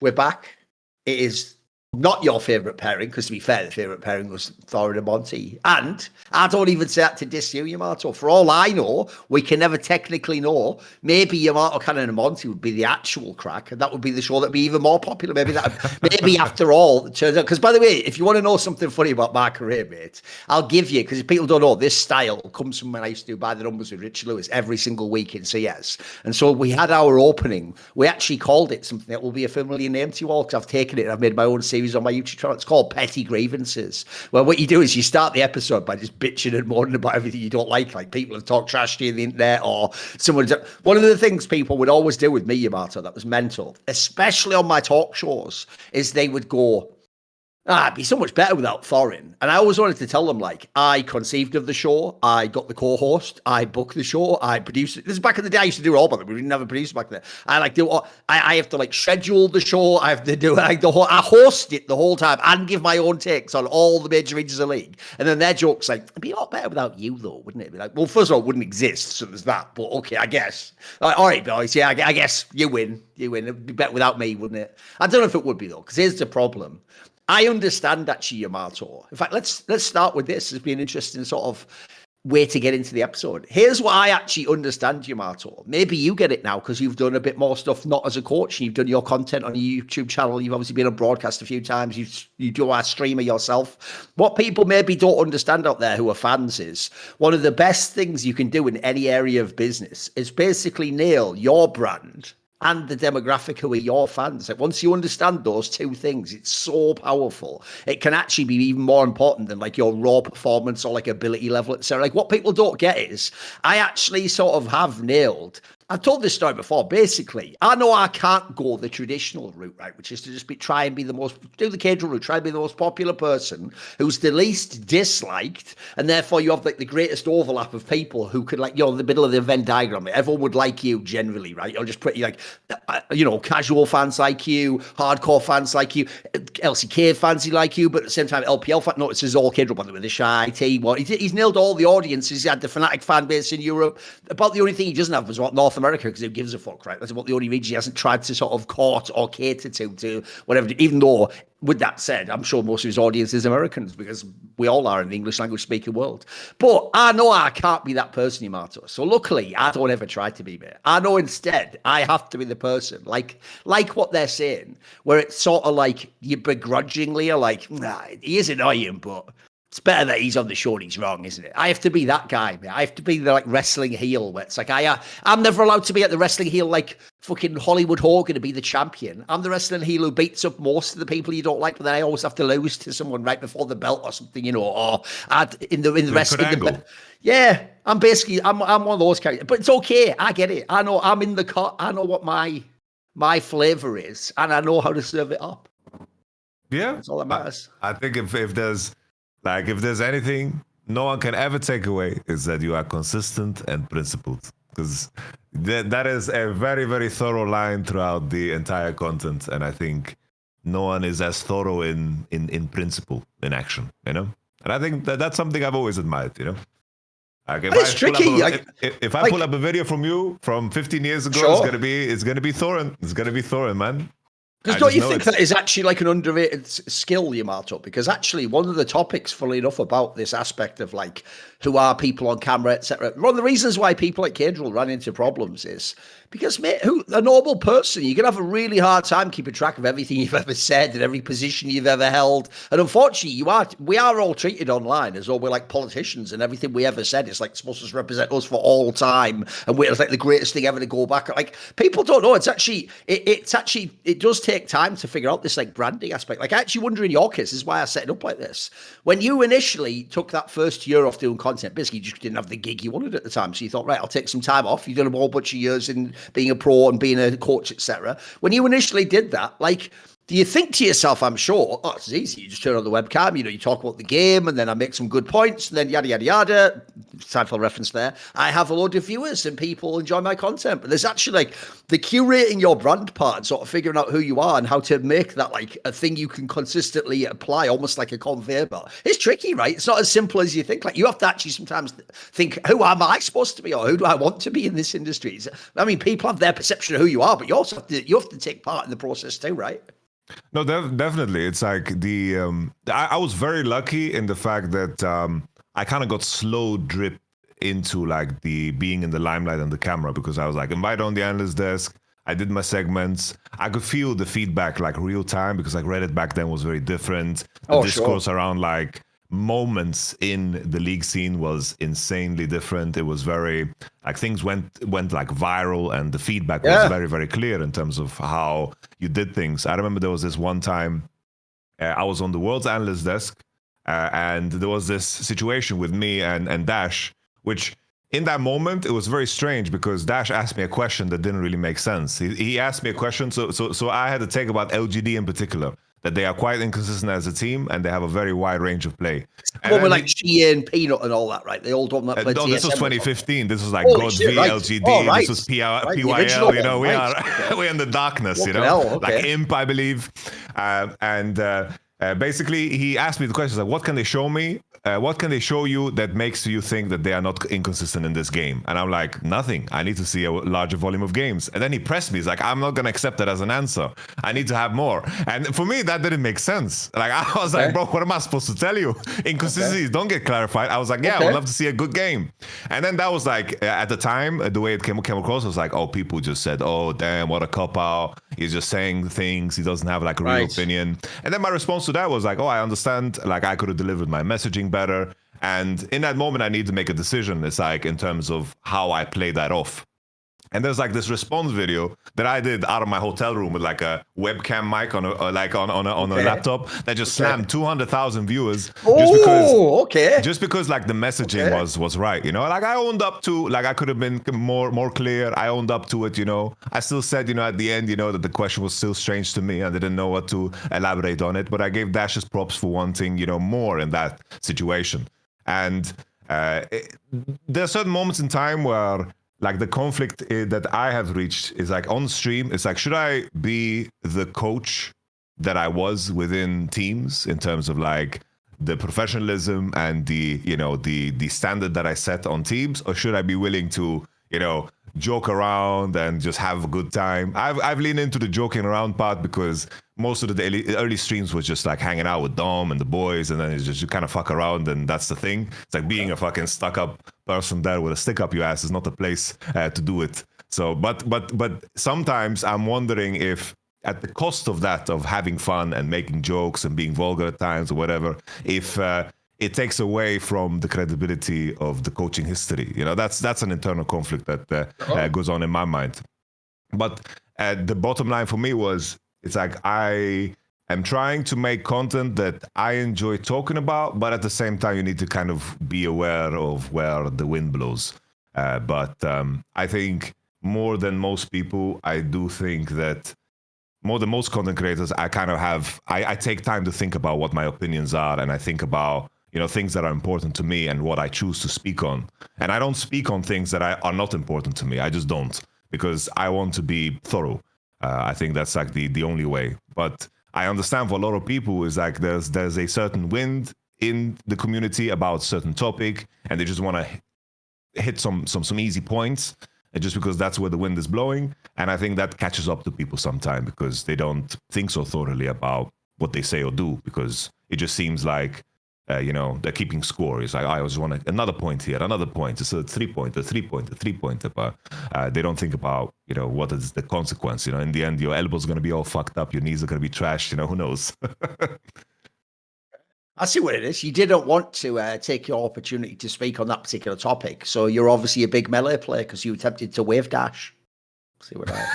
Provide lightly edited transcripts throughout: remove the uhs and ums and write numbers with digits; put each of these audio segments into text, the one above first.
We're back. It is not your favourite pairing, because to be fair, the favourite pairing was Thorin and Monty. And I don't even say that to diss you, Yamato. For all I know, we can never technically know. Maybe Yamato, Cannon and Monty would be the actual crack, and that would be the show that'd be even more popular. Maybe after all, it turns out. Because by the way, if you want to know something funny about my career, mate, I'll give you, because people don't know, this style comes from when I used to do By the Numbers with Rich Lewis every single week in CS. And so we had our opening. We actually called it something that will be a familiar name to you all, because I've taken it and I've made my own series on my YouTube channel. It's called Petty Grievances. Well, what you do is you start the episode by just bitching and moaning about everything you don't like people have talked trash to you on the internet, or someone. One of the things people would always do with me, Yamato, that was mental, especially on my talk shows, is they would go, it'd be so much better without Thorin. And I always wanted to tell them, like, I conceived of the show, I got the co-host, I booked the show, I produced it. This is back in the day. I used to do it all, but we didn't have a producer back then. I have to schedule the show. I have to do I host it the whole time and give my own takes on all the major regions of the league. And then their joke's like, it'd be a lot better without you, though, wouldn't it? Be like, well, first of all, it wouldn't exist, so there's that. But okay, I guess. All right, boys, yeah, I guess you win. It'd be better without me, wouldn't it? I don't know if it would be, though, because here's the problem. I understand, actually, Yamato. In fact, let's start with this as being an interesting sort of way to get into the episode. Here's what I actually understand, Yamato. Maybe you get it now because you've done a bit more stuff, not as a coach. You've done your content on your YouTube channel. You've obviously been on broadcast a few times. You do a streamer yourself. What people maybe don't understand out there who are fans is one of the best things you can do in any area of business is basically nail your brand and the demographic who are your fans. Like, once you understand those two things, it's so powerful. It can actually be even more important than your raw performance or ability level, etc. What people don't get is I actually sort of have nailed. I've told this story before. Basically, I know I can't go the traditional route, right, which is to just try and be the most, do the casual route, try and be the most popular person who's the least disliked, and therefore you have the greatest overlap of people who could the middle of the Venn diagram. Everyone would like you generally, right? You're just pretty casual fans like you, hardcore fans like you, LCK fans like you, but at the same time LPL fans. No, this is all Kedro, by the way, the shy team. He's nailed all the audiences. He had the Fnatic fan base in Europe. About the only thing he doesn't have was North America, because who gives a fuck, right? That's about the only region he hasn't tried to sort of court or cater to whatever, even though, with that said, I'm sure most of his audience is Americans, because we all are in the English language speaking world. But I know I can't be that person, Yamato. So luckily, I don't ever try to be, mate. I know instead I have to be the person, like what they're saying, where it's sort of you begrudgingly are nah, he is annoying, but it's better that he's on the show and he's wrong, isn't it? I have to be that guy, man. I have to be the wrestling heel where it's I'm never allowed to be at the wrestling heel fucking Hollywood Hogan to be the champion. I'm the wrestling heel who beats up most of the people you don't like, but then I always have to lose to someone right before the belt or something, or in the wrestling. Yeah, I'm one of those characters, but it's okay. I get it. I know I'm in the cut. I know what my flavor is, and I know how to serve it up. Yeah, that's all that matters. I think if there's anything no one can ever take away, is that you are consistent and principled, because that is a very, very thorough line throughout the entire content, and I think no one is as thorough in principle, in action, And I think that's something I've always admired, It's tricky. If I pull up a video from you from 15 years ago, sure, it's gonna be Thorin. It's gonna be Thorin, man. Because don't you think that is actually an underrated skill, Yamato? Because actually, one of the topics, funnily enough, about this aspect of who are people on camera, etc. One of the reasons why people like Cadril run into problems is because, mate, a normal person, you're going to have a really hard time keeping track of everything you've ever said and every position you've ever held. And unfortunately, we are all treated online as though we're like politicians, and everything we ever said is supposed to represent us for all time, and it's the greatest thing ever to go back. People don't know. It does take time to figure out this branding aspect. I actually wonder in your case, this is why I set it up like this. When you initially took that first year off doing content, basically you just didn't have the gig you wanted at the time. So you thought, right, I'll take some time off. You've done a whole bunch of years in being a pro and being a coach, etc. When you initially did that, Do you think to yourself, I'm sure, oh, it's easy. You just turn on the webcam, you talk about the game, and then I make some good points, and then yada, yada, yada. Seinfeld reference there. I have a load of viewers and people enjoy my content. But there's actually the curating your brand part and sort of figuring out who you are and how to make that a thing you can consistently apply, almost like a conveyor belt. It's tricky, right? It's not as simple as you think. You have to actually sometimes think, who am I supposed to be, or who do I want to be in this industry? People have their perception of who you are, but you also have to take part in the process too, right? No, definitely. It's like I was very lucky in the fact that I kind of got slow drip into the being in the limelight and the camera, because I was invited on the analyst desk. I did my segments. I could feel the feedback real time, because Reddit back then was very different. The discourse around moments in the league scene was insanely different. It was very things went viral, and the feedback was very, very clear in terms of how you did things. I remember there was this one time I was on the world's analyst desk, and there was this situation with me and Dash, which in that moment it was very strange, because Dash asked me a question that didn't really make sense. He asked me a question, so I had to take about LGD in particular, that they are quite inconsistent as a team, and they have a very wide range of play. With Sheehan, Peanut, and all that, right? The old one that played. No, this was 2015, this was God V, right. LGD, this was PYL. We're in the darkness, Imp, I believe. Basically, he asked me the question, what can they show me? What can they show you that makes you think that they are not inconsistent in this game? And I'm like, nothing. I need to see a larger volume of games. And then he pressed me. He's like, I'm not going to accept that as an answer. I need to have more. And for me, that didn't make sense. I was like, bro, what am I supposed to tell you? Inconsistencies don't get clarified. I was like, I would love to see a good game. And then that was at the time, the way it came across was people just said, oh, damn, what a cop-out. He's just saying things. He doesn't have a real opinion. And then my response to that was oh, I understand. I could have delivered my messaging better. And in that moment, I need to make a decision. It's in terms of how I play that off. And there's this response video that I did out of my hotel room with a webcam mic on a laptop that just slammed 200,000 viewers. Just because the messaging was right, I owned up to I could have been more clear. I owned up to it, I still said, at the end, that the question was still strange to me. I didn't know what to elaborate on it, but I gave Dash's props for wanting, more in that situation. And there are certain moments in time where the conflict that I have reached is on stream. It's should I be the coach that I was within teams in terms of the professionalism and the standard that I set on teams, or should I be willing to joke around and just have a good time? I've leaned into the joking around part, because most of the early streams was just hanging out with Dom and the boys, and then it's just you kind of fuck around, and that's the thing. It's being a fucking stuck up person there with a stick up your ass is not the place to do it. So, but sometimes I'm wondering if at the cost of that, of having fun and making jokes and being vulgar at times or whatever, if it takes away from the credibility of the coaching history. That's an internal conflict that goes on in my mind. But the bottom line for me was, it's I am trying to make content that I enjoy talking about, but at the same time, you need to kind of be aware of where the wind blows. But I think more than most people, I do think that more than most content creators, I kind of I take time to think about what my opinions are, and I think about things that are important to me and what I choose to speak on. And I don't speak on things that are not important to me. I just don't, because I want to be thorough. I think that's the only way. But I understand for a lot of people is there's a certain wind in the community about certain topic, and they just want to hit some easy points, and just because that's where the wind is blowing. And I think that catches up to people sometimes, because they don't think so thoroughly about what they say or do, because it just seems they're keeping score. It's I always want another point here, another point. It's a 3-pointer, 3-pointer, 3-pointer. But they don't think about, what is the consequence. In the end, your elbow's going to be all fucked up. Your knees are going to be trashed. Who knows? I see what it is. You didn't want to take your opportunity to speak on that particular topic. So you're obviously a big melee player, because you attempted to wave dash. See what I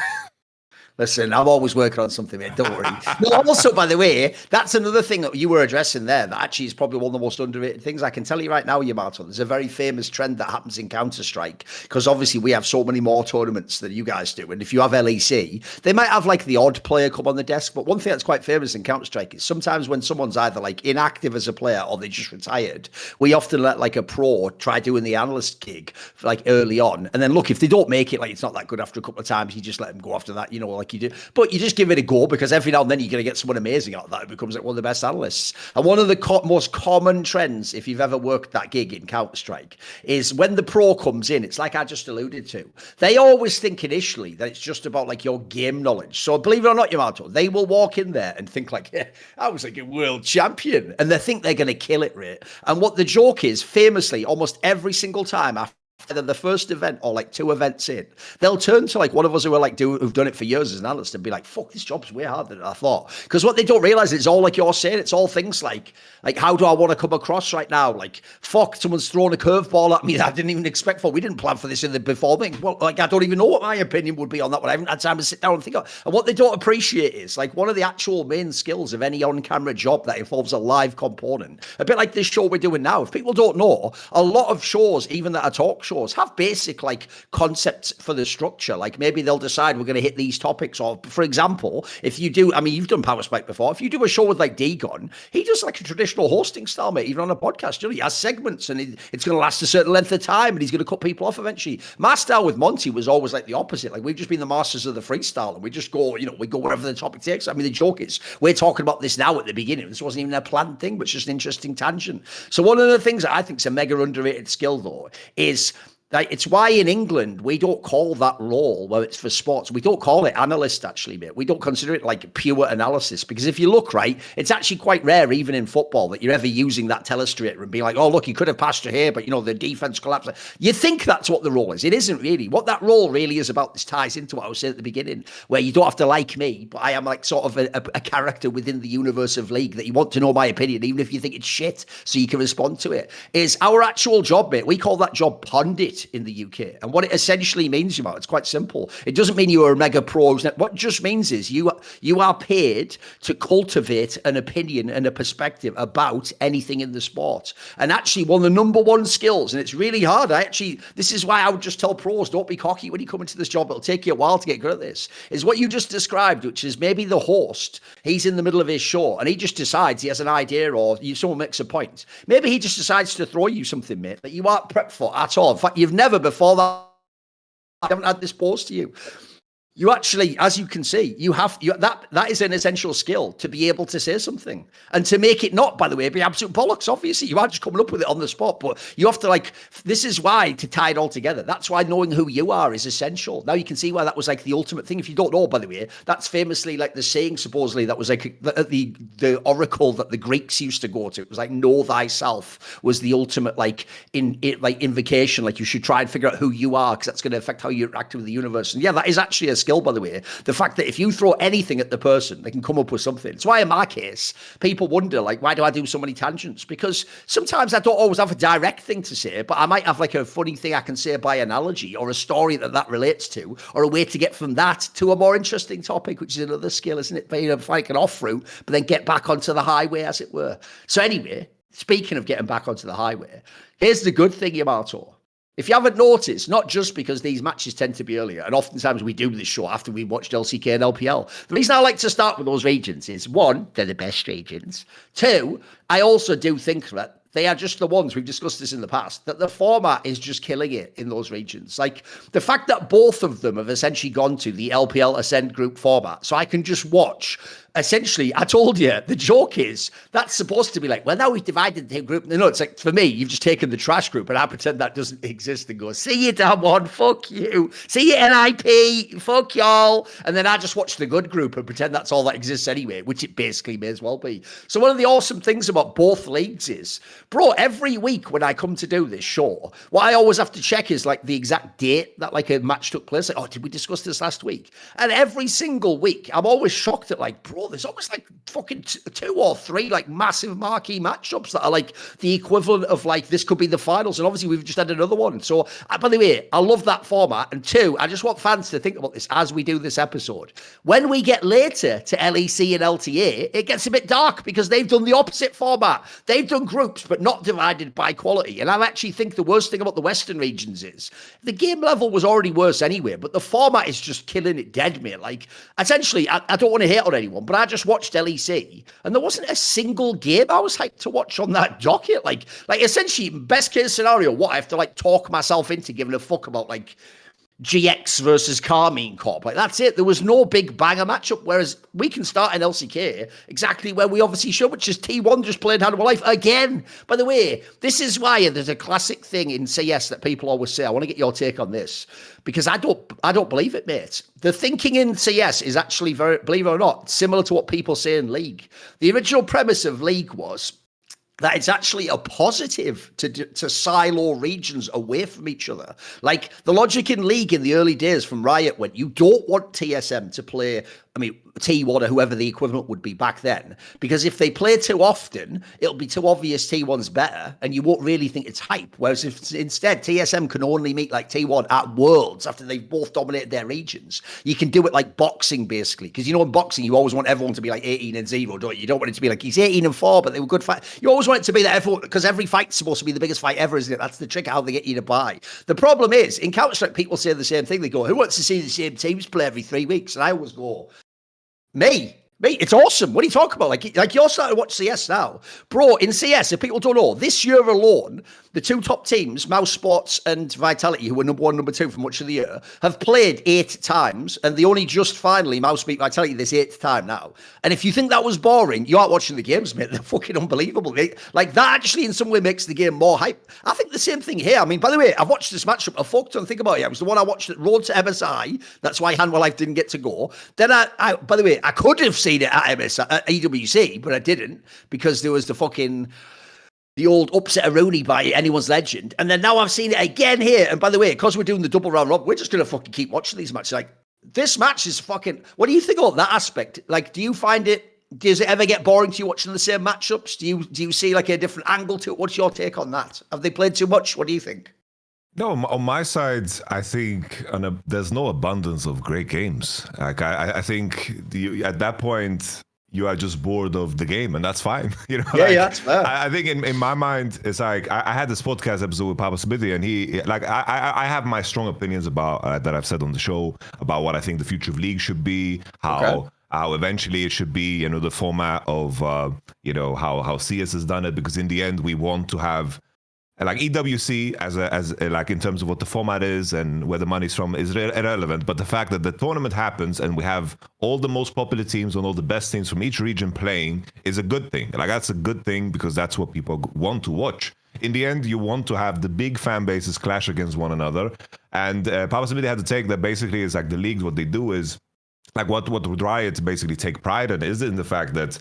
Listen, I'm always working on something, mate. Don't worry. No, also, by the way, that's another thing that you were addressing there that actually is probably one of the most underrated things. I can tell you right now, Yamato, there's a very famous trend that happens in Counter-Strike because obviously we have so many more tournaments than you guys do. And if you have LEC, they might have like the odd player come on the desk. But one thing that's quite famous in Counter-Strike is sometimes when someone's either like inactive as a player or they just retired, we often let like a pro try doing the analyst gig like early on. And then look, if they don't make it, like it's not that good after a couple of times, you just let them go after that, you know, like you do, but you just give it a go because every now and then you're going to get someone amazing out of that who becomes like one of the best analysts. And one of the most common trends, if you've ever worked that gig in Counter-Strike, is when the pro comes in, it's like I just alluded to. They always think initially that it's just about like your game knowledge. So believe it or not, Yamato, they will walk in there and think like, yeah, I was like a world champion. And they think they're going to kill it, right? And what the joke is, famously, almost every single time after either the first event or like 2 events in, they'll turn to like one of us who are like who've done it for years as an analyst and be like, fuck, this job's way harder than I thought. Because what they don't realize is all like you're saying, it's all things like how do I want to come across right now? Like, fuck, someone's thrown a curveball at me that I didn't even expect for. We didn't plan for this in the before thing. Well, like I don't even know what my opinion would be on that one. I haven't had time to sit down and think of. And what they don't appreciate is like one of the actual main skills of any on-camera job that involves a live component. A bit like this show we're doing now. If people don't know, a lot of shows, even that are talk shows, have basic like concepts for the structure. Like maybe they'll decide we're going to hit these topics. Or for example, if you do, I mean, you've done Power Spike before. If you do a show with like Dagon, he does like a traditional hosting style, mate, even on a podcast. You know, he has segments and it's going to last a certain length of time and he's going to cut people off eventually. My style with Monty was always like the opposite. Like we've just been the masters of the freestyle and we just go, you know, we go wherever the topic takes. I mean, the joke is we're talking about this now at the beginning. This wasn't even a planned thing, but it's just an interesting tangent. So one of the things that I think is a mega underrated skill though is like, it's why in England, we don't call that role, where it's for sports, we don't call it analyst, actually, mate. We don't consider it like pure analysis. Because if you look, right, it's actually quite rare, even in football, that you're ever using that telestrator and being like, oh, look, he could have passed to here, but, you know, the defense collapsed. You think that's what the role is. It isn't really. What that role really is about, this ties into what I was saying at the beginning, where you don't have to like me, but I am like sort of a character within the universe of League that you want to know my opinion, even if you think it's shit, so you can respond to it. Is our actual job, mate. We call that job pundit in the UK. And what it essentially means, you know, it's quite simple. It doesn't mean you are a mega pro. What it just means is you are paid to cultivate an opinion and a perspective about anything in the sport. And actually, one of the number one skills, and it's really hard. This is why I would just tell pros, don't be cocky when you come into this job. It'll take you a while to get good at this, is what you just described, which is maybe the host, he's in the middle of his show and he just decides he has an idea or someone makes a point. Maybe he just decides to throw you something, mate, that you aren't prepped for at all. In fact, you've never before that, I haven't had this posed to you. You actually, as you can see, that is an essential skill to be able to say something and to make it not, by the way, be absolute bollocks. Obviously, you are just coming up with it on the spot, but you have to this is why, to tie it all together, that's why knowing who you are is essential. Now you can see why that was like the ultimate thing. If you don't know, by the way, that's famously like the saying, supposedly, that was like the oracle that the Greeks used to go to. It was like, know thyself was the ultimate invocation. Like you should try and figure out who you are because that's going to affect how you interact with the universe. And yeah, that is actually a skill, by the way. The fact that if you throw anything at the person, they can come up with something. It's why in my case, people wonder, like, why do I do so many tangents? Because sometimes I don't always have a direct thing to say, but I might have like a funny thing I can say by analogy or a story that relates to, or a way to get from that to a more interesting topic, which is another skill, isn't it? Being like an off route, but then get back onto the highway, as it were. So anyway, speaking of getting back onto the highway, here's the good thing, Yamato. If you haven't noticed, not just because these matches tend to be earlier, and oftentimes we do this show after we've watched LCK and LPL. The reason I like to start with those regions is, one, they're the best regions. Two, I also do think that they are just the ones, we've discussed this in the past, that the format is just killing it in those regions. Like the fact that both of them have essentially gone to the LPL Ascent group format, so I can just watch. Essentially, I told you, the joke is that's supposed to be like, well, now we've divided the group. No, it's like, for me, you've just taken the trash group and I pretend that doesn't exist and go, see you, Damwon, fuck you. See you, NIP, fuck y'all. And then I just watch the good group and pretend that's all that exists anyway, which it basically may as well be. So one of the awesome things about both leagues is bro, every week when I come to do this show, what I always have to check is like the exact date that like a match took place. Like, oh, did we discuss this last week? And every single week, I'm always shocked at like, bro, there's almost like fucking 2 or 3 like massive marquee matchups that are like the equivalent of like this could be the finals. And obviously we've just had another one. So by the way, I love that format. And 2, I just want fans to think about this as we do this episode. When we get later to LEC and LTA, it gets a bit dark because they've done the opposite format. They've done groups, but not divided by quality. And I actually think the worst thing about the Western regions is the game level was already worse anyway, but the format is just killing it dead, mate. Like, essentially, I don't want to hate on anyone, but I just watched LEC and there wasn't a single game I was hyped to watch on that docket. Like essentially, best case scenario, what I have to like talk myself into giving a fuck about like GX versus KCorp. Like, that's it. There was no big banger matchup, whereas we can start in LCK exactly where we obviously should, which is T1 just played Hand of Life again. By the way, this is why there's a classic thing in CS that people always say. I want to get your take on this because I don't believe it, mate. The thinking in CS is actually very, believe it or not, similar to what people say in League. The original premise of League was that it's actually a positive to silo regions away from each other. Like, the logic in League in the early days from Riot went, you don't want TSM to play, T1 or whoever the equivalent would be back then, because if they play too often, it'll be too obvious T1's better, and you won't really think it's hype. Whereas if instead TSM can only meet like T1 at Worlds after they've both dominated their regions, you can do it like boxing basically. Because in boxing, you always want everyone to be like 18-0, don't you? You don't want it to be like he's 18-4, but they were good fight. You always want it to be that everyone, because every fight's supposed to be the biggest fight ever, isn't it? That's the trick of how they get you to buy. The problem is in Counter-Strike, people say the same thing. They go, "Who wants to see the same teams play every 3 weeks?" And I always go, Me, it's awesome. What are you talking about? Like you're starting to watch CS now. Bro, in CS, if people don't know, this year alone, the 2 top teams, Mouse Sports and Vitality, who were number 1, number 2 for much of the year, have played 8 times, and they only just finally Mouse beat Vitality this 8th time now. And if you think that was boring, you aren't watching the games, mate. They're fucking unbelievable. Like, that actually in some way makes the game more hype. I think the same thing here. By the way, I've watched this matchup. I fucked on, think about it. It was the one I watched at Road to MSI. That's why Hand of Life didn't get to go. Then I by the way, I could have seen it at EWC, but I didn't, because there was the old upset of Rooney by anyone's legend. And then now I've seen it again here. And by the way, because we're doing the double round robin, we're just going to fucking keep watching these matches. Like, this match is fucking... What do you think of that aspect? Like, do you find it... Does it ever get boring to you watching the same matchups? Do you see like a different angle to it? What's your take on that? Have they played too much? What do you think? No, on my side, I think there's no abundance of great games. Like, I think at that point, you are just bored of the game, and that's fine. Yeah, that's fair. I think in my mind, it's like I had this podcast episode with Papa Smithy, and he like I have my strong opinions about that I've said on the show about what I think the future of League should be, how eventually it should be, the format of how CS has done it, because in the end we want to have. Like, EWC as like in terms of what the format is and where the money's from is irrelevant, but the fact that the tournament happens and we have all the most popular teams and all the best teams from each region playing is a good thing. Like, that's a good thing because that's what people want to watch. In the end, you want to have the big fan bases clash against one another, and Papa Smithy had to take that. Basically, is like the leagues, what they do is like what Riot basically take pride in is in the fact that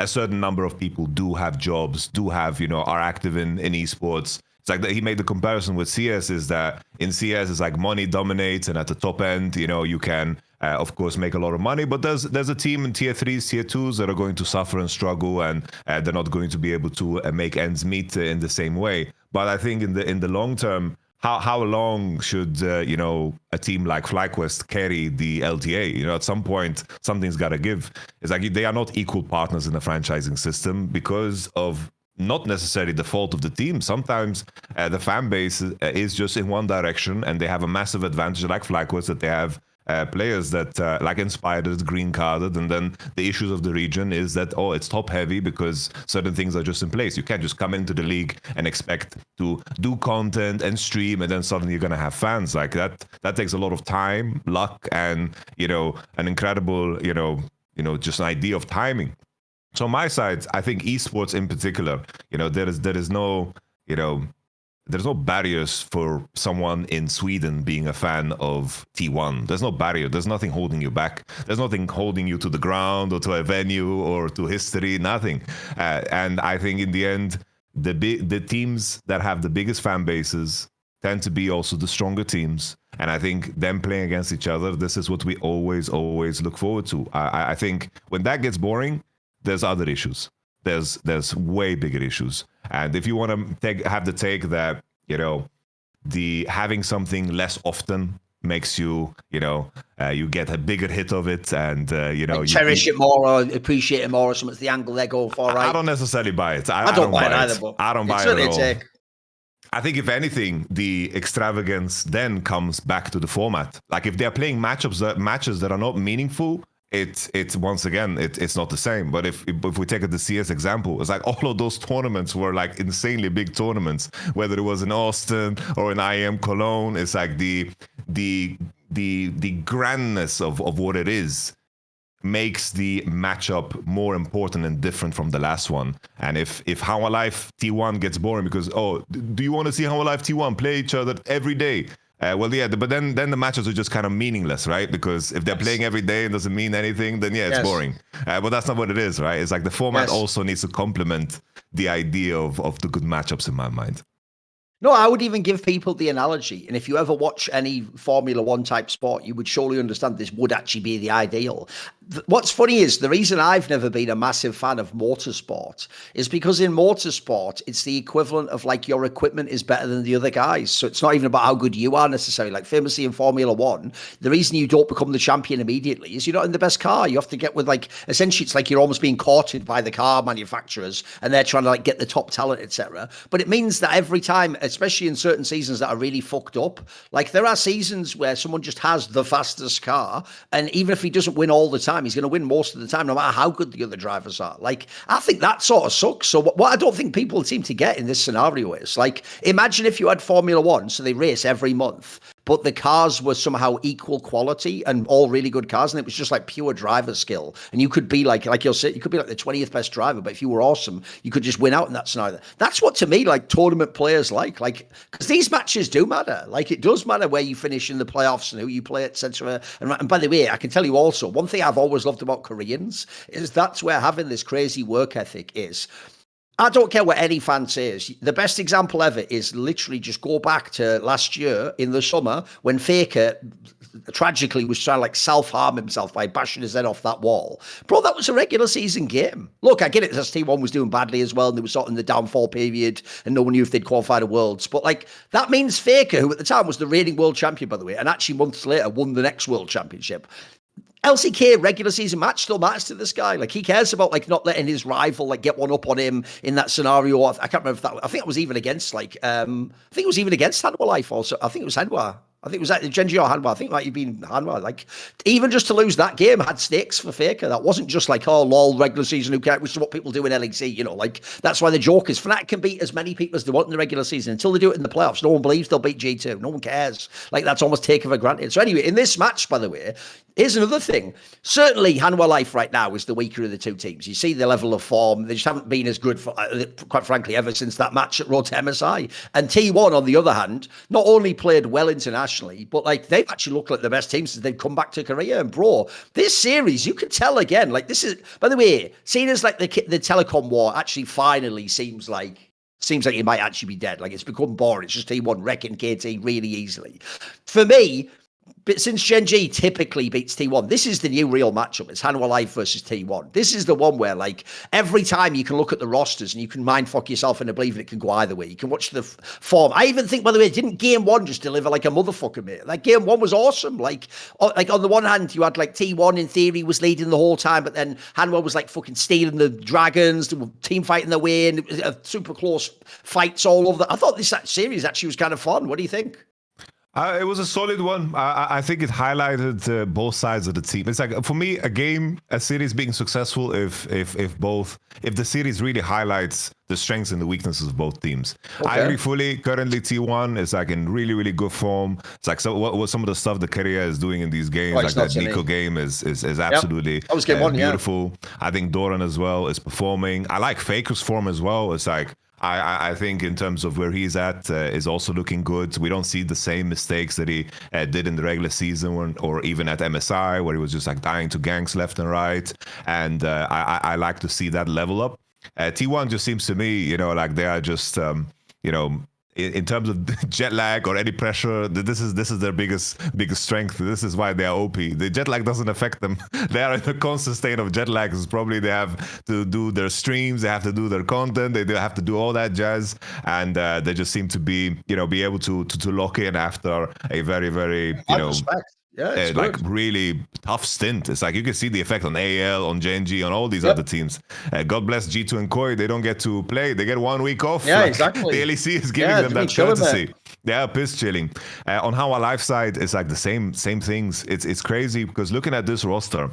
a certain number of people do have jobs, are active in esports. It's like that he made the comparison with CS, is that in CS it's like money dominates, and at the top end, you can of course make a lot of money, but there's a team in tier 3s, tier 2s that are going to suffer and struggle, and they're not going to be able to make ends meet in the same way. But I think in the long term, how long should a team like FlyQuest carry the LTA? At some point something's got to give. It's like they are not equal partners in the franchising system because of not necessarily the fault of the team. Sometimes the fan base is just in one direction, and they have a massive advantage like FlyQuest, that they have players that like Inspired, green carded, and then the issues of the region is that it's top heavy because certain things are just in place. You can't just come into the league and expect to do content and stream and then suddenly you're gonna have fans. Like that takes a lot of time, luck, and an incredible just an idea of timing. So on my side, I think esports in particular, there is no there's no barriers for someone in Sweden being a fan of T1. There's no barrier. There's nothing holding you back. There's nothing holding you to the ground or to a venue or to history, nothing. And I think in the end, the teams that have the biggest fan bases tend to be also the stronger teams. And I think them playing against each other, this is what we always look forward to. I think when that gets boring, there's other issues. There's way bigger issues. And if you want to have the take that, the having something less often makes you, you get a bigger hit of it, and like cherish it more or appreciate it more or something's the angle they're going for, right? I don't necessarily buy it. I don't buy it either, but I don't buy it at all. I think if anything, the extravagance then comes back to the format. Like if they're playing matches that are not meaningful, it's once again it's not the same. But if we take the CS example, it's like all of those tournaments were like insanely big tournaments, whether it was in Austin or in IM Cologne. It's like the grandness of what it is makes the matchup more important and different from the last one. And if How Alive T1 gets boring because, do you want to see How Alive T1 play each other every day? Well, yeah, but then the matches are just kind of meaningless, right? Because if they're playing every day and doesn't mean anything, then it's boring. But that's not what it is, right? It's like the format also needs to complement the idea of the good matchups in my mind. No, I would even give people the analogy. And if you ever watch any Formula One type sport, you would surely understand this would actually be the ideal. What's funny is the reason I've never been a massive fan of motorsport is because in motorsport, it's the equivalent of like your equipment is better than the other guys. So it's not even about how good you are necessarily. Like famously in Formula One, the reason you don't become the champion immediately is you're not in the best car. You have to get with like, essentially it's like you're almost being courted by the car manufacturers and they're trying to like get the top talent, etc. But it means that every time, especially in certain seasons that are really fucked up, like there are seasons where someone just has the fastest car, and even if he doesn't win all the time, he's going to win most of the time, no matter how good the other drivers are. Like, I think that sort of sucks. So what I don't think people seem to get in this scenario is, like, imagine if you had Formula One, so they race every month, but the cars were somehow equal quality and all really good cars, and it was just like pure driver skill. And you could be like you'll say, you could be like the 20th best driver, but if you were awesome, you could just win out in that scenario. That's what, to me, like tournament players like, because these matches do matter. Like, it does matter where you finish in the playoffs and who you play, etc. And by the way, I can tell you also, one thing I've always loved about Koreans is that's where having this crazy work ethic is. I don't care what any fan says. The best example ever is literally just go back to last year in the summer when Faker tragically was trying to like self-harm himself by bashing his head off that wall. Bro, that was a regular season game. Look, I get it, T1 was doing badly as well, and they were sort of in the downfall period, and no one knew if they'd qualify the Worlds. But like, that means Faker, who at the time was the reigning world champion, by the way, and actually months later won the next world championship. LCK regular season match still matters to this guy. Like, he cares about like not letting his rival like get one up on him in that scenario. I can't remember if that. I think it was even against like I think it was even against Hanwha Life also. I think it was Hanwha. I think it was at Genji or Hanwha. I think it might have been Hanwha. Like, even just to lose that game had stakes for Faker. That wasn't just like, oh, lol, regular season, who cares? Which is what people do in LEC, you know, like, that's why the joke is Fnatic can beat as many people as they want in the regular season. Until they do it in the playoffs, no one believes they'll beat G2. No one cares. Like, that's almost taken for granted. So anyway, in this match, by the way, here's another thing. Certainly, Hanwha Life right now is the weaker of the two teams. You see the level of form. They just haven't been as good, for, quite frankly, ever since that match at Road to MSI. And T1, on the other hand, not only played well internationally, but like, they've actually looked like the best team since they've come back to Korea. And bro, this series, you can tell again, like, this is, by the way, seeing as like the telecom war actually finally seems like it might actually be dead. Like, it's become boring. It's just T1 wrecking KT really easily. For me, but since Gen G typically beats T1, this is the new real matchup. It's Hanwha Life versus T1. This is the one where, like, every time you can look at the rosters and you can mindfuck yourself into believing it can go either way. You can watch the form. I even think, by the way, didn't Game 1 just deliver like a motherfucker, mate? Like, Game 1 was awesome. Like on the one hand, you had, like, T1 in theory was leading the whole time, but then Hanwha was, like, fucking stealing the dragons, they were team fighting their way, and it was super close fights all over. I thought this series actually was kind of fun. What do you think? It was a solid one. I think it highlighted both sides of the team. It's like, for me, a series being successful if the series really highlights the strengths and the weaknesses of both teams. Okay. I agree fully. Currently, T1 is like in really, really good form. It's like what some of the stuff that Korea is doing in these games, like that Nico game is absolutely beautiful. I think Thorin as well is performing. I like Faker's form as well. It's like, I think in terms of where he's at is also looking good. We don't see the same mistakes that he did in the regular season or even at MSI, where he was just like dying to ganks left and right. And I like to see that level up. T1 just seems to me, like they are just, in terms of jet lag or any pressure, this is their biggest strength. This is why they are OP. The jet lag doesn't affect them. They are in a constant state of jet lag. It's probably they have to do their streams, they have to do their content, they have to do all that jazz, and they just seem to be able to lock in after a very, very respect. Yeah, it's like really tough stint. It's like you can see the effect on AL, on Genji, on all these other teams. God bless G2 and Koi. They don't get to play. They get 1 week off. Yeah, exactly. The LEC is giving them that courtesy. They are piss chilling. On How Alive side, it's like the same things. It's crazy because looking at this roster,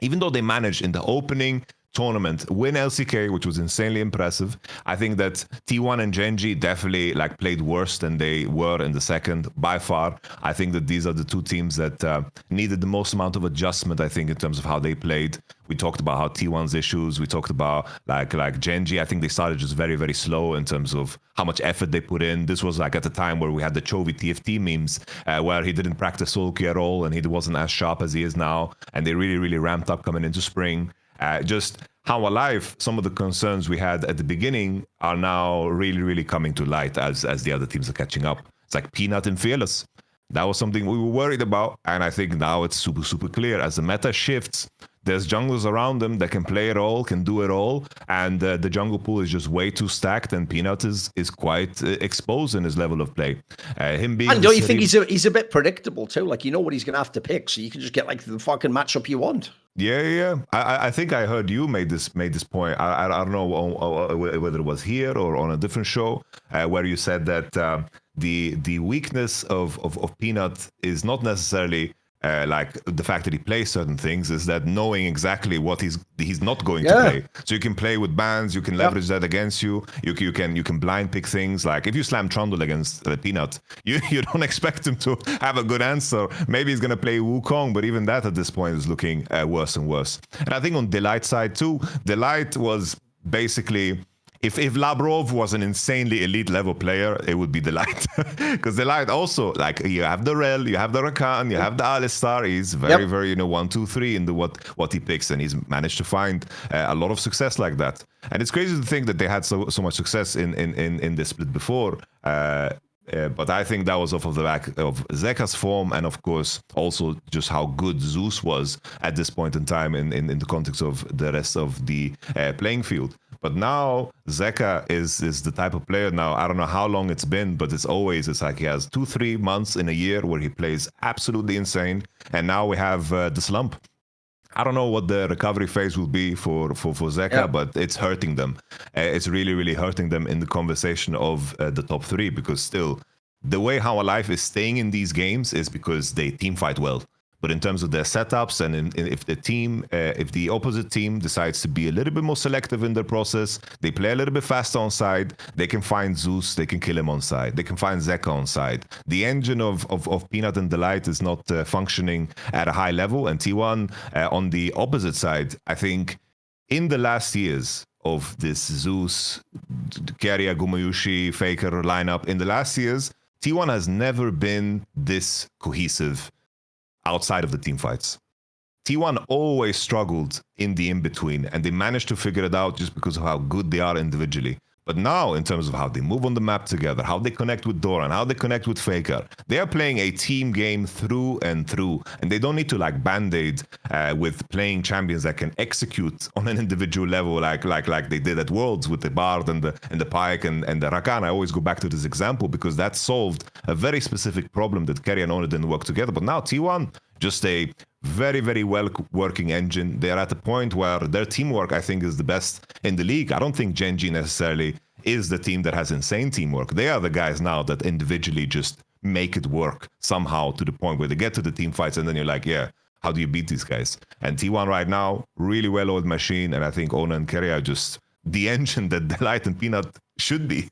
even though they managed in the opening tournament win LCK, which was insanely impressive, I think that T1 and Genji definitely like played worse than they were in the second by far. I think that these are the two teams that needed the most amount of adjustment, I think, in terms of how they played. We talked about how T1's issues. We talked about like Genji. I think they started just very, very slow in terms of how much effort they put in. This was like at the time where we had the Chovy TFT memes where he didn't practice Sulky at all and he wasn't as sharp as he is now. And they really, really ramped up coming into spring. Just How Alive, some of the concerns we had at the beginning are now really, really coming to light as the other teams are catching up. It's like Peanut and Fearless. That was something we were worried about, and I think now it's super, super clear. As the meta shifts, there's junglers around them that can play it all, can do it all, and the jungle pool is just way too stacked, and Peanut is quite exposed in his level of play. Him being and don't you think he's a bit predictable too? Like, you know what he's going to have to pick, so you can just get like the fucking matchup you want. Yeah. I think I heard you made this point. I don't know whether it was here or on a different show where you said that the weakness of Peanut is not necessarily like the fact that he plays certain things, is that knowing exactly what he's not going to play. So you can play with bans, you can leverage that against you. You can blind pick things. Like if you slam Trundle against Peanut, you don't expect him to have a good answer. Maybe he's gonna play Wukong, but even that at this point is looking worse and worse. And I think on Delight side too, Delight was basically, if Labrov was an insanely elite level player, it would be Delight. Because Delight also, like, you have the Rel, you have the Rakan, you have the Alistar. He's very, very, 1, 2, 3 in the what he picks, and he's managed to find a lot of success like that. And it's crazy to think that they had so much success in this split before. But I think that was off of the back of Zeka's form, and of course also just how good Zeus was at this point in time in the context of the rest of the playing field. But now Zeka is the type of player now, I don't know how long it's been, but it's like he has 2-3 months in a year where he plays absolutely insane, and now we have the slump. I don't know what the recovery phase will be for Zeka, but it's hurting them. It's really, really hurting them in the conversation of the top 3, because still, the way How Alive is staying in these games is because they team fight well. But in terms of their setups, and if the opposite team decides to be a little bit more selective in their process, they play a little bit faster on side, they can find Zeus, they can kill him on side, they can find Zeka on side. The engine of Peanut and Delight is not functioning at a high level, and T1 on the opposite side, I think in the last years of this Zeus, Keria, Gumayushi, Faker lineup, in the last years, T1 has never been this cohesive outside of the team fights. T1 always struggled in the in-between, and they managed to figure it out just because of how good they are individually. But now, in terms of how they move on the map together, how they connect with Thorin, how they connect with Faker, they are playing a team game through and through, and they don't need to like band-aid with playing champions that can execute on an individual level like they did at Worlds with the Bard and the Pyke and the Rakan. I always go back to this example because that solved a very specific problem that Kerry and Ona didn't work together. But now T1, just a very, very well working engine. They're at the point where their teamwork, I think, is the best in the league. I don't think Genji necessarily is the team that has insane teamwork. They are the guys now that individually just make it work somehow to the point where they get to the team fights, and then you're like, yeah, how do you beat these guys? And T1 right now, really well-oiled machine, and I think Ona and Kerry are just the engine that Delight and Peanut should be.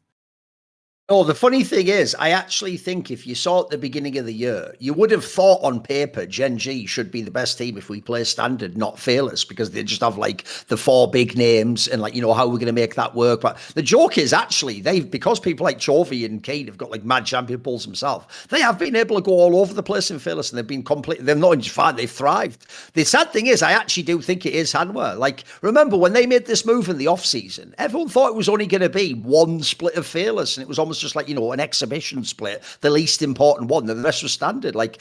Oh, the funny thing is, I actually think if you saw at the beginning of the year, you would have thought on paper Gen G should be the best team if we play standard, not fearless, because they just have like the four big names and like, you know, how we're going to make that work. But the joke is actually because people like Chovy and Kane have got like mad champion pulls themselves, they have been able to go all over the place in fearless and they've not just fine, they've thrived. The sad thing is, I actually do think it is Hanwha. Like, remember when they made this move in the off season, everyone thought it was only going to be one split of fearless and it was almost just like, you know, an exhibition split, the least important one, and the rest was standard. Like,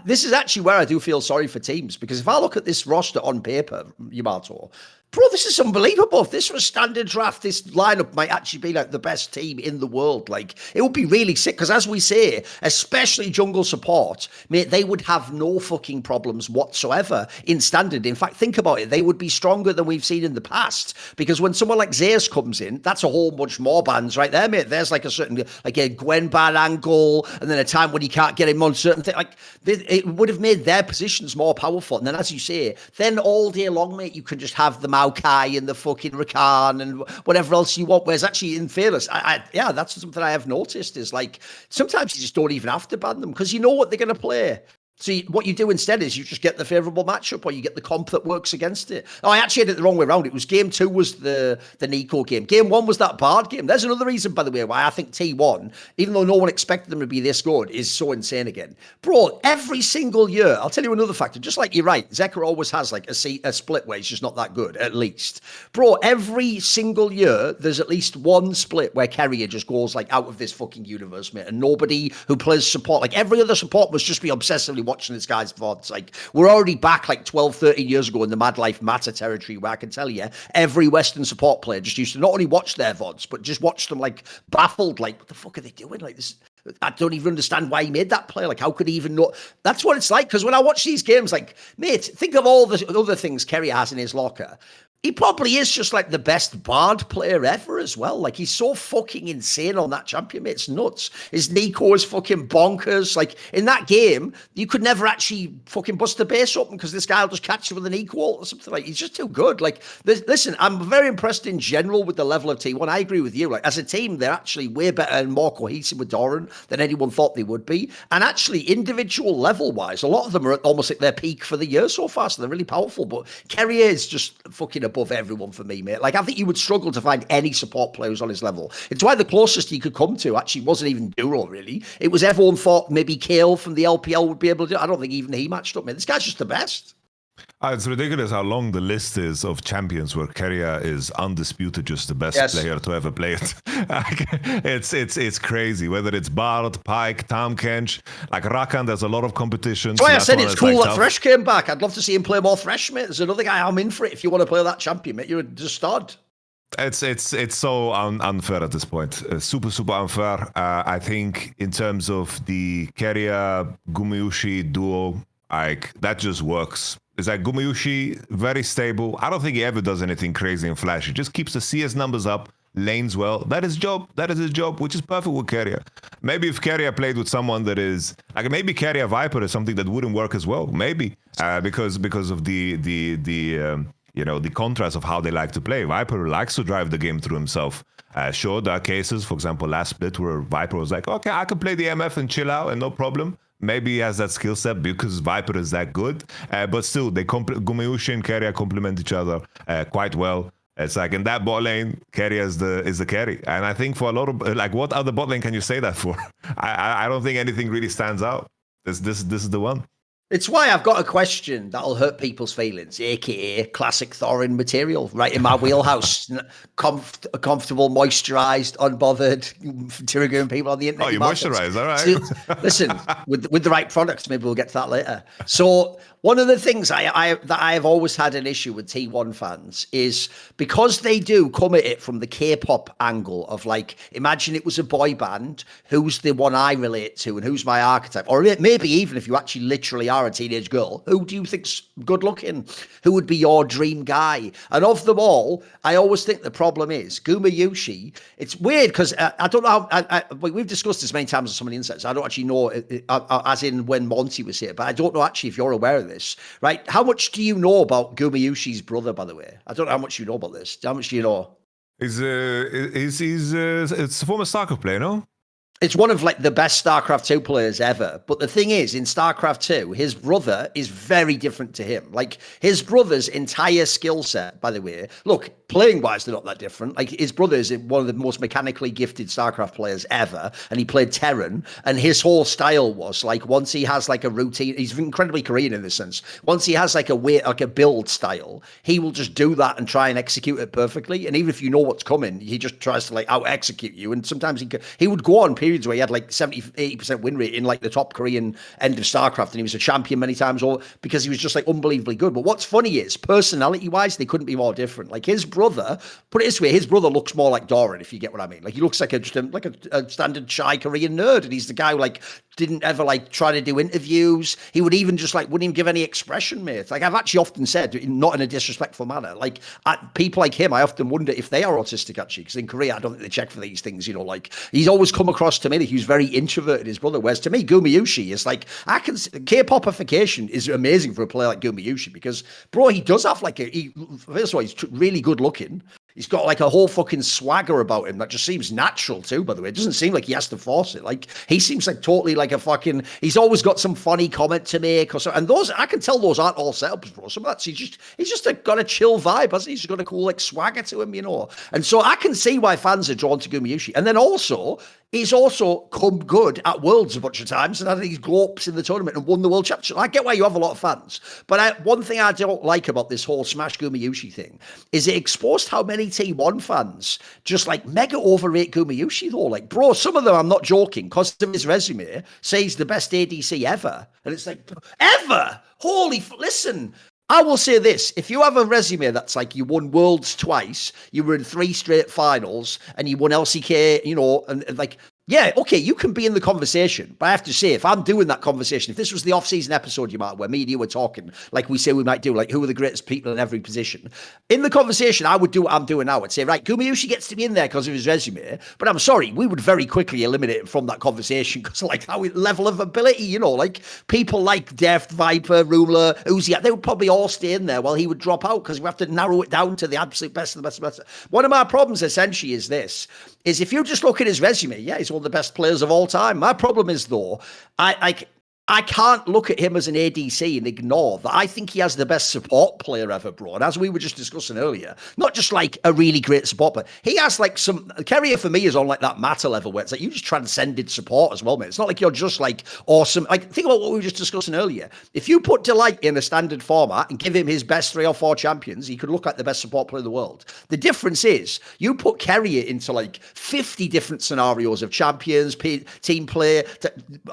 this is actually where I do feel sorry for teams, because if I look at this roster on paper, Yamato, bro, this is unbelievable. If this was standard draft, this lineup might actually be like the best team in the world. Like, it would be really sick, because as we say, especially jungle support, mate, they would have no fucking problems whatsoever in standard. In fact, think about it. They would be stronger than we've seen in the past, because when someone like Zeus comes in, that's a whole bunch more bans right there, mate. There's like a certain, like a Gwen ban angle, and then a time when you can't get him on certain things. Like, it would have made their positions more powerful. And then, as you say, then all day long, mate, you can just have the Maokai and the fucking Rakan and whatever else you want. Whereas actually in Fearless, yeah, that's something I have noticed is like sometimes you just don't even have to ban them because you know what they're going to play. So what you do instead is you just get the favourable matchup, or you get the comp that works against it. Oh, I actually had it the wrong way around. It was game 2 was the Nico game. Game 1 was that Bard game. There's another reason, by the way, why I think T1, even though no one expected them to be this good, is so insane again. Bro, every single year, I'll tell you another factor. Just like you're right, Zekka always has like a split where he's just not that good, at least. Bro, every single year, there's at least one split where Carrier just goes like out of this fucking universe, mate. And nobody who plays support, like every other support must just be obsessively watching this guy's VODs. Like, we're already back like 12, 13 years ago in the Mad Life Matter territory, where I can tell you every Western support player just used to not only watch their VODs, but just watch them like baffled, like, what the fuck are they doing? Like, this, I don't even understand why he made that play. Like, how could he even know? That's what it's like. Because when I watch these games, like, mate, think of all the other things Kerry has in his locker. He probably is just like the best Bard player ever as well. Like, he's so fucking insane on that champion, mate. It's nuts. His Nico is fucking bonkers. Like, in that game, you could never actually fucking bust the base open because this guy will just catch you with an equal or something. Like, he's just too good. Like, listen, I'm very impressed in general with the level of T1. I agree with you. Like, as a team, they're actually way better and more cohesive with Thorin than anyone thought they would be. And actually, individual level-wise, a lot of them are almost at their peak for the year so far, so they're really powerful. But Carrier is just fucking above everyone for me, mate. Like, I think you would struggle to find any support players on his level. It's why the closest he could come to actually wasn't even Duro, really. It was everyone thought maybe Kale from the LPL would be able to do it. I don't think even he matched up, mate. This guy's just the best. It's ridiculous how long the list is of champions where Keria is undisputed just the best player to ever play it. It's crazy. Whether it's Bard, Pyke, Tam Kench, like Rakan, there's a lot of competition. That's why I said it's cool that Thresh came back. I'd love to see him play more Thresh, mate. There's another guy I'm in for it. If you want to play that champion, mate, you're just stud. It's so unfair at this point. Super unfair. I think in terms of the Keria Gumayusi duo, like that just works. It's like Gumayusi, very stable. I don't think he ever does anything crazy and flashy. Just keeps the CS numbers up, lanes well. That is his job, which is perfect with Keria. Maybe if Keria played with someone that is like maybe Keria Viper is something that wouldn't work as well. Maybe because of the contrast of how they like to play. Viper likes to drive the game through himself. Sure, there are cases, for example, last split where Viper was like, okay, I can play the MF and chill out and no problem. Maybe he has that skill set because Viper is that good. But still, Gumayusi and Keria complement each other quite well. It's like in that bot lane, Keria is the carry. And I think for a lot of, like, what other bot lane can you say that for? I don't think anything really stands out. This is the one. It's why I've got a question that'll hurt people's feelings, aka classic Thorin material, right in my wheelhouse. Comfortable, moisturized, unbothered, triggering people on the internet. Oh, you moisturize, all right. So, listen, with the right products, maybe we'll get to that later. So one of the things that I've always had an issue with T1 fans is because they do come at it from the K-pop angle of like, imagine it was a boy band, who's the one I relate to and who's my archetype? Or maybe even if you actually literally are a teenage girl, who do you think's good looking? Who would be your dream guy? And of them all, I always think the problem is Gumayusi. It's weird because I don't know how, we've discussed this many times on so many insights. I don't actually know, as in when Monty was here, but I don't know actually if you're aware of this, right? How much do you know about Gumayusi's brother, by the way? I don't know how much you know about this. How much do you know? It's a former soccer player, no? It's one of like the best StarCraft 2 players ever. But the thing is, in StarCraft 2, his brother is very different to him. Like his brother's entire skill set, by the way, look, playing wise, they're not that different. Like his brother is one of the most mechanically gifted StarCraft players ever. And he played Terran. And his whole style was like, once he has like a routine, he's incredibly Korean in this sense. Once he has like a build style, he will just do that and try and execute it perfectly. And even if you know what's coming, he just tries to like out execute you. And sometimes he would go on periods where he had like 70-80% win rate in like the top Korean end of StarCraft, and he was a champion many times, or because he was just like unbelievably good. But what's funny is, personality wise, they couldn't be more different. Like his brother, put it this way, his brother looks more like Thorin, if you get what I mean. Like he looks like a standard shy Korean nerd, and he's the guy who like didn't ever like try to do interviews. He would even just like wouldn't even give any expression, mate. Like I've actually often said, not in a disrespectful manner, like people like him, I often wonder if they are autistic actually, because in Korea I don't think they check for these things. You know, like he's always come across to me that he was very introverted, his brother. Whereas to me, Gumayushi is like, K-popification is amazing for a player like Gumayushi, because bro, he does have like first of all, he's really good looking. He's got like a whole fucking swagger about him that just seems natural too, by the way. It doesn't seem like he has to force it. Like he seems like totally like a fucking, he's always got some funny comment to make or so. And those, I can tell those aren't all setups, bro. Some of that's, he's just got a chill vibe, hasn't he? He's got a cool like swagger to him, you know? And so I can see why fans are drawn to Gumayushi. And then also, he's also come good at Worlds a bunch of times and had these glopes in the tournament and won the World Championship. I get why you have a lot of fans. But one thing I don't like about this whole Smash Gumayushi thing is it exposed how many T1 fans just like mega overrate Gumayushi though. Like, bro, some of them, I'm not joking, because of his resume, say he's the best ADC ever. And it's like, ever? Listen. I will say this, if you have a resume that's like you won Worlds twice, you were in 3 straight finals, and you won LCK, you know, and like, yeah, okay, you can be in the conversation, but I have to say, if I'm doing that conversation, if this was the off-season episode, you might, where me and you were talking, like we say we might do, like who are the greatest people in every position, in the conversation, I would do what I'm doing now. I'd say, right, Gumayushi gets to be in there because of his resume, but I'm sorry, we would very quickly eliminate him from that conversation because like how level of ability, you know, like people like Deft, Viper, Rumler, Uzi, they would probably all stay in there while he would drop out because we have to narrow it down to the absolute best of the best of the best. One of my problems essentially is this, is if you just look at his resume, yeah, he's one of the best players of all time. My problem is though, I can't look at him as an ADC and ignore that I think he has the best support player ever, bro. And as we were just discussing earlier, not just like a really great support player, he has like some, Carrier for me is on like that matter level where it's like you just transcended support as well, mate. It's not like you're just like awesome. Like think about what we were just discussing earlier. If you put Delight in a standard format and give him his best 3 or 4 champions, he could look like the best support player in the world. The difference is you put Carrier into like 50 different scenarios of champions, team play,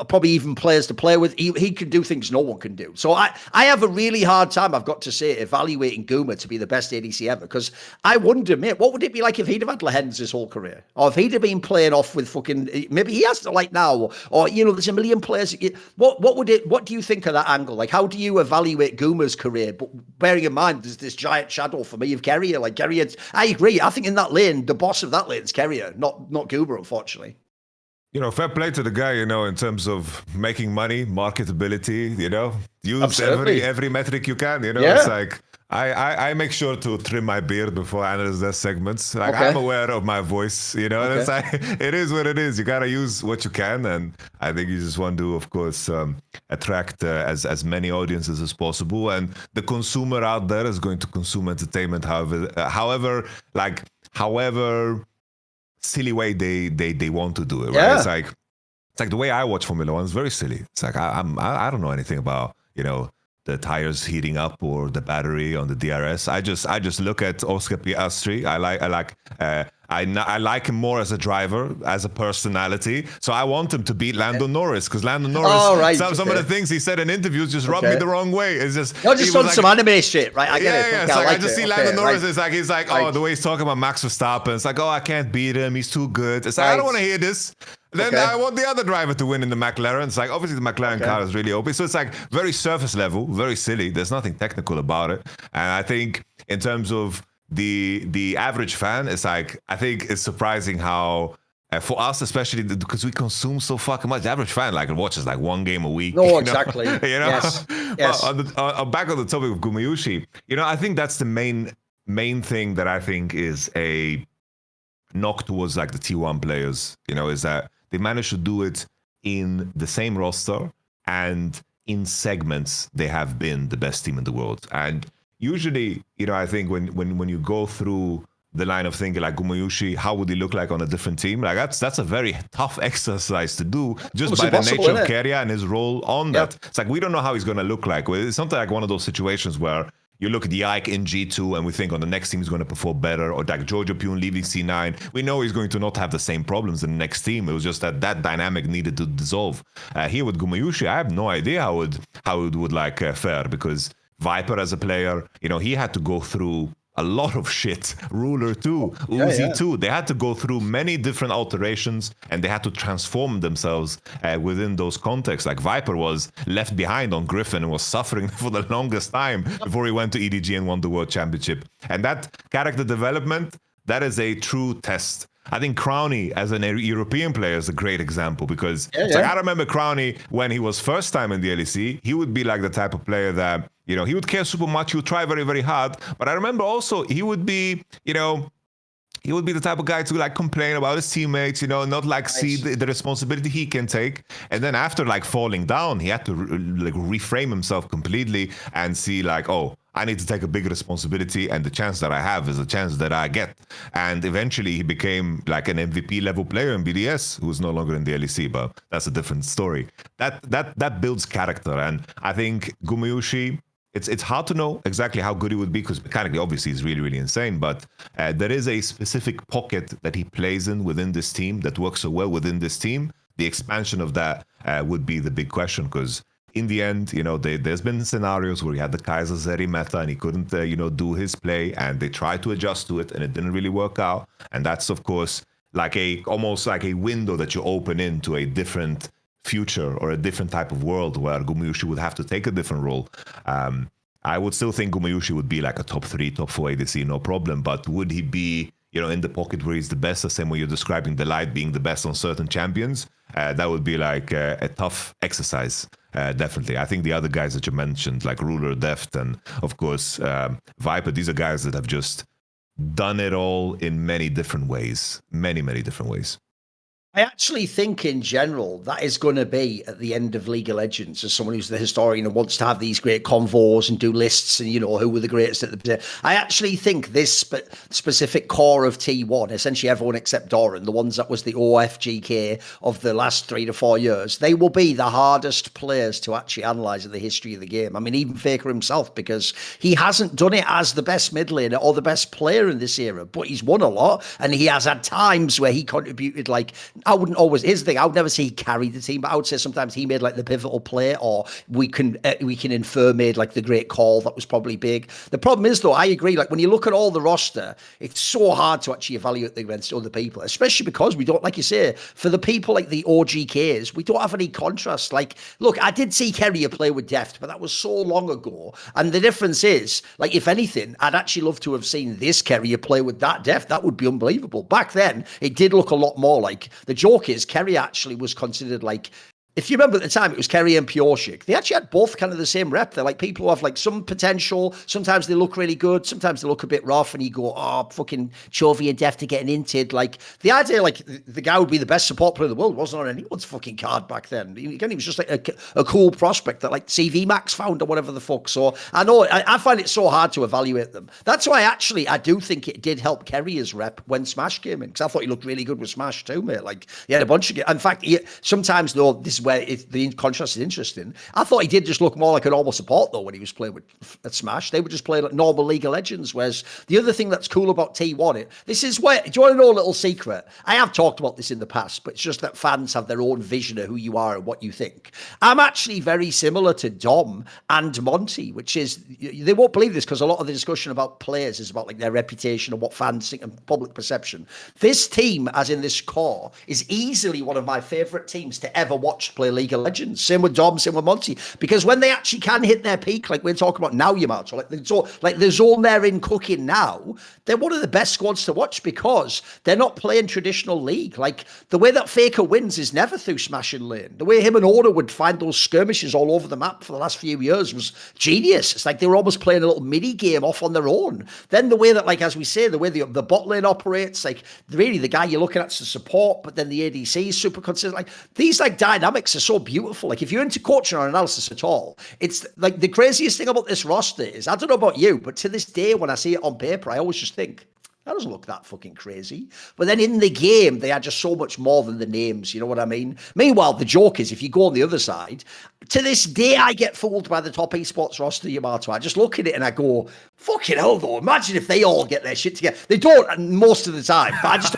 probably even players to play with. He can do things no one can do. So I have a really hard time, I've got to say, evaluating Guma to be the best ADC ever, because I wonder, mate, what would it be like if he'd have had Lehens his whole career? Or if he'd have been playing off with fucking, maybe he has to like now, or you know, there's a million players. What do you think of that angle? Like, how do you evaluate Guma's career? But bearing in mind, there's this giant shadow for me of Carrier. Like Carrier, I agree. I think in that lane, the boss of that lane is Carrier, not Guma, unfortunately. You know, fair play to the guy, you know, in terms of making money, marketability, you know, use every metric you can, you know. Yeah. It's like, I make sure to trim my beard before I analyze their segments. Like, okay. I'm aware of my voice, you know, and it's like, it is what it is. You got to use what you can. And I think you just want to, of course, attract as many audiences as possible. And the consumer out there is going to consume entertainment, however silly way they want to do it, right? Yeah. It's like the way I watch Formula One is very silly. It's like I don't know anything about, you know, the tires heating up or the battery on the DRS. I just look at Oscar Piastri. I like him more as a driver, as a personality. So I want him to beat Lando Norris, because Lando Norris, some of the things he said in interviews just rubbed me the wrong way. It's just you're just on like, some anime shit, right? I get it. Yeah. It's like I just see Lando Norris. It's like he's like, oh, the way he's talking about Max Verstappen. It's like, oh, I can't beat him. He's too good. It's like I don't want to hear this. Then I want the other driver to win in the McLaren. It's like, obviously the McLaren car is really OP. So it's like very surface level, very silly. There's nothing technical about it. And I think in terms of the average fan, it's like, I think it's surprising how, for us especially, because we consume so fucking much, the average fan like watches like 1 game a week. No, exactly. You know? Yes. Back on the topic of Gumayushi, you know, I think that's the main thing that I think is a knock towards like the T1 players, you know, is that they managed to do it in the same roster, and in segments they have been the best team in the world. And usually, I think when you go through the line of thinking like Gumayushi, how would he look like on a different team? Like that's a very tough exercise to do just by the nature of Keria and his role on that. It's like we don't know how he's going to look like. It's something like one of those situations where you look at Yike in G2 and we think on the next team he's going to perform better, or like Jojo Pune leaving C9. We know he's going to not have the same problems in the next team. It was just that dynamic needed to dissolve. Here with Gumayushi, I have no idea how it would fare, because Viper as a player, he had to go through a lot of shit. Ruler too, Uzi too. They had to go through many different alterations, and they had to transform themselves within those contexts. Like Viper was left behind on Griffin and was suffering for the longest time before he went to EDG and won the World Championship. And that character development, that is a true test. I think Crownie as an European player is a great example, because like, I remember Crownie when he was first time in the LEC, he would be like the type of player that, he would care super much, he would try very, very hard. But I remember also he would be, he would be the type of guy to like complain about his teammates, not see the responsibility he can take. And then after falling down, he had to reframe himself completely and see oh, I need to take a big responsibility, and the chance that I have is a chance that I get. And eventually he became an MVP level player in BDS, who's no longer in the LEC, but that's a different story. That builds character. And I think Gumayushi, it's hard to know exactly how good he would be, because mechanically, obviously, he's really, really insane. But there is a specific pocket that he plays in within this team that works so well within this team. The expansion of that would be the big question, because in the end, there's been scenarios where he had the Kaiser Zeri meta and he couldn't, do his play, and they tried to adjust to it and it didn't really work out. And that's, of course, almost like a window that you open into a different future or a different type of world where Gumayushi would have to take a different role. I would still think Gumayushi would be like a top 3, top 4 ADC, no problem. But would he be, in the pocket where he's the best, the same way you're describing the Light being the best on certain champions? That would be a tough exercise. Definitely. I think the other guys that you mentioned, like Ruler, Deft, and of course Viper, these are guys that have just done it all in many different ways. Many, many different ways. I actually think in general that is going to be at the end of League of Legends, as someone who's the historian and wants to have these great convos and do lists and, who were the greatest at the... I actually think this specific core of T1, essentially everyone except Doran, the ones that was the OFGK of the last 3 to 4 years, they will be the hardest players to actually analyse in the history of the game. I mean, even Faker himself, because he hasn't done it as the best mid laner or the best player in this era, but he's won a lot, and he has had times where he contributed I wouldn't always, here's the thing, I would never say he carried the team, but I would say sometimes he made the pivotal play, or we can infer made the great call that was probably big. The problem is though, I agree, when you look at all the roster, it's so hard to actually evaluate them against other people, especially because we don't, like you say, for the people like the OGKs, we don't have any contrast. Look, I did see Keria play with Deft, but that was so long ago. And the difference is, if anything, I'd actually love to have seen this Keria play with that Deft. That would be unbelievable. Back then, it did look a lot more like... The joke is, Keria actually was considered if you remember at the time, it was Keria and Pioshik. They actually had both kind of the same rep. They're people who have some potential. Sometimes they look really good. Sometimes they look a bit rough, and you go, oh, fucking Chovy and Deft are getting inted. The idea, the guy would be the best support player in the world wasn't on anyone's fucking card back then. Again, he was just a cool prospect that CV Max found or whatever the fuck. So I know, I find it so hard to evaluate them. That's why I do think it did help Keria's rep when Smash came in, because I thought he looked really good with Smash too, mate. He had a bunch of... In fact, sometimes though, this is where the contrast is interesting. I thought he did just look more like a normal support though when he was playing at Smash. They would just play normal League of Legends. Whereas the other thing that's cool about T1, this is where, do you want to know a little secret? I have talked about this in the past, but it's just that fans have their own vision of who you are and what you think. I'm actually very similar to Dom and Monty, which is, they won't believe this because a lot of the discussion about players is about their reputation and what fans think and public perception. This team, as in this core, is easily one of my favourite teams to ever watch watched play League of Legends. Same with Dom, same with Monty. Because when they actually can hit their peak, like we're talking about now, Yamato, like the zone they're in cooking now, they're one of the best squads to watch because they're not playing traditional League. Like the way that Faker wins is never through smashing lane. The way him and Order would find those skirmishes all over the map for the last few years was genius. It's like they were almost playing a little mini game off on their own. Then the way that, like, as we say, the way the bot lane operates, like really the guy you're looking at to support, but then the ADC is super consistent. Like these like dynamics are so beautiful. Like if you're into coaching or analysis at all, it's like the craziest thing about this roster is, I don't know about you, but to this day when I see it on paper, I always just think, that doesn't look that fucking crazy. But then in the game, they are just so much more than the names. You know what I mean? Meanwhile, the joke is, if you go on the other side, to this day, I get fooled by the top esports roster, Yamato. I just look at it and I go, fucking hell, though. Imagine if they all get their shit together. They don't most of the time, but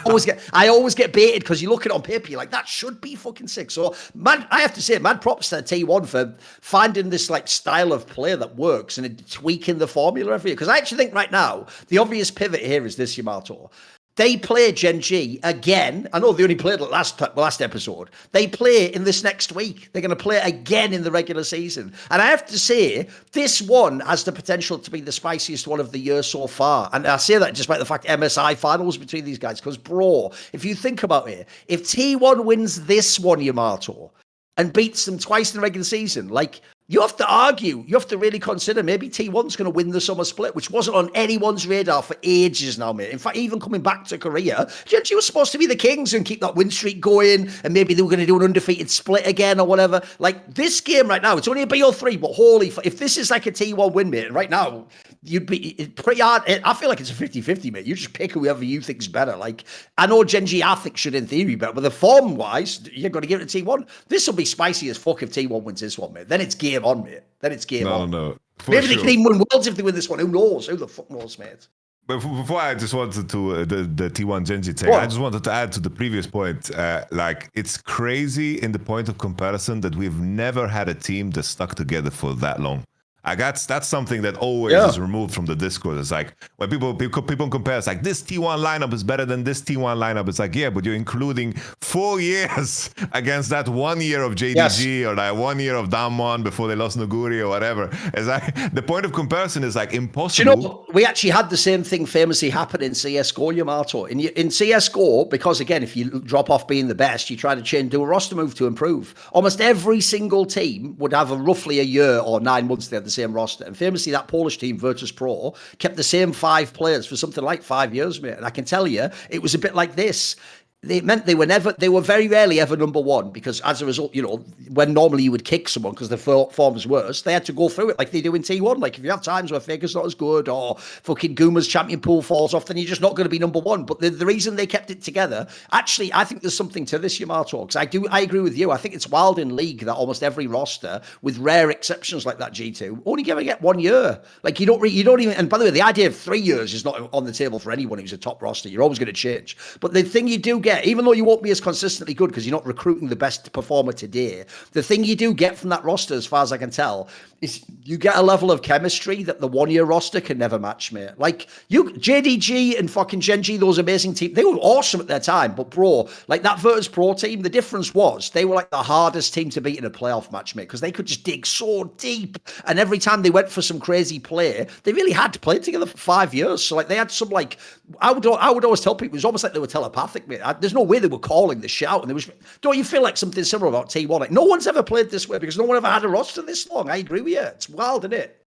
I always get baited because you look at it on paper, you're like, that should be fucking sick. So, man, I have to say, mad props to T1 for finding this like style of play that works and tweaking the formula every year. Because I actually think right now, the obvious pivot here is this, Yamato. They play Gen G again. I know they only played it last episode. They play in this next week. They're going to play again in the regular season. And I have to say, this one has the potential to be the spiciest one of the year so far. And I say that despite the fact MSI finals between these guys. Because, bro, if you think about it, if T1 wins this one, Yamato, and beats them twice in the regular season, like, you have to argue, you have to really consider maybe T1's going to win the summer split, which wasn't on anyone's radar for ages now, mate. In fact, even coming back to Korea, Gen G was supposed to be the kings and keep that win streak going, and maybe they were going to do an undefeated split again or whatever. Like, this game right now, it's only a BO3, but holy, if this is like a T1 win, mate, right now, you'd be pretty hard. I feel like it's a 50-50, mate. You just pick whoever you think's better. Like, I know Gen G, I think, should in theory be better, but the form-wise, you're going to give it to T1. This will be spicy as fuck if T1 wins this one, mate. Then it's game on, mate. Then it's game on. No. Maybe they can even win worlds if they win this one. Who knows? Who the fuck knows, mate? But before I just wanted to, the T1 Gen G thing, I just wanted to add to the previous point, like, it's crazy in the point of comparison that we've never had a team that stuck together for that long. That's something that always is removed from the Discord. It's like when people compare, it's like this T1 lineup is better than this T1 lineup. It's like, yeah, but you're including 4 years against that 1 year of JDG or that 1 year of Damwon before they lost Nuguri or whatever. It's like the point of comparison is like impossible. Do you know, we actually had the same thing famously happen in CSGO, Yamato. In CSGO, because again, if you drop off being the best, you try to do a roster move to improve. Almost every single team would have roughly a year or 9 months they had the same roster. And famously, that Polish team, Virtus Pro, kept the same 5 players for something like 5 years, mate. And I can tell you, it was a bit like this. It meant they were very rarely ever number one, because as a result, you know, when normally you would kick someone because the form's worse, they had to go through it like they do in T1. Like if you have times where Faker's not as good or fucking Guma's champion pool falls off, then you're just not going to be number one. But the reason they kept it together, actually, I think there's something to this, Yamato, because I agree with you. I think it's wild in League that almost every roster, with rare exceptions like that G2, only going to get 1 year. Like you don't even, and by the way, the idea of 3 years is not on the table for anyone who's a top roster. You're always going to change. But the thing you do get, even though you won't be as consistently good because you're not recruiting the best performer today, the thing you do get from that roster, as far as I can tell, is you get a level of chemistry that the 1 year roster can never match, mate. Like JDG and fucking Gen G, those amazing teams, they were awesome at their time. But bro, like that Virtus Pro team, the difference was they were like the hardest team to beat in a playoff match, mate, because they could just dig so deep. And every time they went for some crazy play, they really had to play together for 5 years. So like they had some like, I would always tell people, it was almost like they were telepathic, mate. There's no way they were calling the shout. And there was, don't you feel like something similar about T1? Like no one's ever played this way because no one ever had a roster this long. I agree with you. It's wild, isn't it?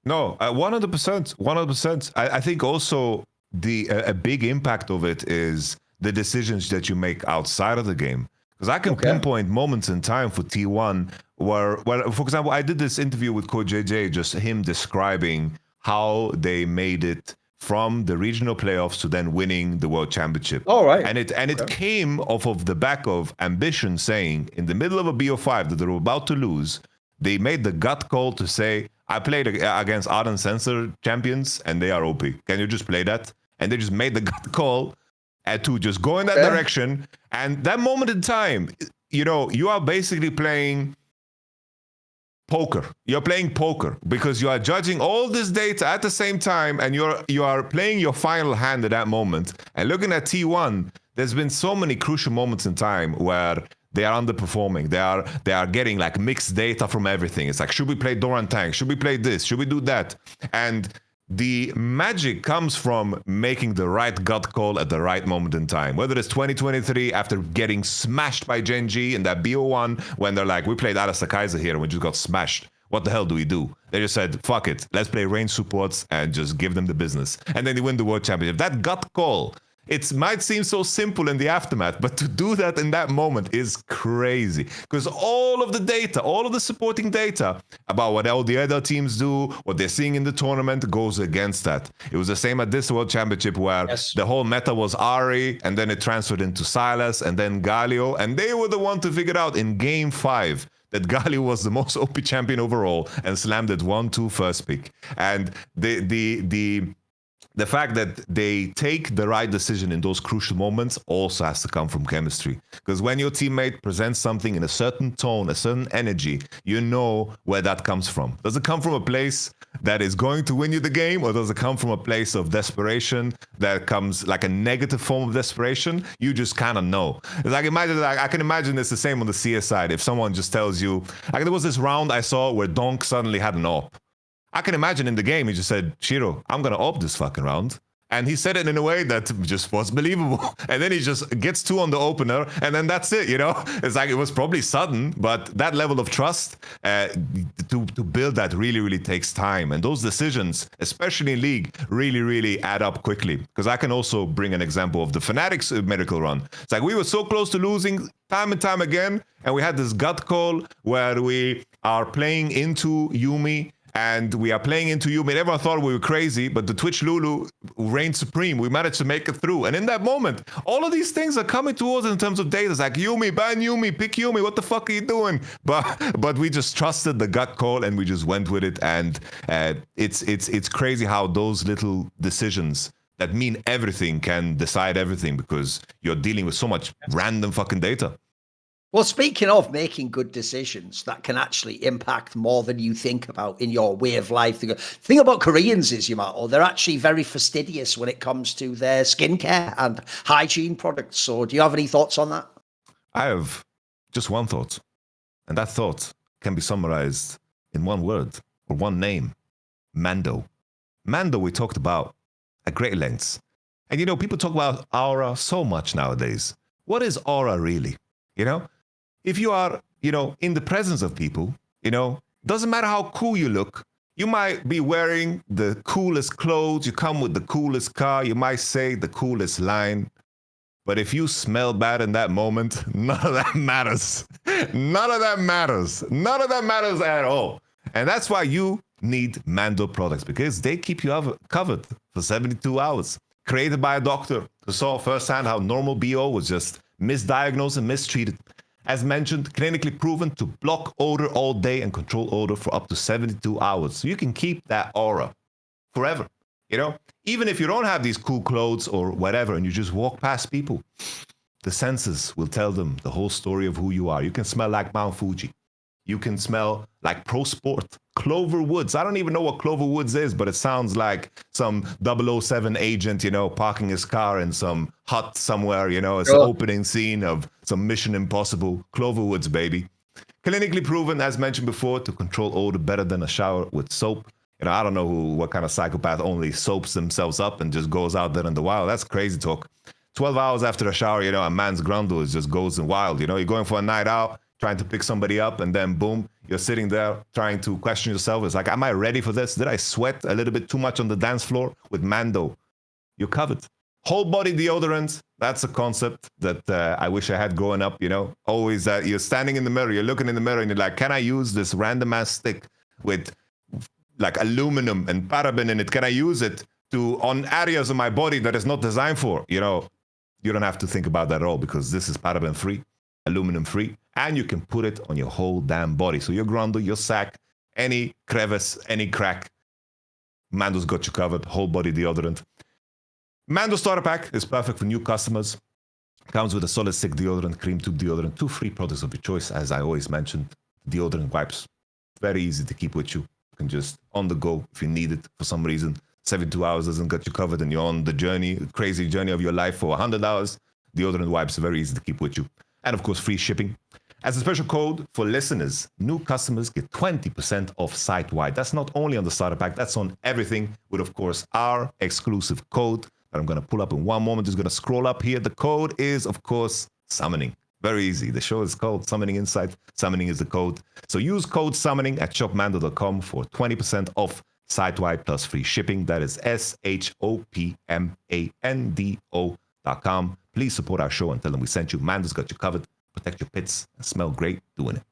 No, 100%. I think also a big impact of it is the decisions that you make outside of the game. Because I can pinpoint moments in time for T1 where, for example, I did this interview with Coach JJ, just him describing how they made it from the regional playoffs to then winning the world championship. All right. And it came off of the back of Ambition saying, in the middle of a BO5 that they were about to lose, they made the gut call to say, I played against Ardent Sensor champions and they are OP. Can you just play that? And they just made the gut call to just go in that direction. And that moment in time, you know, you are basically playing poker. You're playing poker because you are judging all this data at the same time, and you are playing your final hand at that moment. And looking at T1, there's been so many crucial moments in time where they are underperforming. They are getting like mixed data from everything. It's like, should we play Doran Tank? Should we play this? Should we do that? And the magic comes from making the right gut call at the right moment in time. Whether it's 2023 after getting smashed by Gen G in that BO1, when they're like, we played Alistair Kaiser here and we just got smashed. What the hell do we do? They just said, fuck it, let's play range supports and just give them the business. And then they win the World Championship. That gut call, it might seem so simple in the aftermath, but to do that in that moment is crazy. Because all of the data, all of the supporting data about what all the other teams do, what they're seeing in the tournament goes against that. It was the same at this World Championship where the whole meta was Ari, and then it transferred into Silas, and then Galio, and they were the one to figure out in Game 5 that Galio was the most OP champion overall and slammed it 1-2 first pick. And the fact that they take the right decision in those crucial moments also has to come from chemistry. Because when your teammate presents something in a certain tone, a certain energy, you know where that comes from. Does it come from a place that is going to win you the game, or does it come from a place of desperation that comes like a negative form of desperation? You just kind of know. It's like, imagine, like, I can imagine it's the same on the CS side. If someone just tells you, like there was this round I saw where Donk suddenly had an AWP. I can imagine in the game, he just said, Shiro, I'm going to AWP this fucking round. And he said it in a way that just was believable. And then he just gets 2 on the opener, and then that's it, you know? It's like, it was probably sudden, but that level of trust, to build that really, really takes time. And those decisions, especially in League, really, really add up quickly. Because I can also bring an example of the Fanatics Miracle Run. It's like, we were so close to losing time and time again, and we had this gut call where we are playing into Yuumi, and we are playing into Yuumi. Everyone thought we were crazy, but the Twitch Lulu reigned supreme. We managed to make it through. And in that moment, all of these things are coming towards us in terms of data. It's like, Yuumi, ban Yuumi, pick Yuumi. What the fuck are you doing? But we just trusted the gut call and we just went with it. And it's crazy how those little decisions that mean everything can decide everything, because you're dealing with so much random fucking data. Well, speaking of making good decisions that can actually impact more than you think about in your way of life. The thing about Koreans is, Yamato, they're actually very fastidious when it comes to their skincare and hygiene products. So do you have any thoughts on that? I have just one thought. And that thought can be summarized in one word or one name: Mando. Mando we talked about at great lengths. And, you know, people talk about aura so much nowadays. What is aura really? You know? If you are, you know, in the presence of people, you know, doesn't matter how cool you look. You might be wearing the coolest clothes. You come with the coolest car. You might say the coolest line. But if you smell bad in that moment, none of that matters. None of that matters. None of that matters at all. And that's why you need Mando products, because they keep you covered for 72 hours. Created by a doctor who saw firsthand how normal BO was just misdiagnosed and mistreated. As mentioned, clinically proven to block odor all day and control odor for up to 72 hours. So you can keep that aura forever, you know? Even if you don't have these cool clothes or whatever, and you just walk past people, the senses will tell them the whole story of who you are. You can smell like Mount Fuji. You can smell like Pro Sport. Clover Woods. I don't even know what Clover Woods is, but it sounds like some 007 agent, you know, parking his car in some hut somewhere, you know. It's the opening scene of some Mission Impossible. Clover Woods, baby. Clinically proven, as mentioned before, to control odor better than a shower with soap. You know, I don't know what kind of psychopath only soaps themselves up and just goes out there in the wild. That's crazy talk. 12 hours after a shower, you know, a man's grundle just goes in wild. You know, you're going for a night out, trying to pick somebody up, and then boom, you're sitting there trying to question yourself. It's like, am I ready for this? Did I sweat a little bit too much on the dance floor? With Mando, you're covered. Whole body deodorant, that's a concept that I wish I had growing up, you know. Always that you're standing in the mirror, you're looking in the mirror, and you're like, can I use this random ass stick with like aluminum and paraben in it? Can I use it on areas of my body that is not designed for? You know, you don't have to think about that at all, because this is paraben free, aluminum free, and you can put it on your whole damn body. So your grundle, your sack, any crevice, any crack, Mando's got you covered. Whole body deodorant. Mando starter pack is perfect for new customers. Comes with a solid stick deodorant, cream tube deodorant, 2 free products of your choice, as I always mentioned. Deodorant wipes, very easy to keep with you. You can just on the go if you need it for some reason. 72 hours doesn't get you covered and you're on the journey, crazy journey of your life for 100 hours. Deodorant wipes are very easy to keep with you. and of course, free shipping. As a special code for listeners, new customers get 20% off site-wide. That's not only on the starter pack, that's on everything with, of course, our exclusive code that I'm going to pull up in one moment. Just going to scroll up here. The code is, of course, summoning. Very easy. The show is called Summoning Insight. Summoning is the code. So use code summoning at shopmando.com for 20% off site-wide plus free shipping. That is shopmando.com. Please support our show and tell them we sent you. Mando's got you covered. Protect your pits and smell great doing it.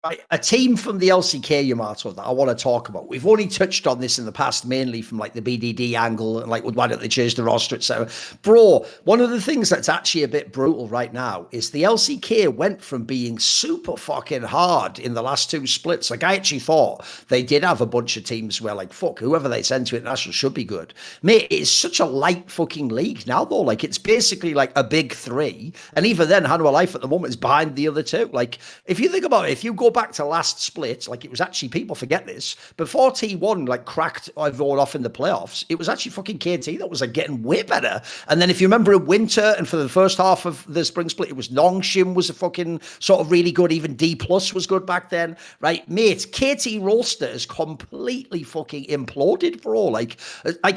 Right, a team from the LCK, Yamato, that I want to talk about. We've only touched on this in the past, mainly from like the BDD angle and like why don't they change the roster, etc. Bro, one of the things that's actually a bit brutal right now is the LCK went from being super fucking hard in the last two splits. Like I actually thought they did have a bunch of teams where like, fuck, whoever they send to international should be good. Mate, it's such a light fucking league now though. Like it's basically like a big three. And even then, Hanwha Life at the moment is behind the other two. Like if you think about it, if you go back to last split, like it was actually, people forget this, before T1 like cracked everyone off in the playoffs, it was actually fucking KT that was like getting way better. And then if you remember in winter and for the first half of the spring split, it was Nongshim was a fucking sort of really good, even D plus was good back then, right? Mate, KT Rolster is completely fucking imploded, bro. Like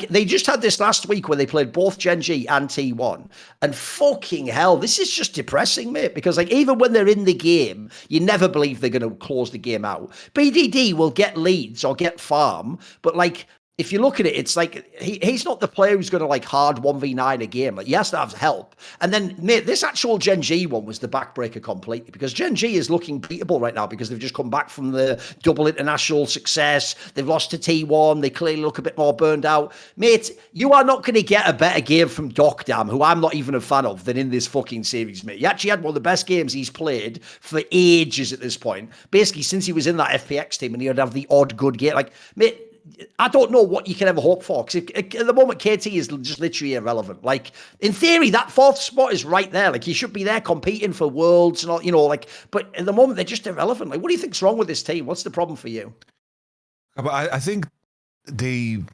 they just had this last week where they played both Gen G and T1, and fucking hell, this is just depressing, mate, because like even when they're in the game, you never believe they're going to close the game out. BDD will get leads or get farm, but like if you look at it, it's like he's not the player who's going to like hard 1v9 a game. Like he has to have help. And then, mate, this actual Gen G one was the backbreaker completely, because Gen G is looking beatable right now because they've just come back from the double international success. They've lost to T1. They clearly look a bit more burned out. Mate, you are not going to get a better game from Dokdam, who I'm not even a fan of, than in this fucking series, mate. He actually had one of the best games he's played for ages at this point. Basically, since he was in that FPX team, and he would have the odd good game. Like, mate, I don't know what you can ever hope for, because at the moment KT is just literally irrelevant. Like in theory, that fourth spot is right there. Like he should be there competing for worlds and all, you know. Like, but at the moment they're just irrelevant. Like, what do you think's wrong with this team? What's the problem for you? But I think they've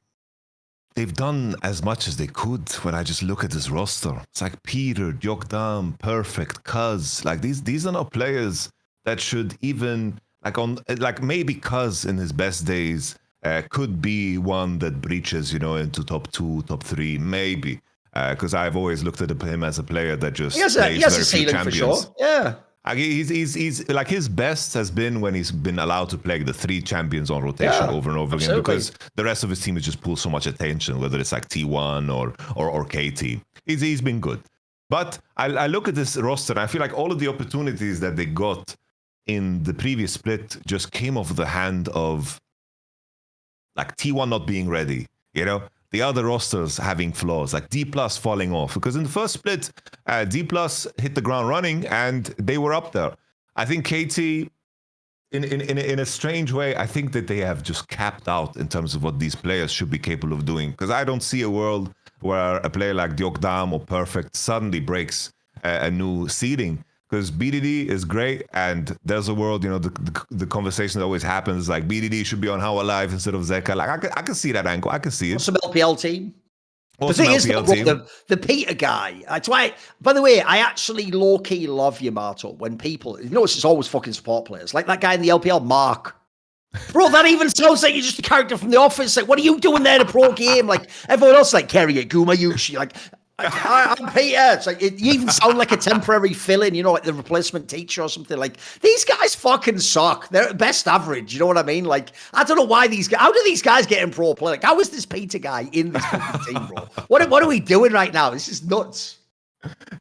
done as much as they could. When I just look at this roster, it's like Peter, Jokdam, Perfect, Cuz. Like these are not players that should even like maybe Cuz in his best days. Could be one that breaches, into top 2, top 3, maybe. Because I've always looked at him as a player that just plays very few champions. For sure. Yeah. He's like his best has been when he's been allowed to play the 3 champions on rotation over and over again, because the rest of his team has just pulled so much attention, whether it's like T1 or KT. He's been good. But I look at this roster and I feel like all of the opportunities that they got in the previous split just came off the hand of like T1 not being ready, the other rosters having flaws, like D+ falling off. Because in the first split, D+ hit the ground running and they were up there. I think KT, in a strange way, I think that they have just capped out in terms of what these players should be capable of doing. Because I don't see a world where a player like Jokdam or Perfect suddenly breaks a new seeding. Because BDD is great, and there's a world, the conversation that always happens, like BDD should be on How Alive instead of Zeka. Like I can see that angle. I can see it. Some LPL team. The thing is, the Peter guy. That's why. By the way, I actually low key love Yamato when people. It's always fucking support players, like that guy in the LPL, Mark. Bro, that even sounds like you're just a character from The Office. Like, what are you doing there in a pro game? Like everyone else, like Kerry at Gumayushi, like. I'm Peter. It's like you even sound like a temporary fill-in, like the replacement teacher or something. Like these guys fucking suck. They're at best average. You know what I mean? Like I don't know why these guys. How do these guys get in pro play? Like how is this Peter guy in this fucking team, bro? What are we doing right now? This is nuts.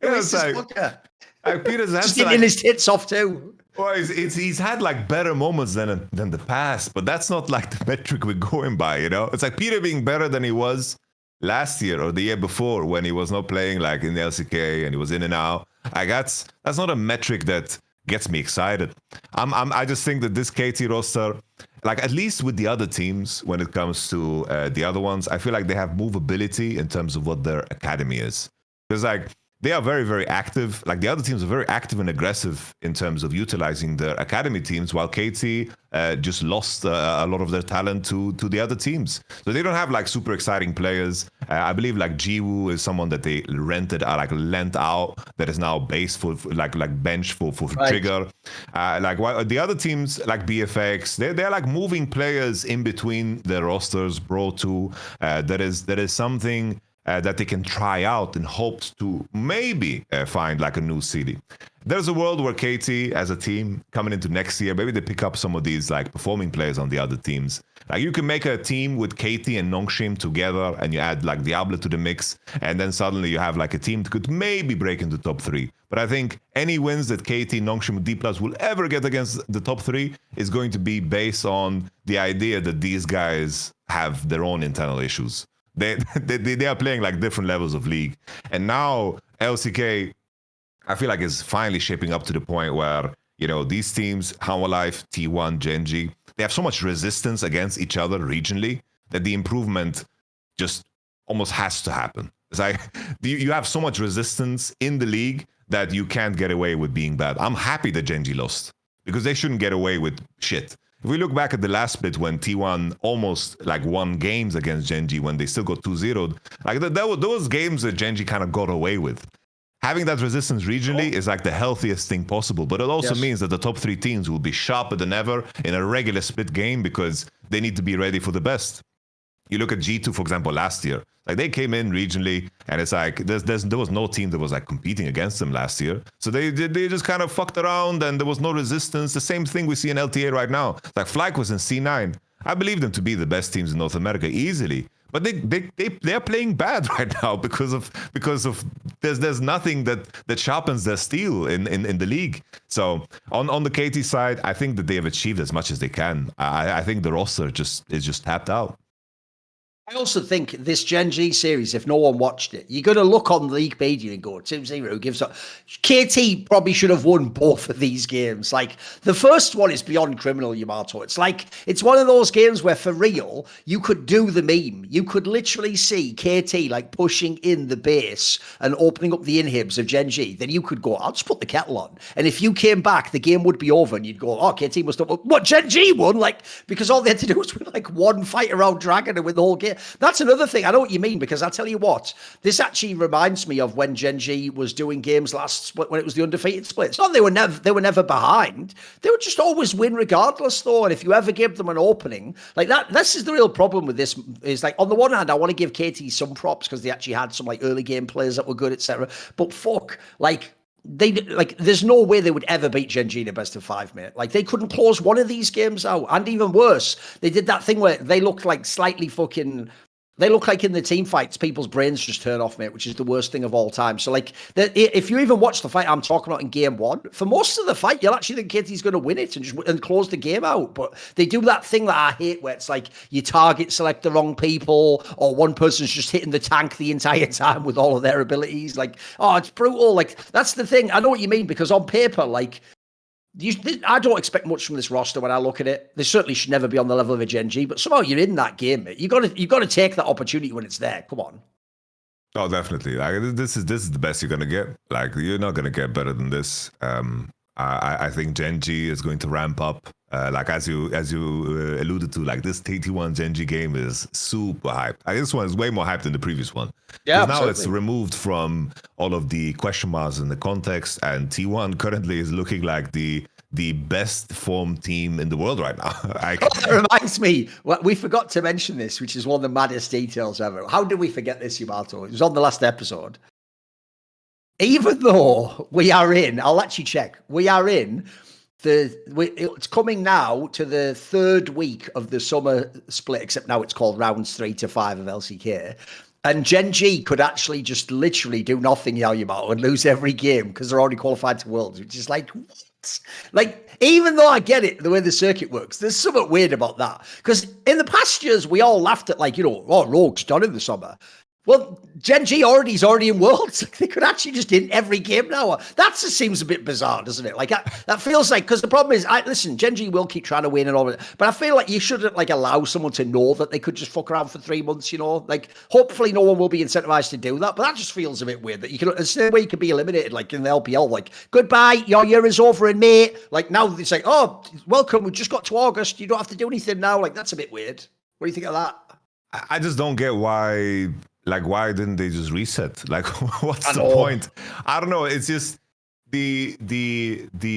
Peter's just getting his tits off too. Well, he's had like better moments than the past, but that's not like the metric we're going by. It's like Peter being better than he was last year or the year before when he was not playing like in the LCK and he was in and out. That's not a metric that gets me excited. I just think that this KT roster, like at least with the other teams, when it comes to the other ones, I feel like they have movability in terms of what their academy is. Because like they are very, very active. Like the other teams are very active and aggressive in terms of utilizing their academy teams, while KT just lost a lot of their talent to the other teams. So they don't have like super exciting players. I believe like Jiwoo is someone that they lent out, that is now base for like bench for Right. Trigger. Like the other teams like BFX, they're like moving players in between their rosters. Bro 2, that is something that they can try out in hopes to maybe find like a new city. There's a world where KT as a team coming into next year, maybe they pick up some of these like performing players on the other teams. Like you can make a team with KT and Nongshim together, and you add like Diablo to the mix, and then suddenly you have like a team that could maybe break into top 3. But I think any wins that KT, Nongshim, D+ will ever get against the top 3 is going to be based on the idea that these guys have their own internal issues. They are playing like different levels of league. And now LCK, I feel like, is finally shaping up to the point where, you know, these teams, Hanwha Life, T1, Genji, they have so much resistance against each other regionally that the improvement just almost has to happen. It's like you have so much resistance in the league that you can't get away with being bad. I'm happy that Genji lost, because they shouldn't get away with shit. If we look back at the last split when T1 almost like won games against Genji when they still got 2-0'd, like those games that Genji kind of got away with. Having that resistance regionally is like the healthiest thing possible, but it also means that the top 3 teams will be sharper than ever in a regular split game because they need to be ready for the best. You look at G2, for example, last year. Like they came in regionally, and it's like there was no team that was like competing against them last year. So they just kind of fucked around, and there was no resistance. The same thing we see in LTA right now. Like Flyke was in C9. I believe them to be the best teams in North America easily, but they're playing bad right now because of there's nothing that sharpens their steel in the league. So on the KT side, I think that they have achieved as much as they can. I think the roster is just tapped out. I also think this Gen G series, if no one watched it, you're going to look on Leaguepedia and go, 2-0 gives up. KT probably should have won both of these games. Like, the first one is beyond criminal, Yamato. It's like, it's one of those games where, for real, you could do the meme. You could literally see KT, like, pushing in the base and opening up the inhibs of Gen G. Then you could go, I'll just put the kettle on. And if you came back, the game would be over, and you'd go, oh, KT must have won. What, Gen G won? Like, because all they had to do was win, like, one fight around Dragon and win the whole game. That's another thing. I know what you mean, because I'll tell you what, this actually reminds me of when Genji was doing games last, when it was the undefeated split. It's not they were never behind. They would just always win regardless, though. And if you ever give them an opening like that, this is the real problem with this. Is like, on the one hand, I want to give KT some props because they actually had some like early game players that were good, etc. But fuck, like, there's no way they would ever beat Genji in a best of 5, mate. Like, they couldn't close one of these games out. And even worse, they did that thing where they looked like slightly fucking, they look like in the team fights, people's brains just turn off, mate, which is the worst thing of all time. So, like, if you even watch the fight I'm talking about in game 1, for most of the fight, you'll actually think KT's going to win it and close the game out. But they do that thing that I hate, where it's like you target select the wrong people, or one person's just hitting the tank the entire time with all of their abilities. Like, oh, it's brutal. Like, that's the thing. I know what you mean, because on paper, like, I don't expect much from this roster when I look at it. They certainly should never be on the level of a Gen G, but somehow you're in that game, mate. You got to take that opportunity when it's there. Come on. Oh, definitely. Like this is the best you're gonna get. Like, you're not gonna get better than this. I think Gen G is going to ramp up. Like as you alluded to, like this T1 Gen G game is super hyped. This one is way more hyped than the previous one. Yeah, now it's removed from all of the question marks in the context, and T1 currently is looking like the best formed team in the world right now. That reminds me, we forgot to mention this, which is one of the maddest details ever. How did we forget this, Yamato? It was on the last episode. Even though we are in, I'll actually check, we are in it's coming now to the 3rd week of the summer split, except now it's called rounds 3 to 5 of LCK. And Gen G could actually just literally do nothing, Yamato, and lose every game because they're already qualified to Worlds, which is like, what? Like, even though I get it, the way the circuit works, there's something weird about that. Because in the past years, we all laughed at, like, you know, oh, Rogue's done in the summer. Well, Gen G is already in Worlds. They could actually just in every game now. That just seems a bit bizarre, doesn't it? Like that feels like, because the problem is, listen, Gen G will keep trying to win and all of it, but I feel like you shouldn't like allow someone to know that they could just fuck around for 3 months. You know, like hopefully no one will be incentivized to do that. But that just feels a bit weird that you can. The same way you can be eliminated, like in the LPL, like goodbye, your year is over, and mate. Like now they say, oh, welcome, we just got to August. You don't have to do anything now. Like that's a bit weird. What do you think of that? I just don't get why. Like, why didn't they just reset? Like, what's the point? I don't know. It's just the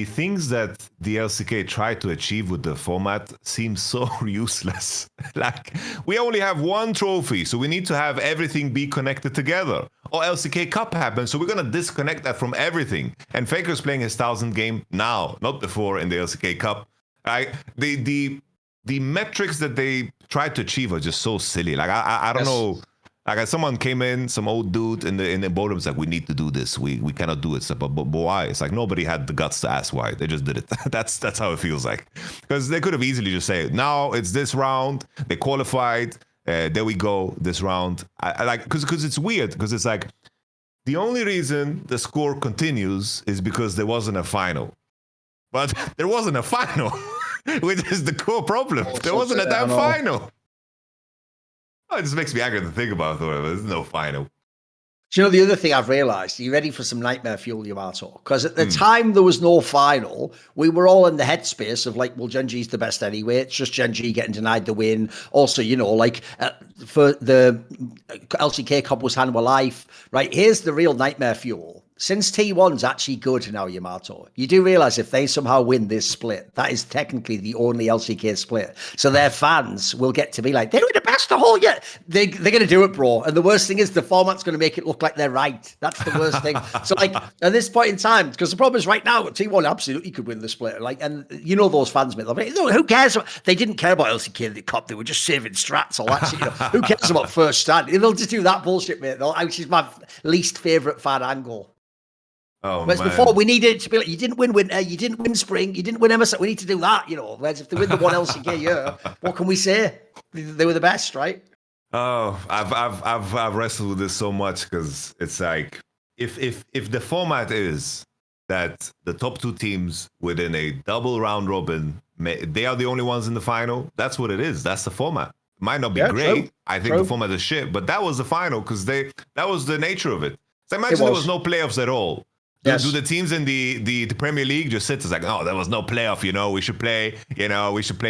things that the LCK tried to achieve with the format seem so useless. Like, we only have one trophy, so we need to have everything be connected together. Or LCK Cup happens, so we're gonna disconnect that from everything. And Faker's playing his 1000th game now, not before in the LCK Cup. The metrics that they tried to achieve are just so silly. Like, I don't know. Like someone came in, some old dude in the bottom, like, we need to do this. We cannot do it. So, but why? It's like nobody had the guts to ask why. They just did it. That's how it feels like. Because they could have easily just said, now it's this round. They qualified. There we go. This round. I like because it's weird because it's like the only reason the score continues is because there wasn't a final. But there wasn't a final, which is the core problem. There wasn't a damn final. Oh, it just makes me angry to think about it. There's no final. Do you know the other thing I've realised? Are you ready for some nightmare fuel, Yamato? Because at the time there was no final, we were all in the headspace of like, well, Gen G's the best anyway. It's just Gen G getting denied the win. Also, you know, like for the LCK Cup was hand of life, right? Here's the real nightmare fuel. Since T1's actually good now, Yamato, you do realise if they somehow win this split, that is technically the only LCK split. So their fans will get to be like, they were the best of all yet. They're going to do it, bro. And the worst thing is the format's going to make it look like they're right. That's the worst thing. So like at this point in time, because the problem is right now, T1 absolutely could win the split. Like, and you know those fans, mate. Like, who cares? They didn't care about LCK the Cup. They were just saving strats or that shit. You know, who cares about first stand? They'll just do that bullshit, mate. Which is my least favourite fan angle. Oh, whereas before we needed it to be like, you didn't win winter, you didn't win spring, you didn't win Emerson. We need to do that, you know. Whereas if they win the one LCK year, what can we say? They were the best, right? Oh, I've wrestled with this so much because it's like if the format is that the top two teams within a double round robin, they are the only ones in the final. That's what it is. That's the format. It might not be great. True. I think the format is shit, but that was the final because that was the nature of it. So imagine there was no playoffs at all. Yes. Do the teams in the Premier League just sit as like, oh, there was no playoff, you know, we should play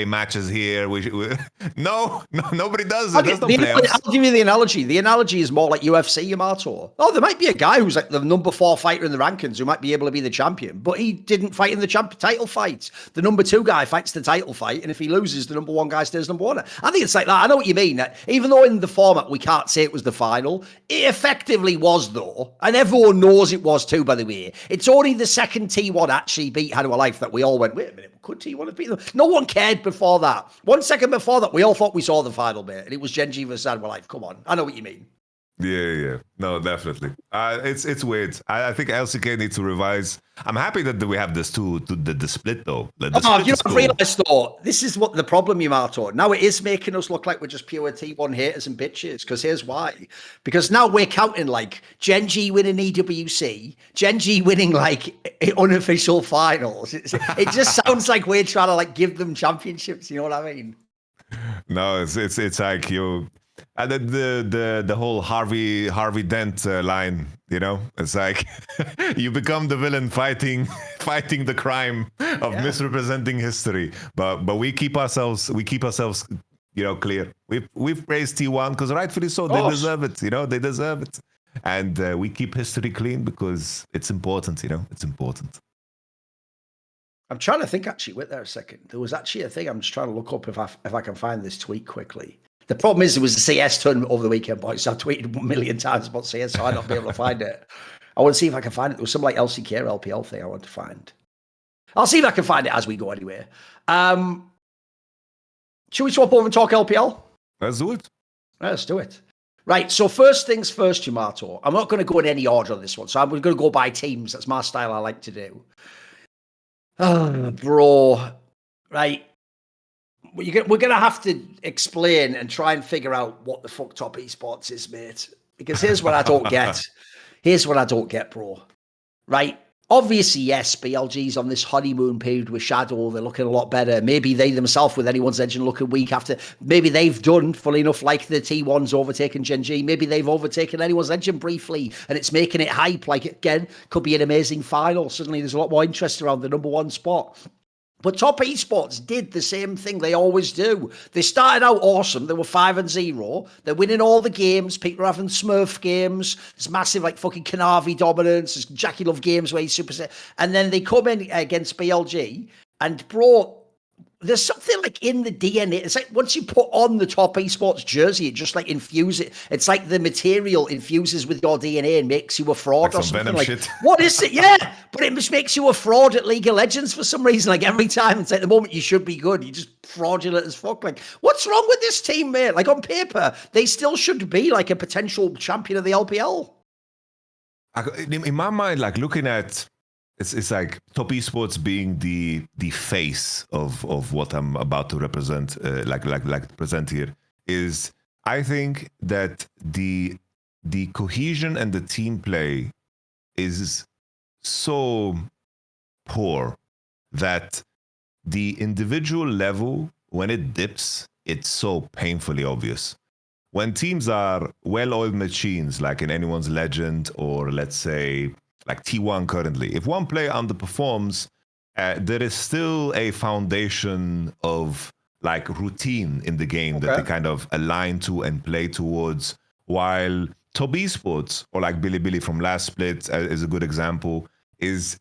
matches here. No, nobody does it. There's no playoffs. I'll give you the analogy. The analogy is more like UFC, Yamato. Oh, there might be a guy who's like the number 4 fighter in the rankings who might be able to be the champion, but he didn't fight in the title fight. The number 2 guy fights the title fight, and if he loses, the number 1 guy stays number 1. I think it's like that. I know what you mean. Even though in the format we can't say it was the final, it effectively was though, and everyone knows it was too, by the way. It's only the second T1 actually beat Hand of a Life that we all went, wait a minute, could T1 have beat them? No one cared before that. 1 second before that, we all thought we saw the final, mate, and it was Gen G versus Hand of a Life. Come on, I know what you mean. Yeah. No, definitely. It's weird. I think LCK needs to revise. I'm happy that we have this too, the split though. You know, I've realised though, this is what the problem, Yamato. Now it is making us look like we're just pure T1 haters and bitches, because here's why. Because now we're counting like Gen G winning EWC, Gen G winning like unofficial finals. It just sounds like we're trying to like give them championships, you know what I mean? No, it's like you... the whole Harvey Dent line, you know, it's like you become the villain fighting the crime of misrepresenting history, but we keep ourselves you know clear. We've praised T1 because rightfully so, they deserve it, you know, they deserve it, and we keep history clean because it's important, you know, it's important. I'm trying to think actually. Wait there a second. There was actually a thing. I'm just trying to look up if I can find this tweet quickly. The problem is, it was a CS tournament over the weekend, boys. So I tweeted 1 million times about CS, so I'd not be able to find it. I want to see if I can find it. There was some like LCK or LPL thing I want to find. I'll see if I can find it as we go anyway. Should we swap over and talk LPL? Let's do it. Let's do it. Right, so first things first, Yamato. I'm not going to go in any order on this one, so I'm going to go by teams. That's my style I like to do. Oh, bro. Right. We're going to have to explain and try and figure out what the fuck top esports is, mate. Because here's what I don't get. Here's what I don't get, bro. Right? Obviously, yes, BLG's on this honeymoon period with Shadow. They're looking a lot better. Maybe they themselves, with Anyone's Edge, and looking weak after. Maybe they've done, funnily enough, like the T1's overtaken Gen G. Maybe they've overtaken Anyone's Engine briefly, and it's making it hype. Like, again, could be an amazing final. Suddenly, there's a lot more interest around the number one spot. But Top Esports did the same thing they always do. They started out awesome. They were 5-0. They're winning all the games. People are having Smurf games. There's massive, like, fucking Kanavi dominance. There's Jackie Love games where he's super... And then they come in against BLG. And, bro, there's something, like, in the DNA. It's like once you put on the Top Esports jersey, it just, like, infuses it. It's like the material infuses with your DNA and makes you a fraud like or something. Like, shit. what is it? Yeah, but it just makes you a fraud at League of Legends for some reason. Like, every time, it's like the moment you should be good, you just fraudulent as fuck. Like, what's wrong with this team, mate? Like, on paper, they still should be, like, a potential champion of the LPL. In my mind, like, looking at... It's like Top Esports being the face of what I'm about to represent, like present here, is I think that the cohesion and the team play is so poor that the individual level, when it dips, it's so painfully obvious. When teams are well-oiled machines, like in Anyone's Legend, or let's say like T1 currently, if one player underperforms, there is still a foundation of like routine in the game that they kind of align to and play towards. While Top Esports, or like Bilibili from last split is a good example, is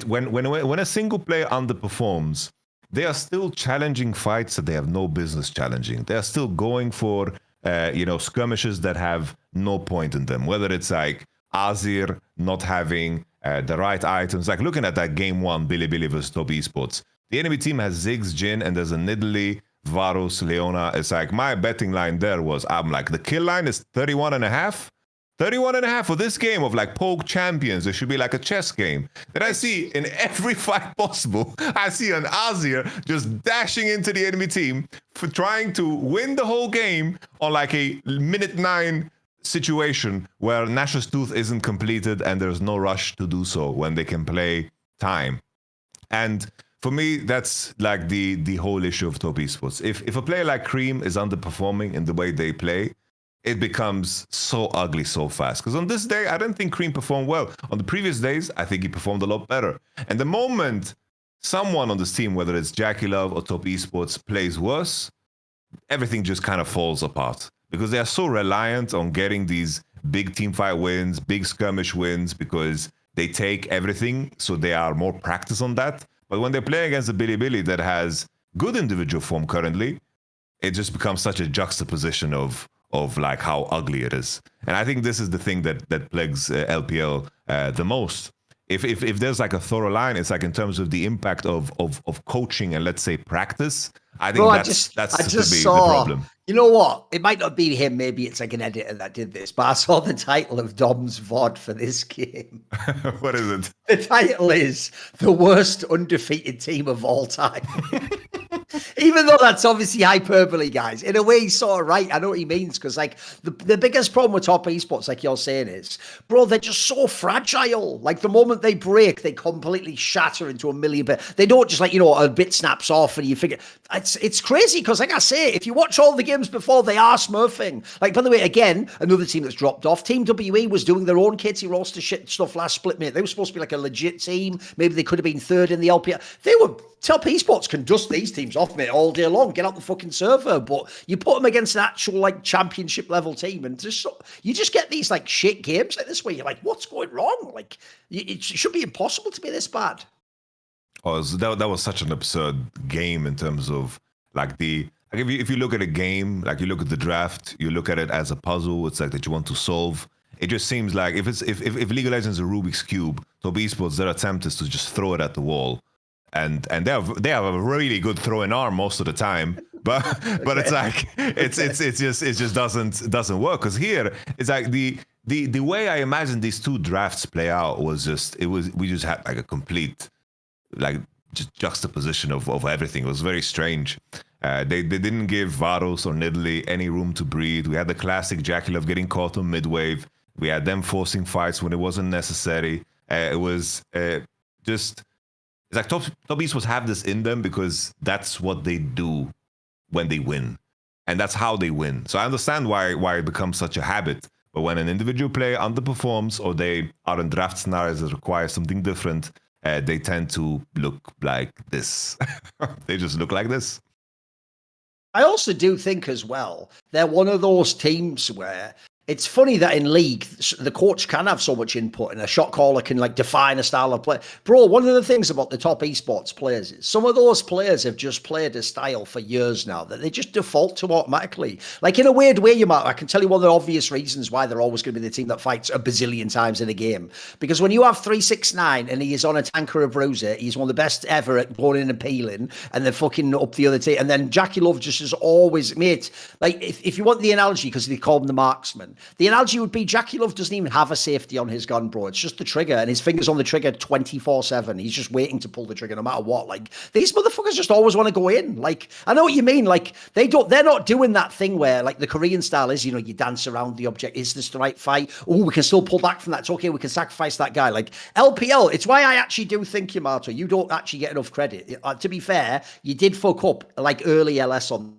when a single player underperforms, they are still challenging fights that they have no business challenging. They are still going for skirmishes that have no point in them, whether it's like Azir not having the right items. Like looking at that game one, Bilibili versus Top Esports, the enemy team has Ziggs, Jin, and there's a Nidalee, Varus, Leona. It's like my betting line there was, I'm like, the kill line is 31.5. 31.5 for this game of like Poke Champions. It should be like a chess game. That I see in every fight possible. I see an Azir just dashing into the enemy team for trying to win the whole game on like a minute 9 situation where Nash's Tooth isn't completed and there's no rush to do so when they can play time. And for me, that's like the whole issue of Top Esports. If a player like Cream is underperforming in the way they play, it becomes so ugly so fast. Because on this day, I don't think Cream performed well. On the previous days, I think he performed a lot better. And the moment someone on this team, whether it's Jackie Love or Top Esports, plays worse, everything just kind of falls apart. Because they are so reliant on getting these big team fight wins, big skirmish wins, because they take everything, so they are more practiced on that. But when they play against a Bilibili that has good individual form currently, it just becomes such a juxtaposition of like how ugly it is. And I think this is the thing that plagues LPL the most. If there's like a thorough line, it's like in terms of the impact of coaching and let's say practice, I think that's the problem. You know what? It might not be him. Maybe it's like an editor that did this. But I saw the title of Dom's VOD for this game. What is it? The title is The Worst Undefeated Team of All Time. Even though that's obviously hyperbole, guys. In a way, he's sort of right. I know what he means. Because like the biggest problem with Top Esports, like you're saying, is, bro, they're just so fragile. Like the moment they break, they completely shatter into a million bits. They don't just like, a bit snaps off and you figure... It's crazy because, like I say, if you watch all the games before, they are smurfing. Like, by the way, again, another team that's dropped off. Team WE was doing their own KT Rolster shit stuff last split, mate. They were supposed to be like a legit team. Maybe they could have been third in the LPL. Top Esports can dust these teams off, mate, all day long. Get out the fucking server. But you put them against an actual, like, championship level team and you just get these, like, shit games like this where you're like, what's going wrong? Like, it should be impossible to be this bad. Oh, that was such an absurd game in terms of like if you look at a game, like you look at the draft, you look at it as a puzzle. It's like that you want to solve. It just seems like if League of Legends is a Rubik's cube, Top Esports, their attempt is to just throw it at the wall, and they have a really good throwing arm most of the time. But it's like it just doesn't work, because here it's like the way I imagine these two drafts play out we just had like a complete like just juxtaposition of everything. It was very strange. They didn't give Varos or Nidalee any room to breathe. We had the classic Jakob getting caught on mid-wave. We had them forcing fights when it wasn't necessary. It was just... It's like top esports have this in them because that's what they do when they win. And that's how they win. So I understand why it becomes such a habit. But when an individual player underperforms or they are in draft scenarios that require something different, they tend to look like this. They just look like this. I also do think as well, they're one of those teams where it's funny that in League, the coach can have so much input and a shot caller can like define a style of play. Bro, one of the things about the top esports players is some of those players have just played a style for years now that they just default to automatically. Like in a weird way, I can tell you one of the obvious reasons why they're always going to be the team that fights a bazillion times in a game. Because when you have 369 and he is on a tanker or bruiser, he's one of the best ever at going in and peeling and then fucking up the other team. And then Jackie Love just is always, mate, like if you want the analogy, because they call him the marksman, the analogy would be Jackie Love doesn't even have a safety on his gun, bro. It's just the trigger, and his finger's on the trigger 24/7. He's just waiting to pull the trigger no matter what. Like, these motherfuckers just always want to go in. Like, I know what you mean. Like, they're not doing that thing where, like, the Korean style is, you know, you dance around the object. Is this the right fight? Oh, we can still pull back from that. It's okay. We can sacrifice that guy. Like, LPL, it's why I actually do think, Yamato, you don't actually get enough credit. To be fair, you did fuck up, like, early LS on,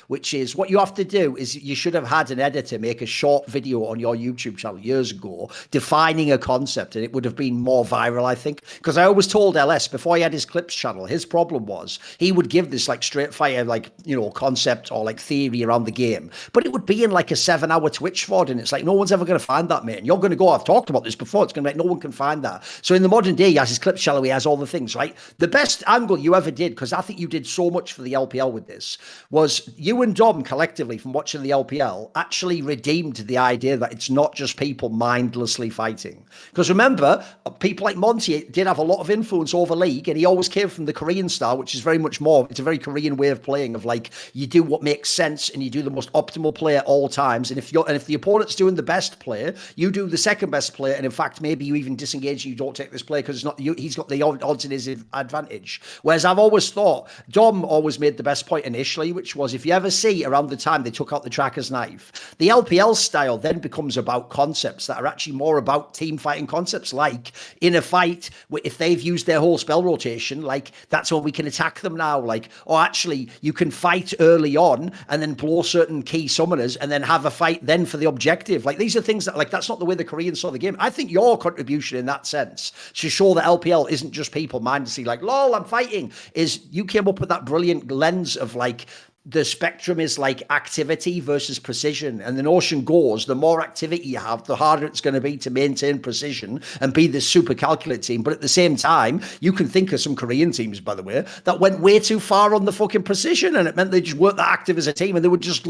which is what you have to do is you should have had an editor make a short video on your YouTube channel years ago defining a concept, and it would have been more viral, I think, because I always told LS before he had his clips channel, his problem was he would give this like straight fire, like, you know, concept or like theory around the game, but it would be in like a 7-hour Twitch VOD, and it's like no one's ever going to find that, mate. And you're going to go, I've talked about this before, it's going to be like no one can find that. So in the modern day, he has his clips channel, he has all the things, right? The best angle you ever did, because I think you did so much for the LPL with this, was you and Dom collectively from watching the LPL actually redeemed the idea that it's not just people mindlessly fighting. Because remember, people like Monty did have a lot of influence over League, and he always came from the Korean style, which is very much more, it's a very Korean way of playing, of like, you do what makes sense and you do the most optimal play at all times. And if the opponent's doing the best play, you do the second best play. And in fact, maybe you even disengage and you don't take this play because it's not you, he's got the odds in his advantage. Whereas I've always thought Dom always made the best point initially, which was if you ever see around the time they took out the tracker's knife, the LPL style then becomes about concepts that are actually more about team fighting concepts. Like in a fight, if they've used their whole spell rotation, like that's when we can attack them now. Like, or actually you can fight early on and then blow certain key summoners and then have a fight then for the objective. Like these are things that, like, that's not the way the Koreans saw the game. I think your contribution in that sense to show that LPL isn't just people mindlessly like, lol, I'm fighting, is you came up with that brilliant lens of like, the spectrum is like activity versus precision, and the notion goes, the more activity you have, the harder it's going to be to maintain precision and be this super calculate team. But at the same time, you can think of some Korean teams, by the way, that went way too far on the fucking precision, and it meant they just weren't that active as a team, and they would just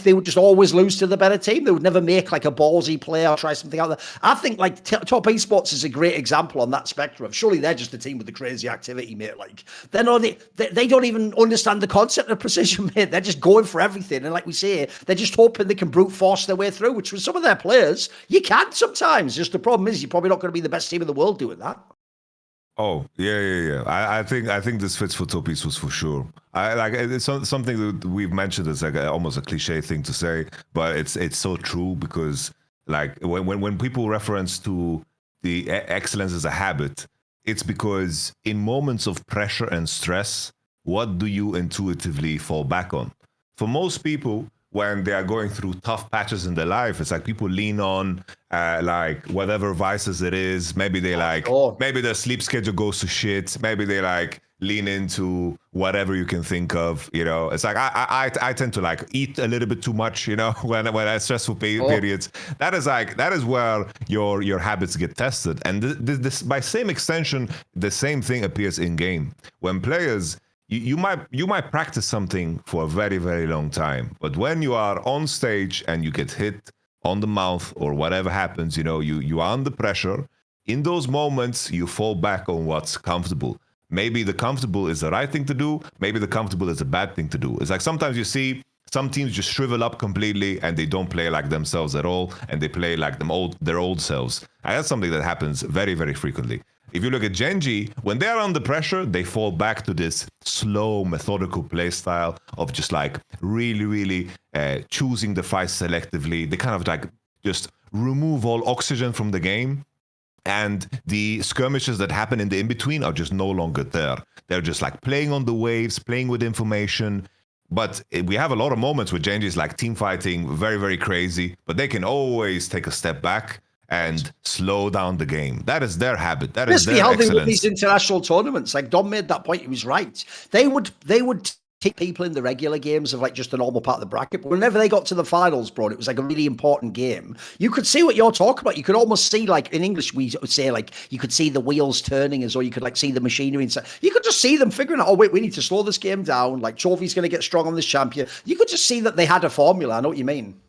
they would just always lose to the better team. They would never make like a ballsy play or try something out there. I think like Top Esports is a great example on that spectrum. Surely they're just the team with the crazy activity, mate. Like they don't even understand the concept of precision. They're just going for everything. And like we say, they're just hoping they can brute force their way through, which with some of their players, you can sometimes. Just the problem is you're probably not going to be the best team in the world doing that. Oh, yeah. I think this fits for top esports for sure. I like it's something that we've mentioned as like almost a cliche thing to say, but it's so true because like when people reference to the excellence as a habit, it's because in moments of pressure and stress, what do you intuitively fall back on? For most people, when they are going through tough patches in their life, it's like people lean on like whatever vices it is. Maybe they maybe their sleep schedule goes to shit. Maybe they like lean into whatever you can think of. You know, it's like I tend to like eat a little bit too much. You know, when I stressful periods. That is where your habits get tested. And this by same extension, the same thing appears in game when players. You might practice something for a very, very long time, but when you are on stage and you get hit on the mouth or whatever happens, you know, you are under pressure. In those moments, you fall back on what's comfortable. Maybe the comfortable is the right thing to do. Maybe the comfortable is a bad thing to do. It's like sometimes you see some teams just shrivel up completely and they don't play like themselves at all, and they play like their old selves. And that's something that happens very, very frequently. If you look at Genji, when they're under pressure, they fall back to this slow, methodical play style of just like really choosing the fight selectively. They kind of like just remove all oxygen from the game. And the skirmishes that happen in the in-between are just no longer there. They're just like playing on the waves, playing with information. But we have a lot of moments where Genji is like team fighting, very, very crazy. But they can always take a step back and slow down the game. That is their habit. That is their excellence. Basically, how they win these international tournaments. Like Dom made that point. He was right. They would take people in the regular games of like just a normal part of the bracket, but whenever they got to the finals, bro, it was like a really important game. You could see what you're talking about. You could almost see, like in English we would say, like you could see the wheels turning, as or you could like see the machinery inside. You could just see them figuring out, oh wait, we need to slow this game down. Like Chovey's going to get strong on this champion. You could just see that they had a formula. I know what you mean.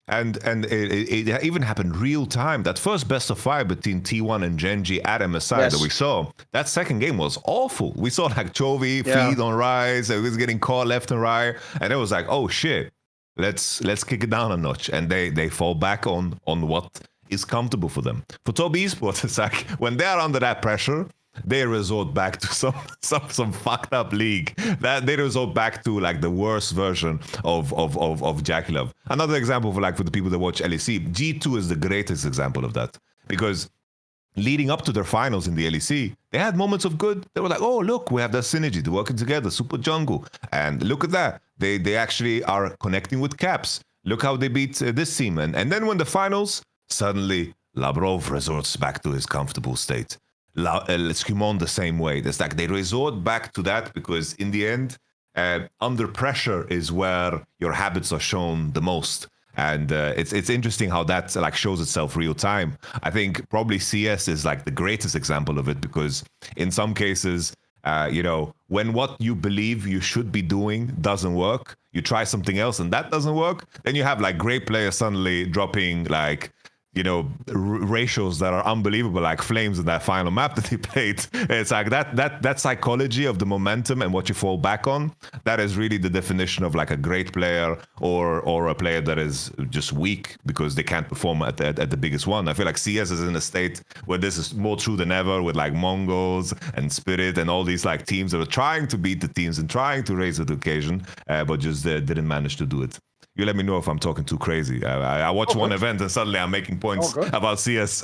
And it even happened real time. That first best of 5 between T1 and Genji at MSI that we saw, that second game was awful. We saw like Chovy feed on Rise, it was getting caught left and right, and it was like, oh shit, let's kick it down a notch. And they fall back on what is comfortable for them. For top esports, it's like when they're under that pressure, they resort back to some fucked up league. That they resort back to like the worst version of Jakilov. Another example for the people that watch LEC, G2 is the greatest example of that, because leading up to their finals in the LEC, they had moments of good. They were like, oh look, we have that synergy, they're working together, super jungle, and look at that, they actually are connecting with Caps. Look how they beat this team, and then when the finals, suddenly Labrov resorts back to his comfortable state. Scumon the same way. It's like they resort back to that because in the end, under pressure is where your habits are shown the most. And it's interesting how that like shows itself real time. I think probably CS is like the greatest example of it, because in some cases, when what you believe you should be doing doesn't work, you try something else and that doesn't work, then you have like great players suddenly dropping like ratios that are unbelievable, like Flames in that final map that he played. It's like that psychology of the momentum and what you fall back on, that is really the definition of like a great player or a player that is just weak because they can't perform at the biggest one. I feel like CS is in a state where this is more true than ever, with like Mongols and Spirit and all these like teams that are trying to beat the teams and trying to raise the occasion, but just didn't manage to do it. You let me know if I'm talking too crazy. I watch one event and suddenly I'm making points about CS.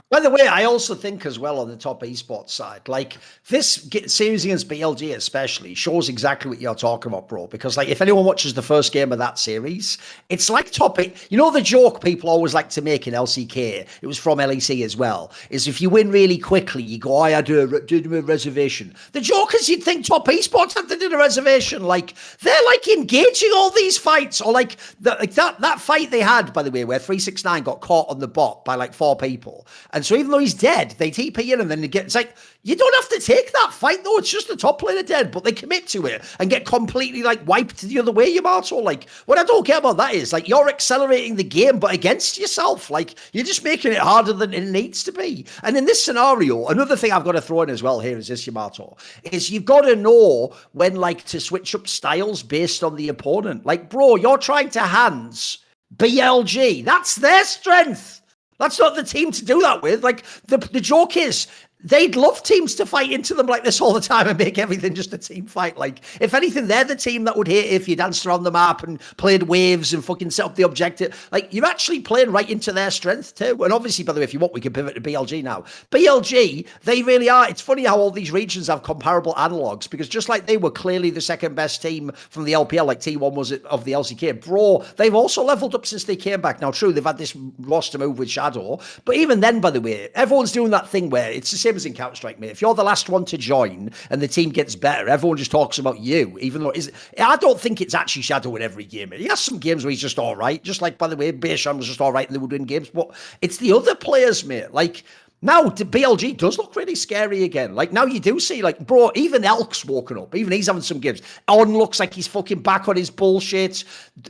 By the way, I also think as well on the top esports side, like this series against BLG especially shows exactly what you're talking about, bro. Because like if anyone watches the first game of that series, it's like the joke people always like to make in LCK, it was from LEC as well, is if you win really quickly, you go, I had a reservation. The joke is you'd think top esports have to do the reservation. Like they're like engaging all these fights. Or like that fight they had, by the way, where 369 got caught on the bot by like 4 people. And so even though he's dead, they TP in and then it's like, you don't have to take that fight though. It's just the top player dead, but they commit to it and get completely like wiped the other way, Yamato. Like what I don't care about that is like you're accelerating the game, but against yourself. Like you're just making it harder than it needs to be. And in this scenario, another thing I've got to throw in as well here is this, Yamato, is you've got to know when like to switch up styles based on the opponent. Like, bro, you're trying to hands BLG. That's their strength. That's not the team to do that with. Like the joke is, they'd love teams to fight into them like this all the time and make everything just a team fight. Like, if anything, they're the team that would hate if you danced around the map and played waves and fucking set up the objective. Like, you're actually playing right into their strength too. And obviously, by the way, if you want, we can pivot to BLG now. BLG, they really are. It's funny how all these regions have comparable analogs, because just like they were clearly the second best team from the LPL, like T1 was of the LCK, bro, they've also leveled up since they came back. Now, true, they've had this roster move with Shadow, but even then, by the way, everyone's doing that thing where it's the same as in Counter-Strike, mate. If you're the last one to join and the team gets better, everyone just talks about you, even though I don't think it's actually Shadow in every game. He has some games where he's just all right. Just like, by the way, Beishan was just all right and they would win games. But it's the other players, mate. Like, now, BLG does look really scary again. Like, now you do see, like, bro, even Elk's woken up. Even he's having some games. On looks like he's fucking back on his bullshit.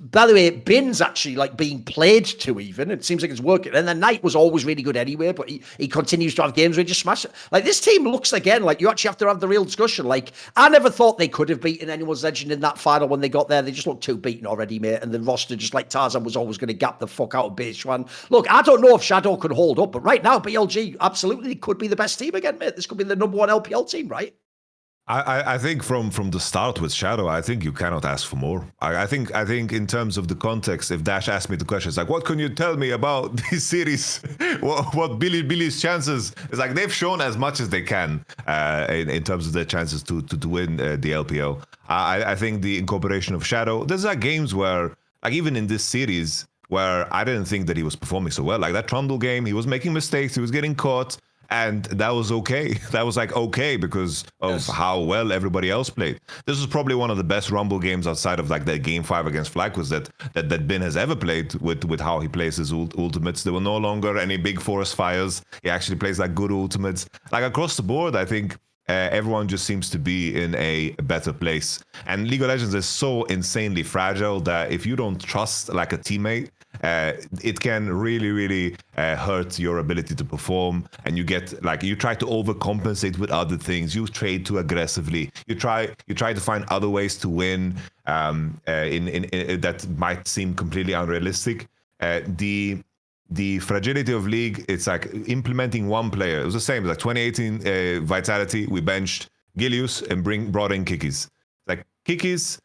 By the way, Bin's actually, like, being played to even. It seems like it's working. And then Knight was always really good anyway, but he continues to have games where he just smash it. Like, this team looks, again, like, you actually have to have the real discussion. Like, I never thought they could have beaten anyone's legend in that final when they got there. They just looked too beaten already, mate. And the roster, just like Tarzan, was always going to gap the fuck out of Beishan. Look, I don't know if Shadow could hold up, but right now, BLG absolutely could be the best team again, mate. This could be the number one LPL team, right? I think from the start with Shadow, I think you cannot ask for more. I think in terms of the context, if Dash asked me the question, it's like, what can you tell me about this series? what Billy's chances? It's like they've shown as much as they can in terms of their chances to win the LPL. I think the incorporation of Shadow. There's like games where, like even in this series, where I didn't think that he was performing so well. Like that Trundle game, he was making mistakes, he was getting caught. And that was okay. That was like okay because of how well everybody else played. This was probably one of the best Rumble games outside of like that game 5 against Flacos that Ben has ever played with how he plays his ultimates. There were no longer any big forest fires. He actually plays like good ultimates. Like across the board, I think everyone just seems to be in a better place. And League of Legends is so insanely fragile that if you don't trust like a teammate, it can really hurt your ability to perform, and you get like you try to overcompensate with other things. You trade too aggressively. You try to find other ways to win in that might seem completely unrealistic. The fragility of League, it's like implementing one player. It was the same. Like 2018 Vitality, we benched Gilius and brought in Kikis. Like Kikis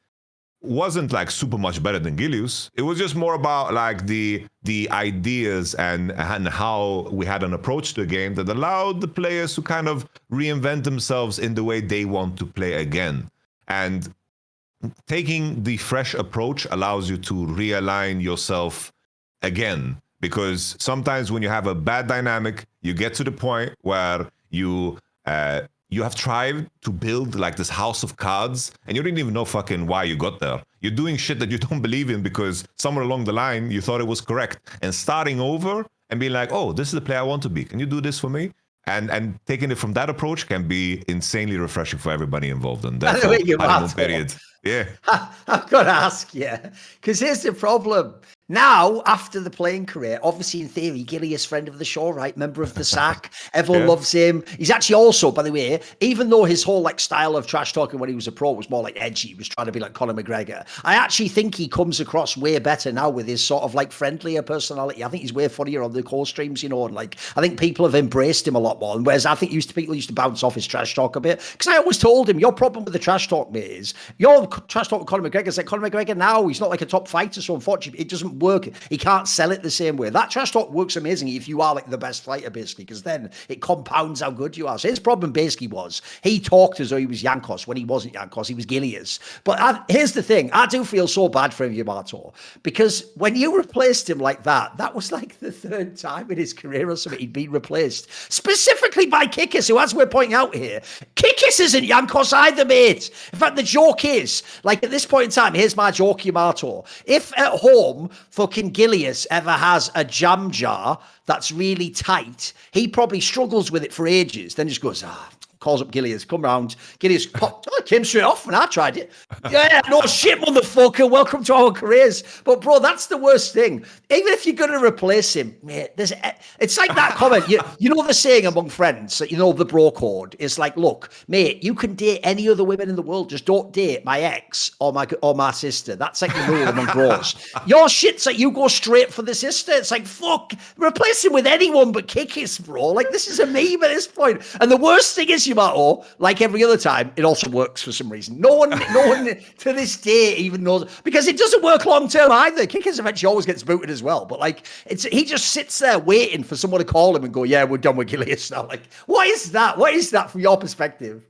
wasn't like super much better than Gilius. It was just more about like the ideas and how we had an approach to the game that allowed the players to kind of reinvent themselves in the way they want to play again. And taking the fresh approach allows you to realign yourself again. Because sometimes when you have a bad dynamic, you get to the point where you have tried to build like this house of cards and you didn't even know fucking why you got there. You're doing shit that you don't believe in because somewhere along the line you thought it was correct. And starting over and being like, oh, this is the player I want to be. Can you do this for me? And taking it from that approach can be insanely refreshing for everybody involved. And that's a period. Yeah. I've got to ask you, because here's the problem. Now, after the playing career, obviously in theory, Gilius, friend of the show, right? Member of the SAC. Everyone loves him. He's actually also, by the way, even though his whole like style of trash talking when he was a pro was more like edgy, he was trying to be like Conor McGregor. I actually think he comes across way better now with his sort of like friendlier personality. I think he's way funnier on the core streams, you know, and like I think people have embraced him a lot more. And whereas I think people used to bounce off his trash talk a bit, because I always told him, your problem with the trash talk, mate, is your trash talk with Conor McGregor is like Conor McGregor now. He's not like a top fighter, so unfortunately, it doesn't work. He can't sell it the same way. That trash talk works amazingly if you are like the best fighter, basically, because then it compounds how good you are. So his problem basically was he talked as though he was Jankos when he wasn't Jankos, he was Gilius. But here's the thing, I do feel so bad for him, Yamato, because when you replaced him like that was like the third time in his career or something he'd been replaced, specifically by Kikis, who, as we're pointing out here, Kikis isn't Jankos either, mate. In fact, the joke is, like at this point in time, here's my joke, Yamato. If at home, fucking Gilius ever has a jam jar that's really tight, he probably struggles with it for ages, then just goes, calls up Gilius, come round. Gilius came straight off when I tried it. Yeah, no shit, motherfucker. Welcome to our careers. But bro, that's the worst thing. Even if you're going to replace him, mate, it's like that comment. You know the saying among friends, you know, the bro code. It's like, look, mate, you can date any other women in the world. Just don't date my ex or my sister. That's like the rule among bros. Your shit's like you go straight for the sister. It's like, fuck, replace him with anyone but Kikis, bro. Like, this is a meme at this point. And the worst thing is, Yamato, like every other time, it also works for some reason. No one to this day even knows, because it doesn't work long term either. Kikis eventually always gets booted as well, but like he just sits there waiting for someone to call him and go, yeah, we're done with Gilius now. Like, what is that? What is that from your perspective?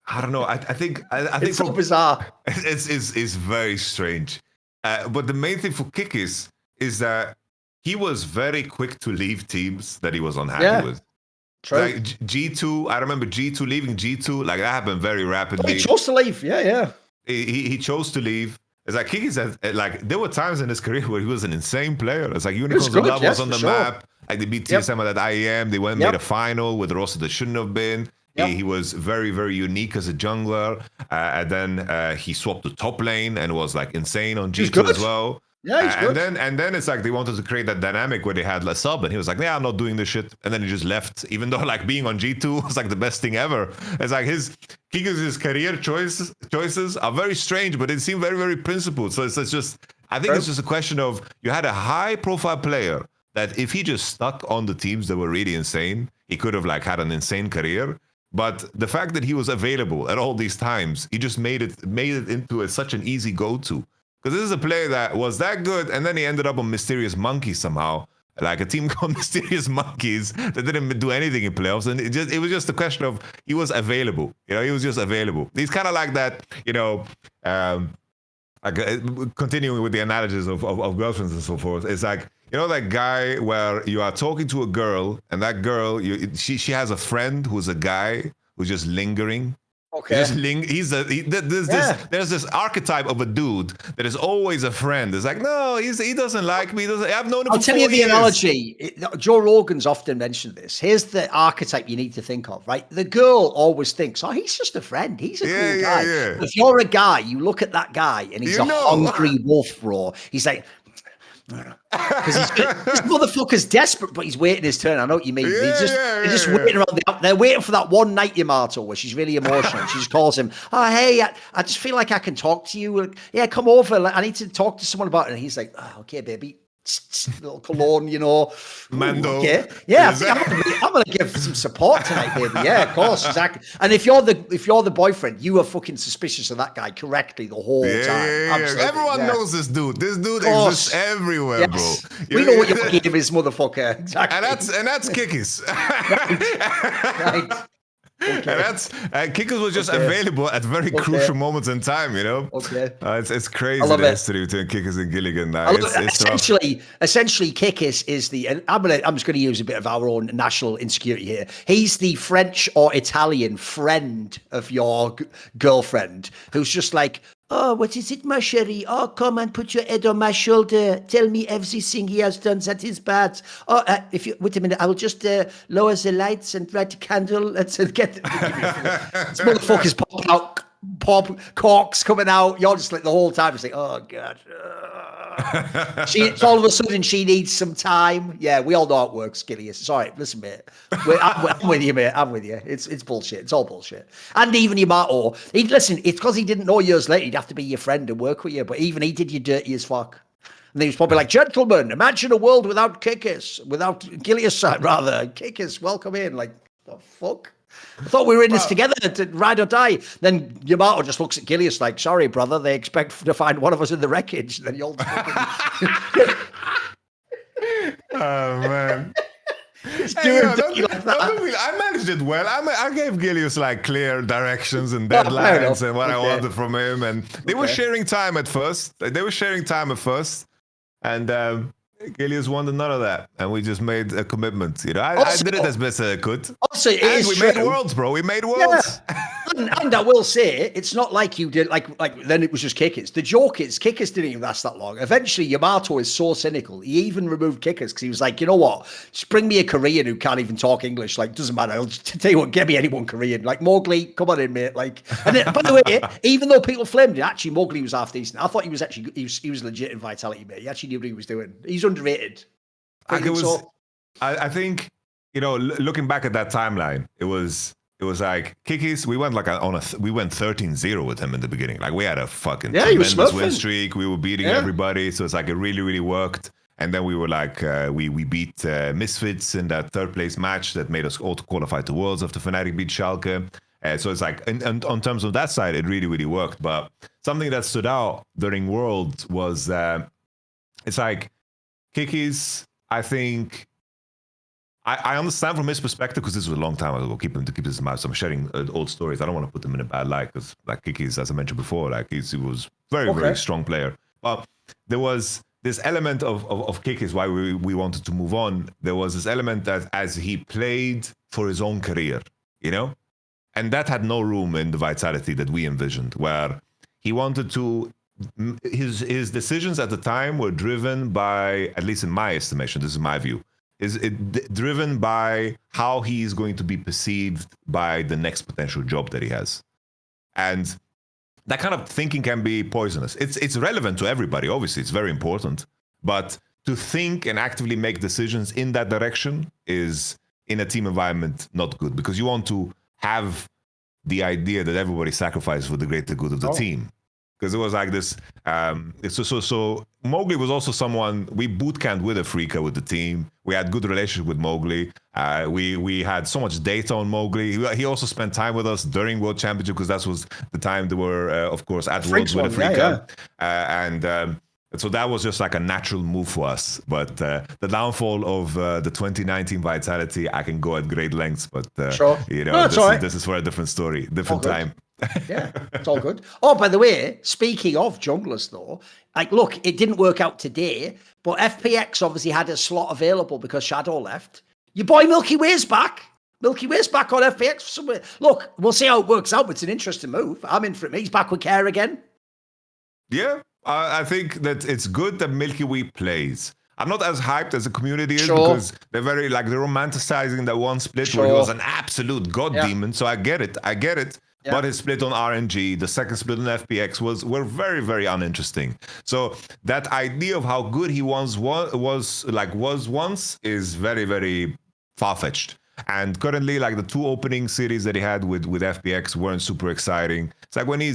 I don't know. I think it's so bizarre. It's very strange. But the main thing for Kikis is that he was very quick to leave teams that he was unhappy with. True. Like G2, I remember G2 leaving G2, like that happened very rapidly. He chose to leave, yeah. He chose to leave. It's like Kiki like there were times in his career where he was an insane player. It's like Unicorns and Love was on the map. Like they beat TSM at that IEM. They went and made a final with a roster that shouldn't have been. He was very, very unique as a jungler. And then he swapped to top lane and was like insane on G2 as well. Yeah, he's good. And then it's like they wanted to create that dynamic where they had a sub, and he was like, "Yeah, I'm not doing this shit." And then he just left, even though like being on G2 was like the best thing ever. It's like his career choices are very strange, but they seem very, very principled. So it's just, I think it's just a question of you had a high profile player that if he just stuck on the teams that were really insane, he could have like had an insane career. But the fact that he was available at all these times, he just made it into such an easy go-to. Because this is a player that was that good, and then he ended up on Mysterious Monkeys somehow, like a team called Mysterious Monkeys that didn't do anything in playoffs, and it was just a question of he was available. He was just available. He's kind of like that, continuing with the analogies of girlfriends and so forth. It's like, that guy where you are talking to a girl, and that girl, she has a friend who's a guy who's just lingering. Okay. There's this archetype of a dude that is always a friend. It's like, no, he doesn't like me. I've known him for 4 years. I'll tell you the analogy. Joe Rogan's often mentioned this. Here's the archetype you need to think of, right? The girl always thinks, oh, he's just a friend. He's a cool guy. Yeah. If you're a guy, you look at that guy and he's a hungry wolf, bro. He's like, because this motherfucker's desperate, but he's waiting his turn. I know what you mean. They're just waiting around. They're waiting for that one night, Yamato, where she's really emotional. She just calls him. Oh, hey, I just feel like I can talk to you. Yeah, come over. I need to talk to someone about it. And he's like, oh, okay, baby. Little cologne, Mando. Okay. Yeah, I'm gonna give some support tonight, baby. Yeah, of course, exactly. And if you're the boyfriend, you are fucking suspicious of that guy correctly the whole time. Yeah. Everyone knows this dude. This dude exists everywhere, bro. We know what you're giving this motherfucker. Exactly. And that's Kikis. Right. Okay. And Kickers was just available at very crucial moments in time, Okay. It's crazy the history between Kickers and Gilligan now. Essentially, Kickers is the. And I'm just going to use a bit of our own national insecurity here. He's the French or Italian friend of your girlfriend, who's just like, oh, what is it, my chérie? Oh, come and put your head on my shoulder. Tell me everything he has done that is bad. Oh, wait a minute. I will just lower the lights and light a candle and get. This motherfucker's popping out, corks coming out. You're just like the whole time. It's like, oh god. All of a sudden she needs some time. Yeah, we all know how it works, Gillius. Sorry, listen, mate. I'm with you, mate. I'm with you. It's bullshit. It's all bullshit. And even Yamato, it's because he didn't know years later he'd have to be your friend and work with you. But even he did you dirty as fuck. And he was probably like, gentlemen, imagine a world without Kickers, without Gillius, rather. Kickers, welcome in. Like, the fuck? I thought we were in this together to ride or die. Then Yamato just looks at Gillius like, sorry, brother, they expect to find one of us in the wreckage. Then you'll oh, man. I managed it well. I gave Gillius like clear directions and deadlines and what I wanted from him. And they were sharing time at first. And Gillius wanted none of that, and we just made a commitment. I did it as best as I could. Also, we made worlds, bro. We made worlds. Yeah. And I will say, it's not like you did. Like then it was just Kickers. The joke is, Kickers didn't even last that long. Eventually, Yamato is so cynical. He even removed Kickers because he was like, you know what? Just bring me a Korean who can't even talk English. Like, doesn't matter. I'll just tell you what, get me anyone Korean. Like Mowgli, come on in, mate. Like, and then, by the way, even though people flamed it, actually Mowgli was half decent. I thought he was actually he was legit in Vitality, mate. He actually knew what he was doing. He's underrated. I think, looking back at that timeline, it was like Kikis. We went we went 13-0 with him in the beginning. Like we had a fucking tremendous win streak. We were beating everybody, so it's like it really, really worked. And then we were like, we beat Misfits in that third place match that made us all to qualify to Worlds after Fnatic beat Schalke. So it's like, and on terms of that side, it really, really worked. But something that stood out during Worlds was it's like Kikis, I think. I understand from his perspective because this was a long time ago. Keep this in mind. So I'm sharing old stories. I don't want to put them in a bad light because, like Kikis, as I mentioned before, like he was very strong player. But there was this element of Kikis why we wanted to move on. There was this element that as he played for his own career, and that had no room in the Vitality that we envisioned, where he wanted to. His decisions at the time were driven by, at least in my estimation, this is my view. Is it driven by how he is going to be perceived by the next potential job that he has? And that kind of thinking can be poisonous. It's relevant to everybody, obviously, it's very important. But to think and actively make decisions in that direction is, in a team environment, not good, because you want to have the idea that everybody sacrifices for the greater good of the team. because it was like this. So Mowgli was also someone we boot camped with Afrika with the team. We had good relationship with Mowgli. We had so much data on Mowgli. He also spent time with us during World Championship because that was the time they were, of course, at Worlds with Afrika. So that was just like a natural move for us. But the downfall of the 2019 Vitality, I can go at great lengths. But sure. This is for a different story, different time. Yeah, it's all good. Oh, by the way, speaking of junglers, though, like, look, it didn't work out today, but FPX obviously had a slot available because Shadow left. Your boy Milky Way's back. Milky Way's back on FPX somewhere. Look, we'll see how it works out, but it's an interesting move. I'm in for it. He's back with Care again. Yeah, I think that it's good that Milky Way plays. I'm not as hyped as the community is because they're very, like, they're romanticizing that one split where he was an absolute god demon. So I get it. Yeah. But his split on RNG, the second split on FPX were very, very uninteresting. So that idea of how good he was once is very, very far-fetched. And currently, like, the two opening series that he had with FPX weren't super exciting. It's like when he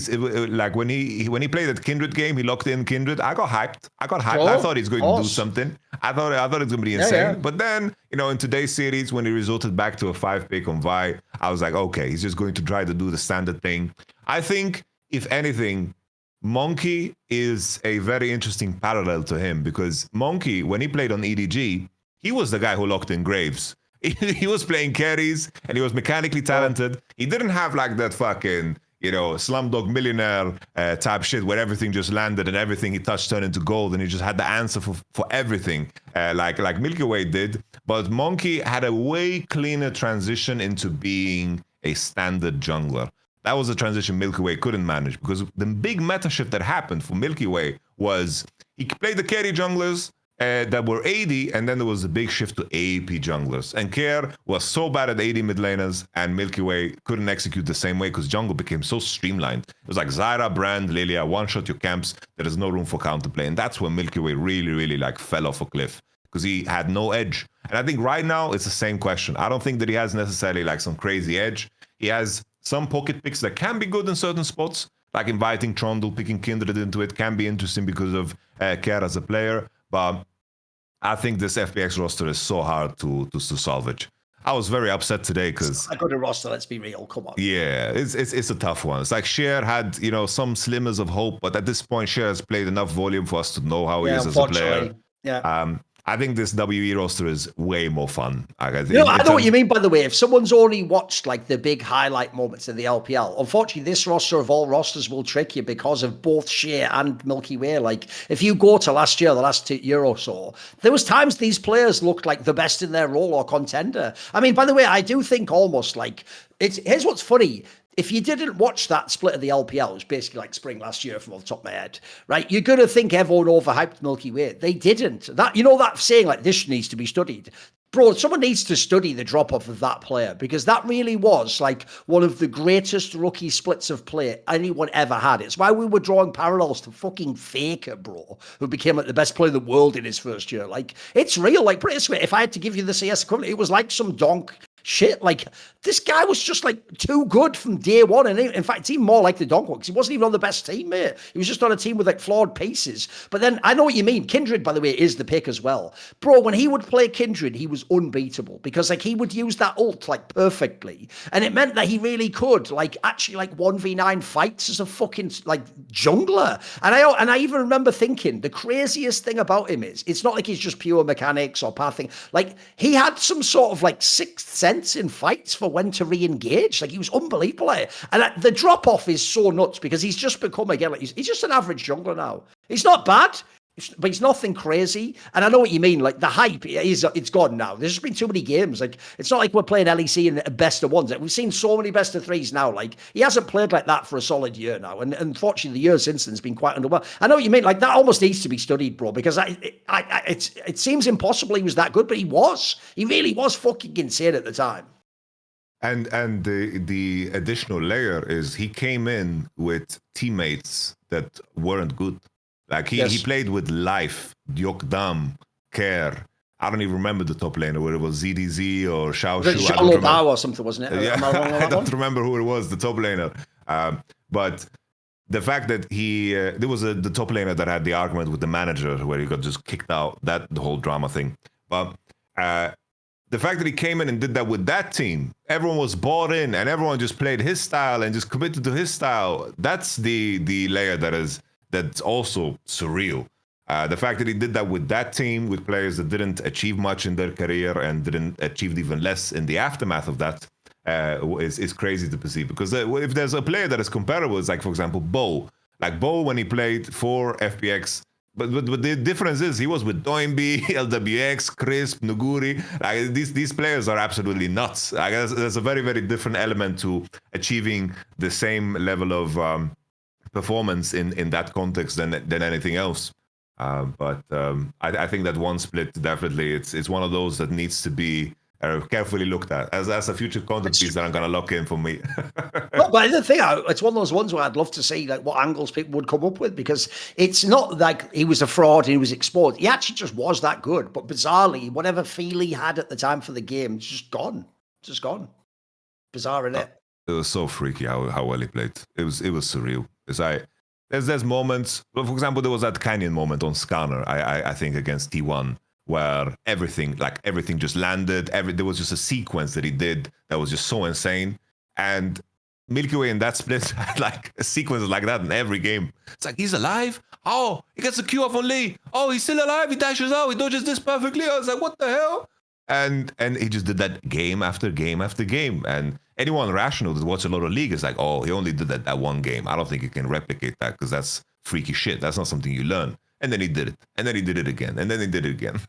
played that Kindred game, he locked in Kindred. I got hyped. I thought he's going to do something. I thought it was going to be insane. Yeah. But then, in today's series, when he resorted back to a 5-pick on Vi, I was like, okay, he's just going to try to do the standard thing. I think, if anything, Monkey is a very interesting parallel to him because Monkey, when he played on EDG, he was the guy who locked in Graves. He was playing carries and he was mechanically talented. He didn't have like that fucking, Slumdog Millionaire type shit where everything just landed and everything he touched turned into gold and he just had the answer for everything like Milky Way did. But Monkey had a way cleaner transition into being a standard jungler. That was a transition Milky Way couldn't manage because the big meta shift that happened for Milky Way was he played the carry junglers that were AD, and then there was a big shift to AAP junglers. And Care was so bad at AD mid laners, and Milky Way couldn't execute the same way because jungle became so streamlined. It was like Zyra, Brand, Lilia, one-shot your camps. There is no room for counterplay. And that's when Milky Way really, really like fell off a cliff because he had no edge. And I think right now it's the same question. I don't think that he has necessarily like some crazy edge. He has some pocket picks that can be good in certain spots, like inviting Trundle, picking Kindred into it can be interesting because of Care as a player. But I think this FPX roster is so hard to salvage. I was very upset today because I got a roster. Let's be real. Come on. Yeah, it's a tough one. It's like Cher had some slimmers of hope, but at this point, Cher has played enough volume for us to know how he is as a player. Yeah. I think this WE roster is way more fun. I know what you mean, by the way. If someone's only watched like the big highlight moments in the LPL, unfortunately, this roster of all rosters will trick you because of both Shea and Milky Way. Like, if you go to last year, the last year or so, there was times these players looked like the best in their role or contender. I mean, by the way, I do think almost like here's what's funny. If you didn't watch that split of the LPL, it was basically like spring last year from off the top of my head, right? You're going to think everyone overhyped Milky Way. They didn't. That saying like this needs to be studied. Bro, someone needs to study the drop-off of that player because that really was like one of the greatest rookie splits of play anyone ever had. It's why we were drawing parallels to fucking Faker, bro, who became like the best player in the world in his first year. Like, it's real. Like, put it this way, if I had to give you the CS equivalent, it was like some donk shit. Like, this guy was just like too good from day one, and in fact, it's even more like the Donk because he wasn't even on the best team, mate. He was just on a team with like flawed pieces. But then I know what you mean. Kindred, by the way, is the pick as well, bro. When he would play Kindred, he was unbeatable because like he would use that ult like perfectly, and it meant that he really could like actually like 1v9 fights as a fucking like jungler. And I even remember thinking the craziest thing about him is it's not like he's just pure mechanics or pathing. Like, he had some sort of like sixth sense in fights for when to re-engage. Like, he was unbelievable. And the drop-off is so nuts because he's just become, again, like, he's just an average jungler now. He's not bad, but he's nothing crazy. And I know what you mean. Like, the hype, it's gone now. There's just been too many games. Like, it's not like we're playing LEC in best of ones. We've seen so many best of threes now. Like, he hasn't played like that for a solid year now. And unfortunately, the year since then has been quite underwhelming. I know what you mean. Like, that almost needs to be studied, bro, because it seems impossible he was that good, but he was. He really was fucking insane at the time. And the additional layer is he came in with teammates that weren't good. Like, he played with Life, Diokdam, Care. I don't even remember the top laner, whether it was ZDZ or Xiao Shu. Or something, wasn't it? Yeah, I don't remember who it was, the top laner. But the fact that there was the top laner that had the argument with the manager where he got just kicked out, the whole drama thing. But the fact that he came in and did that with that team, everyone was bought in and everyone just played his style and just committed to his style. That's the layer that's also surreal. The fact that he did that with that team, with players that didn't achieve much in their career and didn't achieve even less in the aftermath of that, is crazy to perceive. Because if there's a player that is comparable, it's like, for example, Bo. Like Bo, when he played for FPX, but the difference is he was with Doinby, LWX, Crisp, Nuguri. Like these players are absolutely nuts. I guess there's a very, very different element to achieving the same level of performance in that context than anything else. But I think that one split, definitely, it's one of those that needs to be carefully looked at as a future content piece that I'm going to lock in for me. No, but the thing, it's one of those ones where I'd love to see like what angles people would come up with, because it's not like he was a fraud and he was exposed. He actually just was that good, but bizarrely, whatever feel he had at the time for the game, it's just gone. Just gone. Bizarre, isn't it? It was so freaky how well he played. It was surreal. It's like there's moments. Well, for example, there was that Canyon moment on Scanner, I think, against T1, where everything just landed. There was just a sequence that he did that was just so insane. And Milky Way in that split had like a sequence like that in every game. It's like, he's alive? Oh, he gets a Q off on Lee. Oh, he's still alive. He dashes out. He dodges this perfectly. I was like, what the hell? And he just did that game after game after game. And anyone rational that watch a lot of League is like, oh, he only did that one game. I don't think he can replicate that because that's freaky shit. That's not something you learn. And then he did it. And then he did it again. And then he did it again.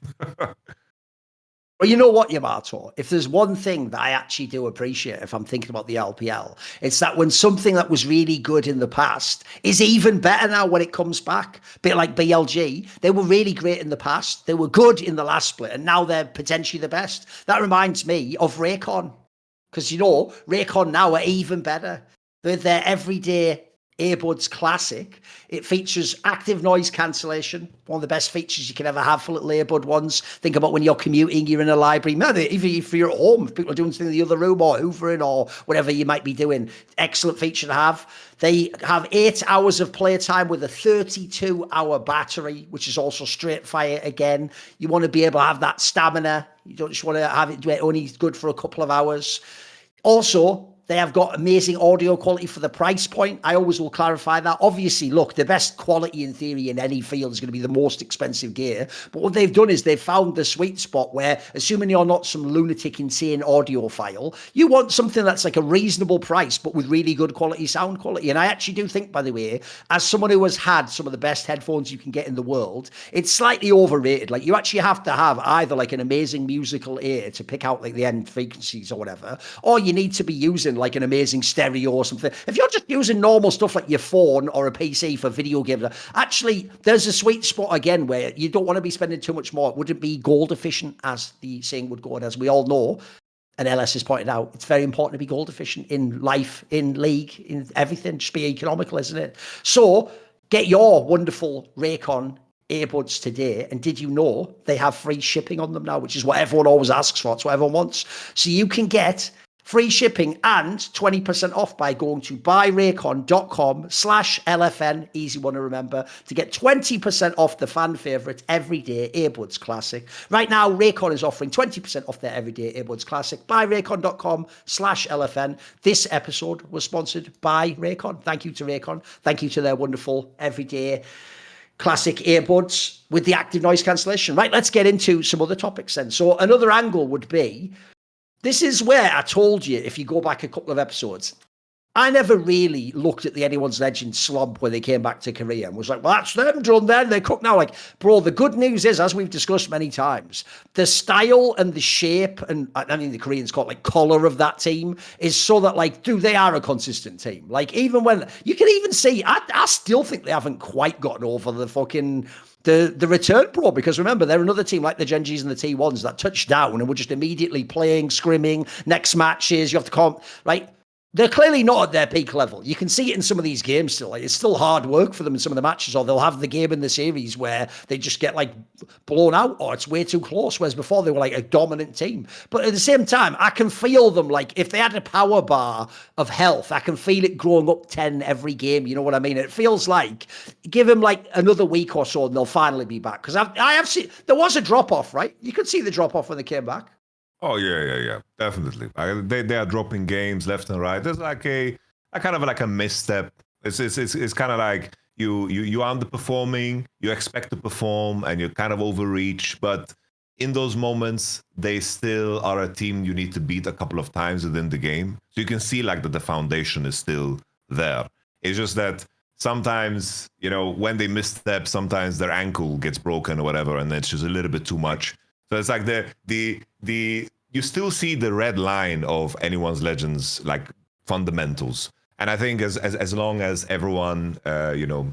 Well, you know what, Yamato? If there's one thing that I actually do appreciate if I'm thinking about the LPL, it's that when something that was really good in the past is even better now when it comes back. A bit like BLG. They were really great in the past. They were good in the last split, and now they're potentially the best. That reminds me of Raycon. Because, you know, Raycon now are even better. They're their everyday Earbuds Classic. It features active noise cancellation, one of the best features you can ever have for little earbud ones. Think about when you're commuting, you're in a library, even if you're at home, if people are doing something in the other room or hoovering or whatever you might be doing. Excellent feature to have. They have 8 hours of playtime with a 32-hour battery, which is also straight fire again. You want to be able to have that stamina. You don't just want to have it only good for a couple of hours. Also, they have got amazing audio quality for the price point. I always will clarify that. Obviously, look, the best quality in theory in any field is going to be the most expensive gear. But what they've done is they've found the sweet spot where, assuming you're not some lunatic, insane audiophile, you want something that's like a reasonable price, but with really good quality sound quality. And I actually do think, by the way, as someone who has had some of the best headphones you can get in the world, it's slightly overrated. Like, you actually have to have either like an amazing musical ear to pick out like the end frequencies or whatever, or you need to be using like an amazing stereo or something. If you're just using normal stuff like your phone or a PC for video games, actually, there's a sweet spot again where you don't want to be spending too much more. It wouldn't be gold efficient, as the saying would go. And as we all know, and LS has pointed out, it's very important to be gold efficient in life, in League, in everything. Just be economical, isn't it? So get your wonderful Raycon earbuds today. And did you know they have free shipping on them now, which is what everyone always asks for. It's what everyone wants. So you can get free shipping and 20% off by going to buyraycon.com/LFN, easy one to remember, to get 20% off the fan favorite Everyday Earbuds Classic. Right now, Raycon is offering 20% off their Everyday Earbuds Classic. Buyraycon.com/LFN. This episode was sponsored by Raycon. Thank you to Raycon. Thank you to their wonderful Everyday Classic earbuds with the active noise cancellation. Right, let's get into some other topics then. So another angle would be, this is where I told you, if you go back a couple of episodes, I never really looked at the Anyone's Legend slump when they came back to Korea and was like, well, that's them done then, they cook now. Like, bro, the good news is, as we've discussed many times, the style and the shape, and I mean, the Koreans call it like color of that team, is so that, like, dude, they are a consistent team. Like, even when, you can even see, I still think they haven't quite gotten over the fucking the return pro, because remember, they're another team like the Genjis and the T1s that touched down and were just immediately playing, scrimming, next matches, you have to comp, right? They're clearly not at their peak level. You can see it in some of these games still. Like, it's still hard work for them in some of the matches, or they'll have the game in the series where they just get like blown out, or it's way too close. Whereas before they were like a dominant team. But at the same time, I can feel them like if they had a power bar of health, I can feel it growing up 10 every game. You know what I mean? It feels like give them like another week or so and they'll finally be back. Because I have seen there was a drop off, right? You could see the drop off when they came back. Oh yeah, definitely. They are dropping games left and right. There's like a kind of like a misstep. It's kind of like you underperforming. You expect to perform, and you kind of overreach. But in those moments, they still are a team you need to beat a couple of times within the game. So you can see like that the foundation is still there. It's just that sometimes, when they misstep, sometimes their ankle gets broken or whatever, and it's just a little bit too much. So it's like the you still see the red line of anyone's legends like fundamentals. And I think as long as everyone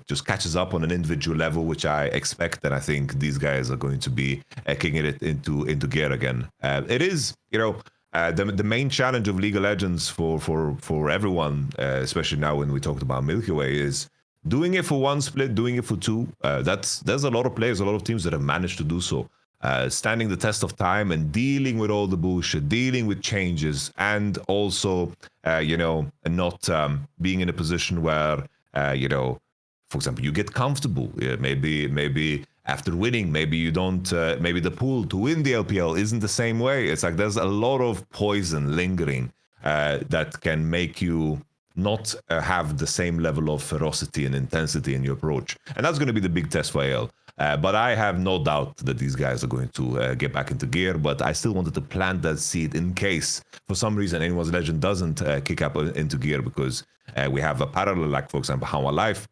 just catches up on an individual level, which I expect, then I think these guys are going to be kicking it into gear again. It is the main challenge of League of Legends for everyone, especially now when we talked about Milky Way, is doing it for one split, doing it for two. There's a lot of players, a lot of teams that have managed to do so. Standing the test of time and dealing with all the bullshit, dealing with changes, and also, not being in a position where, for example, you get comfortable. Maybe after winning, maybe you don't. Maybe the pool to win the LPL isn't the same way. It's like there's a lot of poison lingering that can make you not have the same level of ferocity and intensity in your approach, and that's going to be the big test for AL. But I have no doubt that these guys are going to get back into gear. But I still wanted to plant that seed in case, for some reason, anyone's legend doesn't kick up into gear, because we have a parallel, like, for example, How Life.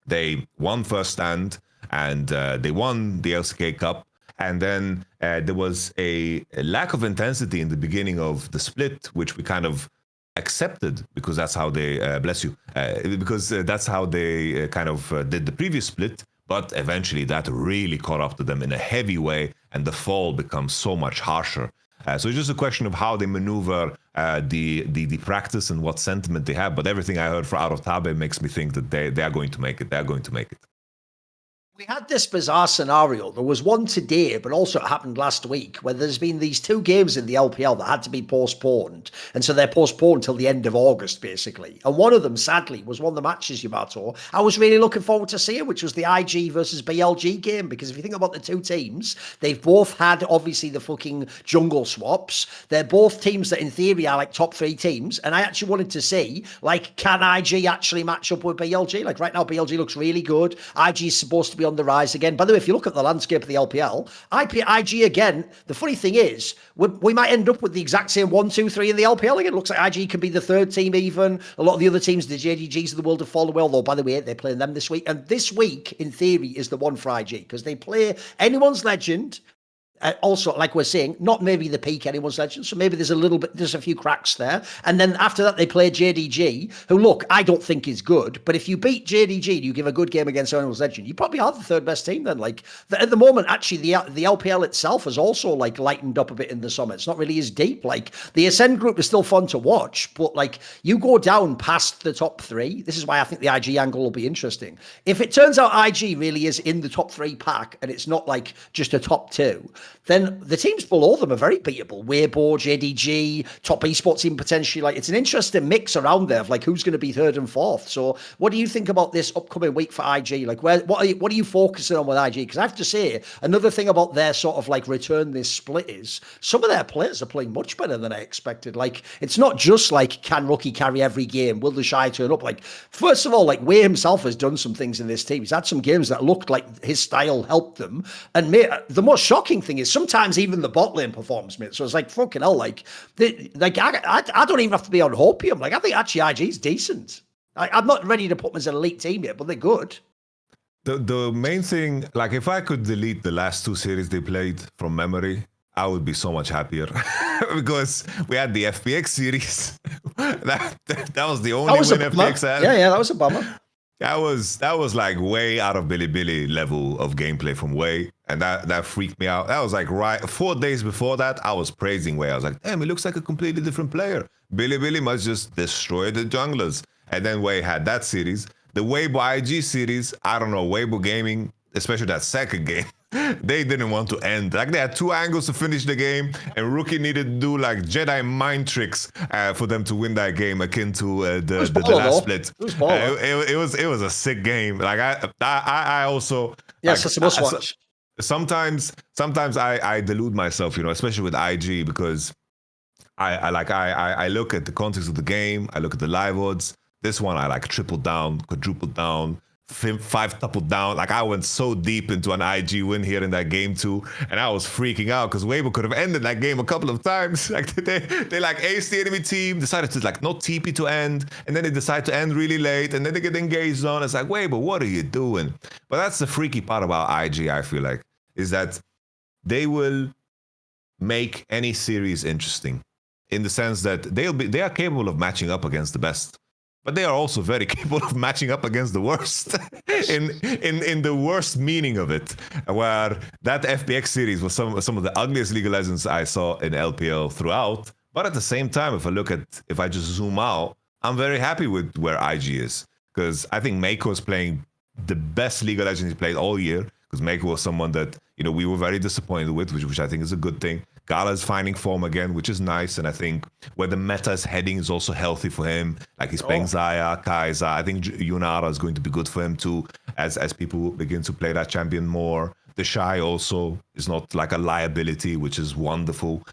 They won first stand, and they won the LCK Cup. And then there was a lack of intensity in the beginning of the split, which we kind of accepted, because that's how they, because that's how they kind of did the previous split. But eventually that really caught up to them in a heavy way, and the fall becomes so much harsher. So it's just a question of how they maneuver the practice and what sentiment they have. But everything I heard out of Tabe makes me think that they are going to make it. They're going to make it. We had this bizarre scenario. There was one today, but also it happened last week, where there's been these two games in the LPL that had to be postponed. And so they're postponed until the end of August, basically. And one of them, sadly, was one of the matches, Yamato, I was really looking forward to seeing, which was the IG versus BLG game. Because if you think about the two teams, they've both had, obviously, the fucking jungle swaps. They're both teams that, in theory, are like top three teams. And I actually wanted to see, like, can IG actually match up with BLG? Like, right now, BLG looks really good. IG is supposed to be on the rise again. By the way, if you look at the landscape of the LPL, IG again, the funny thing is, we might end up with the exact same 1, 2, 3 in the LPL again. It looks like IG can be the third team even. A lot of the other teams, the JDGs of the world, have fallen away, although, by the way, they're playing them this week. And this week, in theory, is the one for IG, because they play anyone's legend. Also, like we're saying, not maybe the peak anyone's legend, so maybe there's a few cracks there. And then after that, they play JDG, who, look, I don't think is good, but if you beat JDG and you give a good game against anyone's legend, you probably are the third best team then. Like, at the moment, actually, the LPL itself has also, like, lightened up a bit in the summer. It's not really as deep. Like, the Ascend group is still fun to watch, but, like, you go down past the top three. This is why I think the IG angle will be interesting. If it turns out IG really is in the top three pack, and it's not, like, just a top two, then the teams below them are very beatable. Weibo, JDG, top esports team potentially. Like, it's an interesting mix around there of like who's going to be third and fourth. So what do you think about this upcoming week for IG? Like, what are you focusing on with IG? Because I have to say, another thing about their sort of like return this split is some of their players are playing much better than I expected. Like, it's not just like, can Rookie carry every game? Will the Shy turn up? Like, first of all, like, Way himself has done some things in this team. He's had some games that looked like his style helped them. And mate, the most shocking thing is sometimes even the bot lane performs, mate. So it's like, fucking hell, like I don't even have to be on Hopium. Like, I think actually IG's decent. I'm not ready to put them as an elite team yet, but they're good. The main thing, like, if I could delete the last two series they played from memory, I would be so much happier. Because we had the FPX series. that was the only win FPX had. Yeah, that was a bummer. That was like way out of Billy level of gameplay from Way, and that freaked me out. That was like right 4 days before that, I was praising Way. I was like, damn, he looks like a completely different player. Billy must just destroy the junglers. And then Way had that series. The Weibo IG series, I don't know, Weibo Gaming, especially that second game, they didn't want to end. Like they had 2 angles to finish the game, and Rookie needed to do like Jedi mind tricks for them to win that game, akin to the last split. It was a sick game. Like I also yes, like, it's a must watch. Sometimes I delude myself, especially with IG, because I look at the context of the game, I look at the live odds. This one I like tripled down, quadrupled down, 5-tupled down. Like I went so deep into an IG win here in that game too, and I was freaking out because Weibo could have ended that game a couple of times. Like they like aced the enemy team, decided to like not TP to end, and then they decide to end really late, and then they get engaged on. It's like, Weibo, what are you doing? But that's the freaky part about IG, I feel like, is that they will make any series interesting in the sense that they are capable of matching up against the best. But they are also very capable of matching up against the worst, in the worst meaning of it. Where that FPX series was some of the ugliest League of Legends I saw in LPL throughout. But at the same time, if I just zoom out, I'm very happy with where IG is, because I think Mako is playing the best League of Legends he played all year. Because Mako was someone that we were very disappointed with, which I think is a good thing. Gala is finding form again, which is nice, and I think where the meta is heading is also healthy for him. Like he's playing Zaya, Kaiser. I think Yunara is going to be good for him too, as people begin to play that champion more. The Shy also is not like a liability, which is wonderful.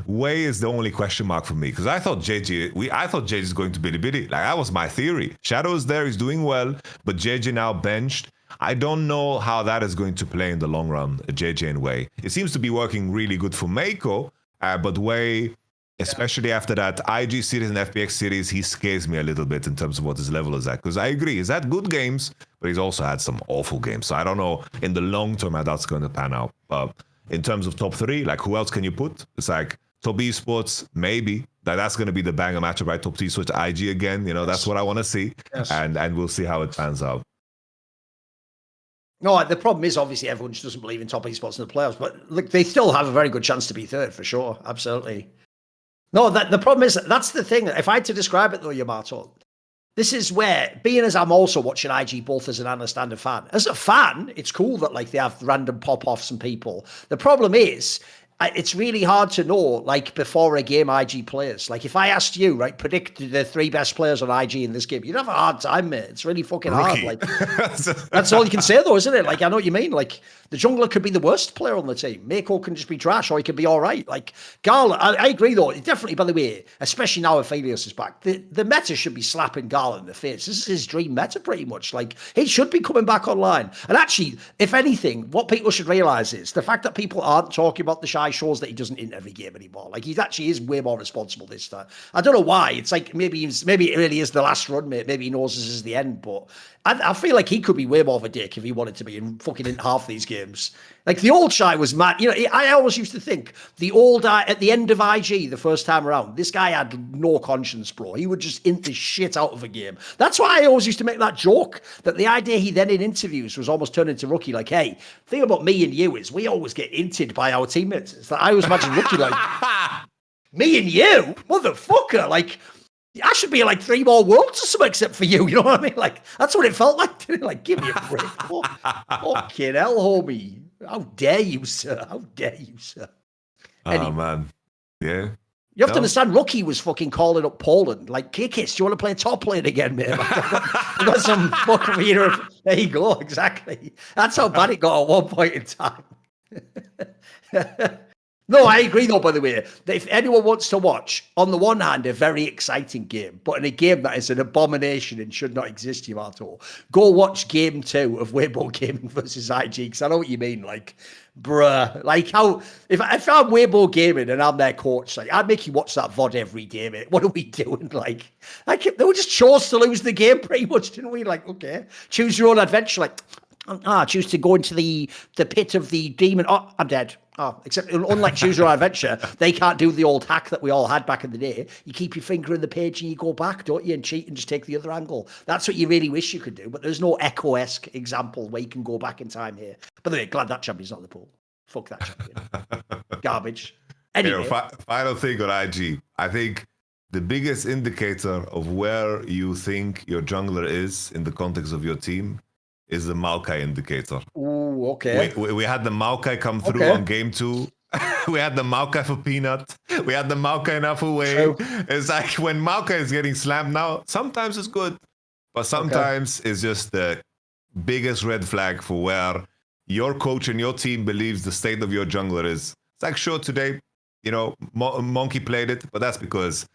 Way is the only question mark for me, because I thought JJ is going to Bilibili. Like that was my theory. Shadow is there, he's doing well, but JJ now benched. I don't know how that is going to play in the long run, JJ and Way. It seems to be working really good for Mako, but Way, especially after that IG series and FPX series, he scares me a little bit in terms of what his level is at. Because I agree, he's had good games, but he's also had some awful games. So I don't know in the long term how that's going to pan out. But in terms of top 3, like who else can you put? It's like top Esports, maybe. That's going to be the banger matchup, right? Top Esports IG again. That's what I want to see. Yes. And we'll see how it pans out. No, the problem is obviously everyone just doesn't believe in top esports in the playoffs, but look, they still have a very good chance to be third for sure. Absolutely. No, the problem is that's the thing. If I had to describe it though, Yamato, this is where, being as I'm also watching IG both as an analyst and a fan. As a fan, it's cool that like they have random pop-offs and people. The problem is, it's really hard to know, like, before a game IG players. Like, if I asked you, right, predict the 3 best players on IG in this game, you'd have a hard time, mate. It's really fucking hard. Like, that's all you can say, though, isn't it? Like, I know what you mean. Like, the jungler could be the worst player on the team. Mako can just be trash, or he could be all right. Like, Gala, I agree, though. Definitely, by the way, especially now Aphelios is back, the meta should be slapping Gala in the face. This is his dream meta, pretty much. Like, he should be coming back online. And actually, if anything, what people should realize is the fact that people aren't talking about the Shy shows that he doesn't in every game anymore. Like, he actually is way more responsible this time. I don't know why. It's like maybe it really is the last run, mate. Maybe he knows this is the end, but I feel like he could be way more of a dick if he wanted to be in fucking in half these games. Like, the old Shy was mad. I always used to think the old at the end of IG the first time around, this guy had no conscience, bro. He would just int the shit out of a game. That's why I always used to make that joke that the idea he then in interviews was almost turned into Rookie. Like, hey, the thing about me and you is we always get inted by our teammates. It's like, I always imagine Rookie like, me and you, motherfucker. Like, I should be in like 3 more worlds or something except for you. You know what I mean? Like, that's what it felt like. Like, give me a break. Fucking hell, homie. How dare you, sir? How dare you, sir? Anyway. Oh, man. Yeah. You have to understand, Rookie was fucking calling up Poland. Like, Kikis, do you want to play top lane again, mate? I've got some fucking Europe. There you go, exactly. That's how bad it got at one point in time. No, I agree, though, by the way, that if anyone wants to watch, on the one hand, a very exciting game, but in a game that is an abomination and should not exist, Yamato, go watch Game 2 of Weibo Gaming versus IG, because I know what you mean. Like, bruh, like how, if I'm Weibo Gaming and I'm their coach, like, I'd make you watch that VOD every day, mate. What are we doing? Like they were just chose to lose the game pretty much, didn't we? Like, okay, choose your own adventure. Like, I choose to go into the pit of the demon. Oh, I'm dead. Oh, except unlike Choose Your Adventure, they can't do the old hack that we all had back in the day. You keep your finger in the page and you go back, don't you, and cheat and just take the other angle. That's what you really wish you could do, but there's no Echo-esque example where you can go back in time here. By the way, glad that champion's not in the pool. Fuck that champion. Garbage. Anyway. Final thing on IG. I think the biggest indicator of where you think your jungler is in the context of your team is the Maokai indicator. Ooh, okay. We had the Maokai come through on game 2. We had the Maokai for Peanut. We had the Maokai enough away. True. It's like when Maokai is getting slammed now, sometimes it's good, but sometimes it's just the biggest red flag for where your coach and your team believes the state of your jungler is. It's like, sure, today, Monkey played it, but that's because,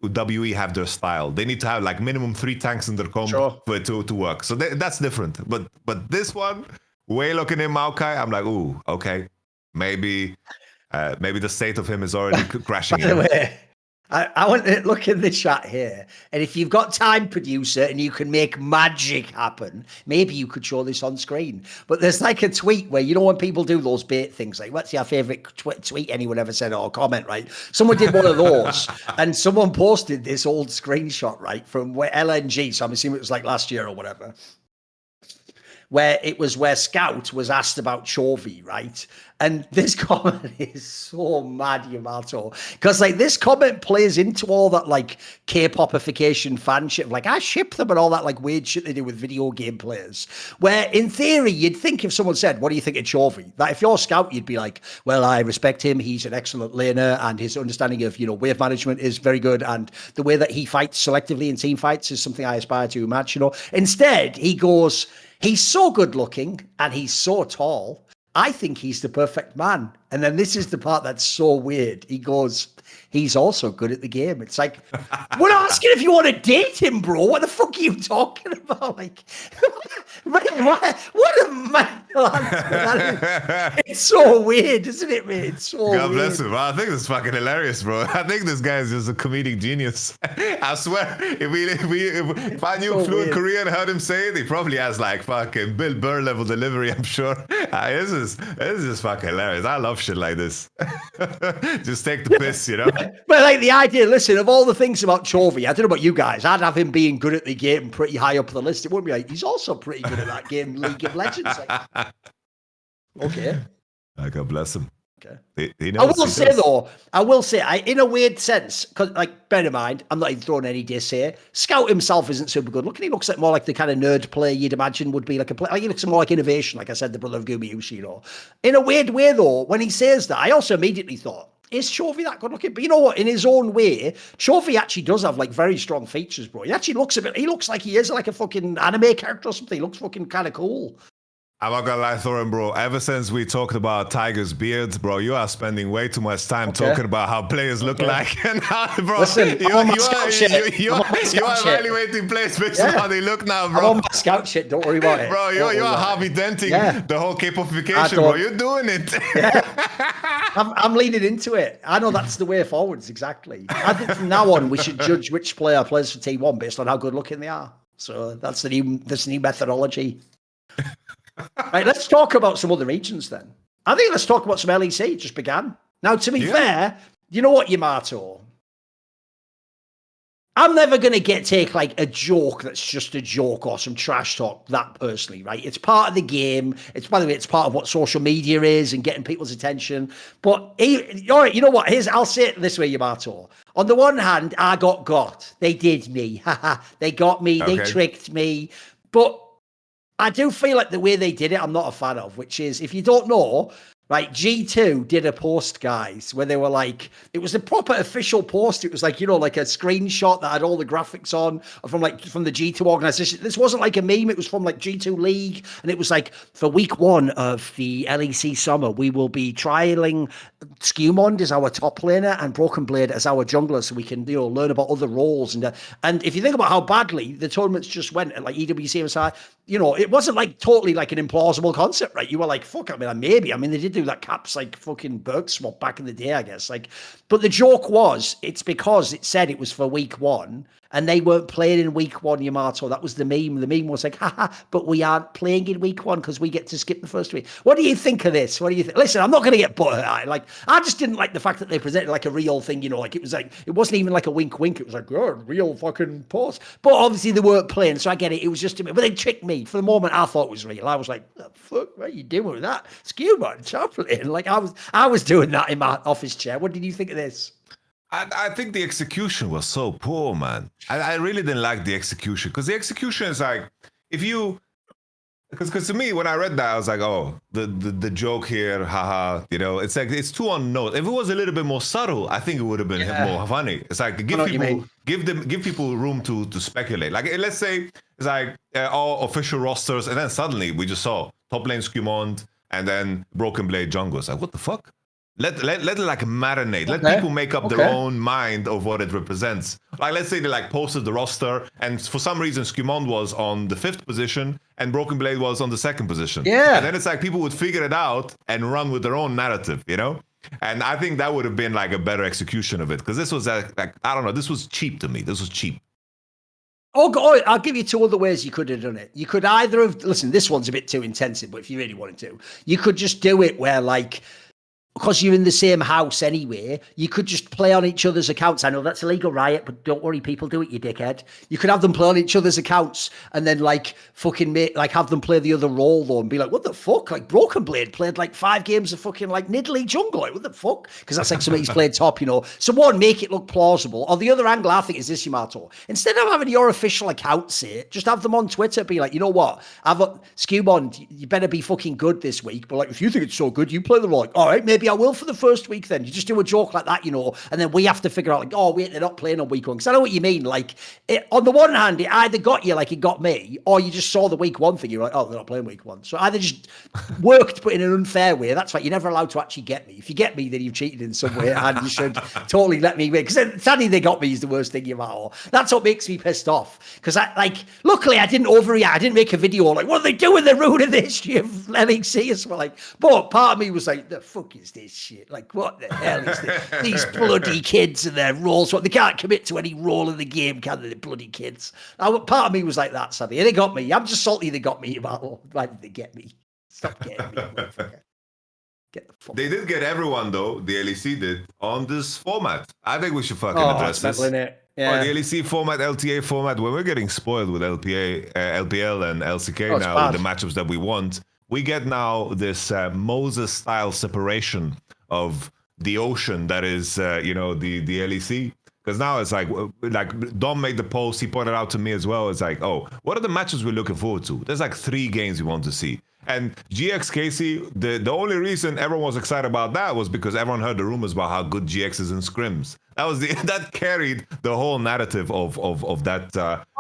WE have their style. They need to have like minimum 3 tanks in their combo for it to work. So that's different. But this one, way looking in Maokai, I'm like, ooh, okay, maybe the state of him is already crashing. By the way, I want to look in the chat here, and if you've got time, producer, and you can make magic happen, maybe you could show this on screen. But there's like a tweet where, when people do those bait things, like, what's your favorite tweet anyone ever said, or comment, right? Someone did one of those, and someone posted this old screenshot, right, from where LNG, so I'm assuming it was like last year or whatever, where Scout was asked about Chovy, right? And this comment is so mad, Yamato, because like this comment plays into all that like K-popification fan shit, like I ship them and all that like weird shit they do with video game players. Where in theory you'd think if someone said, "What do you think of Chovy?" That if you're Scout, you'd be like, "Well, I respect him. He's an excellent laner, and his understanding of wave management is very good, and the way that he fights selectively in team fights is something I aspire to match." Instead, he goes, "He's so good looking and he's so tall. I think he's the perfect man." And then this is the part that's so weird. He goes, "He's also good at the game." It's like, we're asking if you want to date him, bro. What the fuck are you talking about? Like, what a mental answer. It's so weird, isn't it, mate? It's so God weird. bless him. I think this is fucking hilarious, bro. I think this guy is just a comedic genius. I swear, if I knew fluent Korean and heard him say it, he probably has like fucking Bill Burr level delivery, I'm sure. This is fucking hilarious. I love shit like this. Just take the piss, But like the idea, listen, of all the things about Chovy, I don't know about you guys, I'd have him being good at the game pretty high up the list. It wouldn't be like, he's also pretty good at that game, League of Legends. Like, okay. God bless him. Okay. He knows, I will say, in a weird sense, because like, bear in mind, I'm not even throwing any diss here. Scout himself isn't super good looking. He looks like more like the kind of nerd player you'd imagine would be like a player. Like, he looks more like Innovation, like I said, the brother of Gumayushi, In a weird way, though, when he says that, I also immediately thought, is Chovy that good looking? But you know what? In his own way, Chovy actually does have like very strong features, bro. He actually looks like he is like a fucking anime character or something. He looks fucking kind of cool. I'm not gonna lie, Thorin, bro. Ever since we talked about Tiger's beard, bro, you are spending way too much time talking about how players look like and how, bro. Listen, you are evaluating players based on how they look now, bro. I'm on my scout shit. Don't worry about it. Bro, you are Harvey Denting the whole K-popification, bro. You're doing it. I'm leaning into it. I know that's the way forwards, exactly. I think from now on we should judge which player plays for Team 1 based on how good looking they are. So that's the new methodology. Right, let's talk about some other regions then. I think let's talk about some LEC. It just began. Now, to be fair, you know what, Yamato? I'm never going to take like a joke that's just a joke or some trash talk that personally, right? It's part of the game. By the way, it's part of what social media is and getting people's attention. But all right, you know what? I'll say it this way, Yamato. On the one hand, I got. They did me. They got me. Okay. They tricked me. But I do feel like the way they did it, I'm not a fan of, which is, if you don't know, right, G2 did a post, guys, where they were like, it was a proper official post. It was like, like a screenshot that had all the graphics on from the G2 organization. This wasn't like a meme. It was from like G2 League. And it was like, for week 1 of the LEC summer, we will be trialing Skewmond as our top laner and Broken Blade as our jungler, so we can, learn about other roles. And if you think about how badly the tournaments just went at like EWC MSI, it wasn't like totally like an implausible concept, right? You were like, fuck, maybe. They did do that caps like fucking Berg swap back in the day, I guess. Like, but the joke was, it's because it said it was for week 1 and they weren't playing in week 1, Yamato. That was the meme. The meme was like, haha, but we aren't playing in week 1 because we get to skip the first week. What do you think of this? What do you think? Listen, I'm not going to get butthurt. Like, I just didn't like the fact that they presented like a real thing, you know, like it wasn't even like a wink wink. It was like, oh, real fucking pause. But obviously they weren't playing, so I get it. It was just, but they tricked me. For the moment, I thought it was real. I was like, what the fuck, what are you doing with that? Scuba and chaplain. Like, I was doing that in my office chair. What did you think of this? I think the execution was so poor, man. I really didn't like the execution, because the execution is like, if you, because to me, when I read that, I was like, oh, the joke here, haha, you know, it's like, it's too unknown. If it was a little bit more subtle, I think it would have been more funny. It's like, give people room to speculate. Like, let's say it's like all official rosters, and then suddenly we just saw top lane Scumond and then Broken Blade jungle. It's like, what the fuck? Let it like marinate. Let people make up their own mind of what it represents. Like, let's say they like posted the roster, and for some reason Scumond was on the 5th position and Broken Blade was on the 2nd position. Yeah. And then it's like people would figure it out and run with their own narrative, you know? And I think that would have been like a better execution of it, because this was like, I don't know, this was cheap to me. This was cheap. Oh, I'll give you 2 other ways you could have done it. You could either have, listen, this one's a bit too intensive, but if you really wanted to, you could just do it where, like, because you're in the same house anyway, you could just play on each other's accounts. I know that's illegal, Riot, but don't worry, people do it, you dickhead. You could have them play on each other's accounts and then like fucking have them play the other role though and be like, what the fuck? Like Broken Blade played like 5 games of fucking like Nidalee jungle. Like, what the fuck? Because that's like something he's played top, you know. So one, make it look plausible. Or the other angle I think is this, Yamato. Instead of having your official account say it, just have them on Twitter be like, you know what? Scumond, you better be fucking good this week. But like, if you think it's so good, you play the role. Like, all right, maybe I will for the first week then. You just do a joke like that, you know, and then we have to figure out like, oh, wait, they're not playing on week 1. Because I know what you mean. Like, on the one hand, it either got you like it got me, or you just saw the week 1 thing. You're like, oh, they're not playing week 1. So either just worked, but in an unfair way. That's right. You're never allowed to actually get me. If you get me, then you've cheated in some way, and you should totally let me win. Because sadly, they got me is the worst thing you've had. That's what makes me pissed off. Because luckily, I didn't overreact. I didn't make a video like, what are they doing? They're ruining the history of LEC. As well. Like, but part of me was like, the fuck is this shit? Like, what the hell is this? These bloody kids and their roles. What, they can't commit to any role in the game, can they? The bloody kids. Part of me was like that, sadly. And they got me. I'm just salty they got me about, why did they get me? Stop getting me. Get the fuck. They did get everyone, though. The LEC did on this format. I think we should fucking address this. Yeah. The LEC format, LTA format, where we're getting spoiled with LPL and LCK now, with the matchups that we want. We get now this Moses-style separation of the ocean that is, the LEC. Because now it's like Dom made the post, he pointed out to me as well. It's like, oh, what are the matches we're looking forward to? There's like 3 games we want to see. And GX KC, the only reason everyone was excited about that was because everyone heard the rumors about how good GX is in scrims. That carried the whole narrative of that.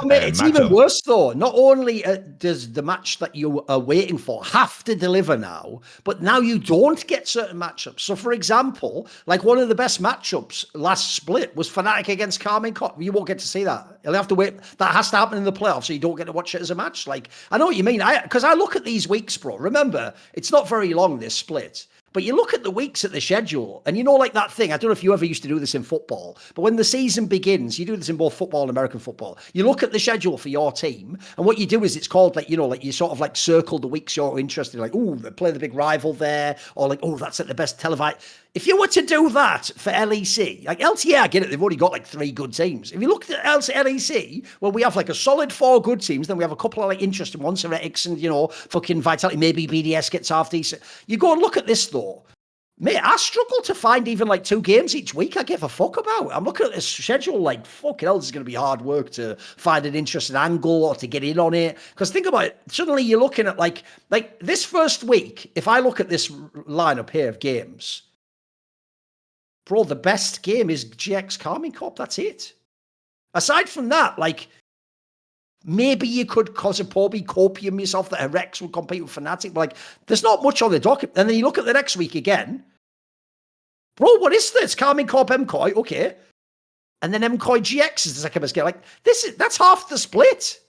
It's matchup. even worse though. Not only does the match that you are waiting for have to deliver now, but now you don't get certain matchups. So, for example, like one of the best matchups last split was Fnatic against KCorp. You won't get to see that. You'll have to wait. That has to happen in the playoffs, so you don't get to watch it as a match. Like, I know what you mean. Because I look at these weeks, bro. Remember, it's not very long, this split. But you look at the weeks at the schedule, and you know, like that thing, I don't know if you ever used to do this in football, but when the season begins, you do this in both football and American football. You look at the schedule for your team, and what you do is it's called like you sort of like circle the weeks you're interested in, like, oh, they play the big rival there, or like, oh, that's like the best televised. If you were to do that for LEC, like LTA, I get it, they've already got like 3 good teams. If you look at LEC, well, we have like a solid 4 good teams, then we have a couple of like interesting ones, Heretics and, fucking Vitality, maybe BDS gets half decent. You go and look at this though. Mate, I struggle to find even like 2 games each week I give a fuck about. I'm looking at this schedule like, fucking hell, this is going to be hard work to find an interesting angle or to get in on it. Because think about it, suddenly you're looking at like this first week, if I look at this lineup here of games, bro, the best game is GX KCorp. That's it. Aside from that, like, maybe you could copium yourself that Heretics would compete with Fnatic, but like, there's not much on the docket. And then you look at the next week again. Bro, what is this? KCorp, MCOY, okay. And then MCOY GX is the second best game. Like, that's half the split.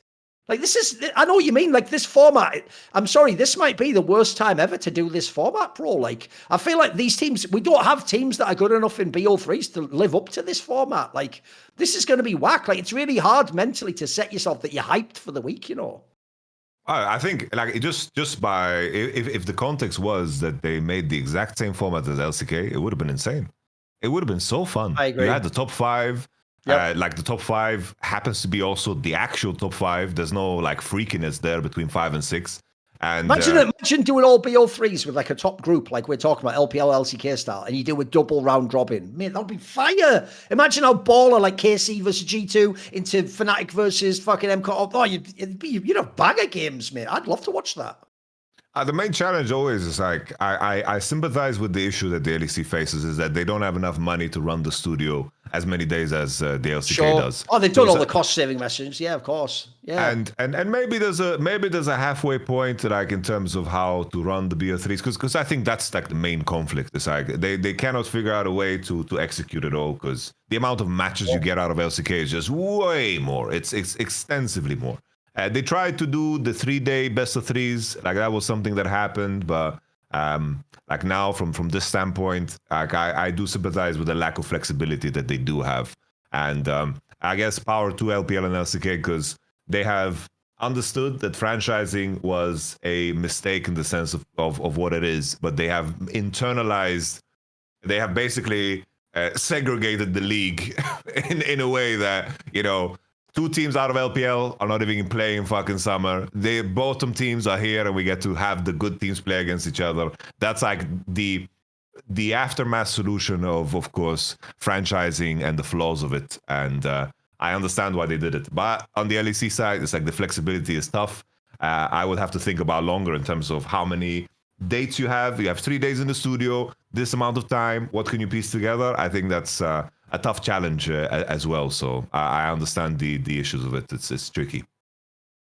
Like, this is, I know what you mean. Like, this format, I'm sorry, this might be the worst time ever to do this format, bro. Like, I feel like these teams, we don't have teams that are good enough in BO3s to live up to this format. Like, this is going to be whack. Like, it's really hard mentally to set yourself that you're hyped for the week, you know? I think like it just by if the context was that they made the exact same format as LCK, it would have been insane. It would have been so fun. I agree. You had the top 5. Yep. Like the top 5 happens to be also the actual top 5. There's no like freakiness there between 5 and 6. And imagine doing all BO3s with like a top group, like we're talking about LPL, LCK style, and you do a double round robin. Man, that'd be fire. Imagine how baller like KC versus G2 into Fnatic versus fucking MKOrp. Oh, you'd have bag of games, mate. I'd love to watch that. The main challenge always is like I sympathize with the issue that the LEC faces is that they don't have enough money to run the studio as many days as the LCK does. Oh, they've done all the cost saving measures. Yeah, of course. Yeah. And maybe there's a halfway point like in terms of how to run the BO3s because I think that's like the main conflict. It's like they cannot figure out a way to execute it all because the amount of matches you get out of LCK is just way more. It's extensively more. They tried to do the 3-day best of 3s, like that was something that happened, but like now from this standpoint, like I do sympathize with the lack of flexibility that they do have, and I guess power to LPL and LCK because they have understood that franchising was a mistake in the sense of what it is, but they have internalized, they have basically segregated the league in a way that, you know, 2 teams out of LPL are not even playing fucking summer. The bottom teams are here, and we get to have the good teams play against each other. That's like the aftermath solution of course, franchising and the flaws of it. And I understand why they did it. But on the LEC side, it's like the flexibility is tough. I would have to think about longer in terms of how many dates you have. You have 3 days in the studio, this amount of time. What can you piece together? I think that's a tough challenge as well. So I understand the issues of it. It's tricky.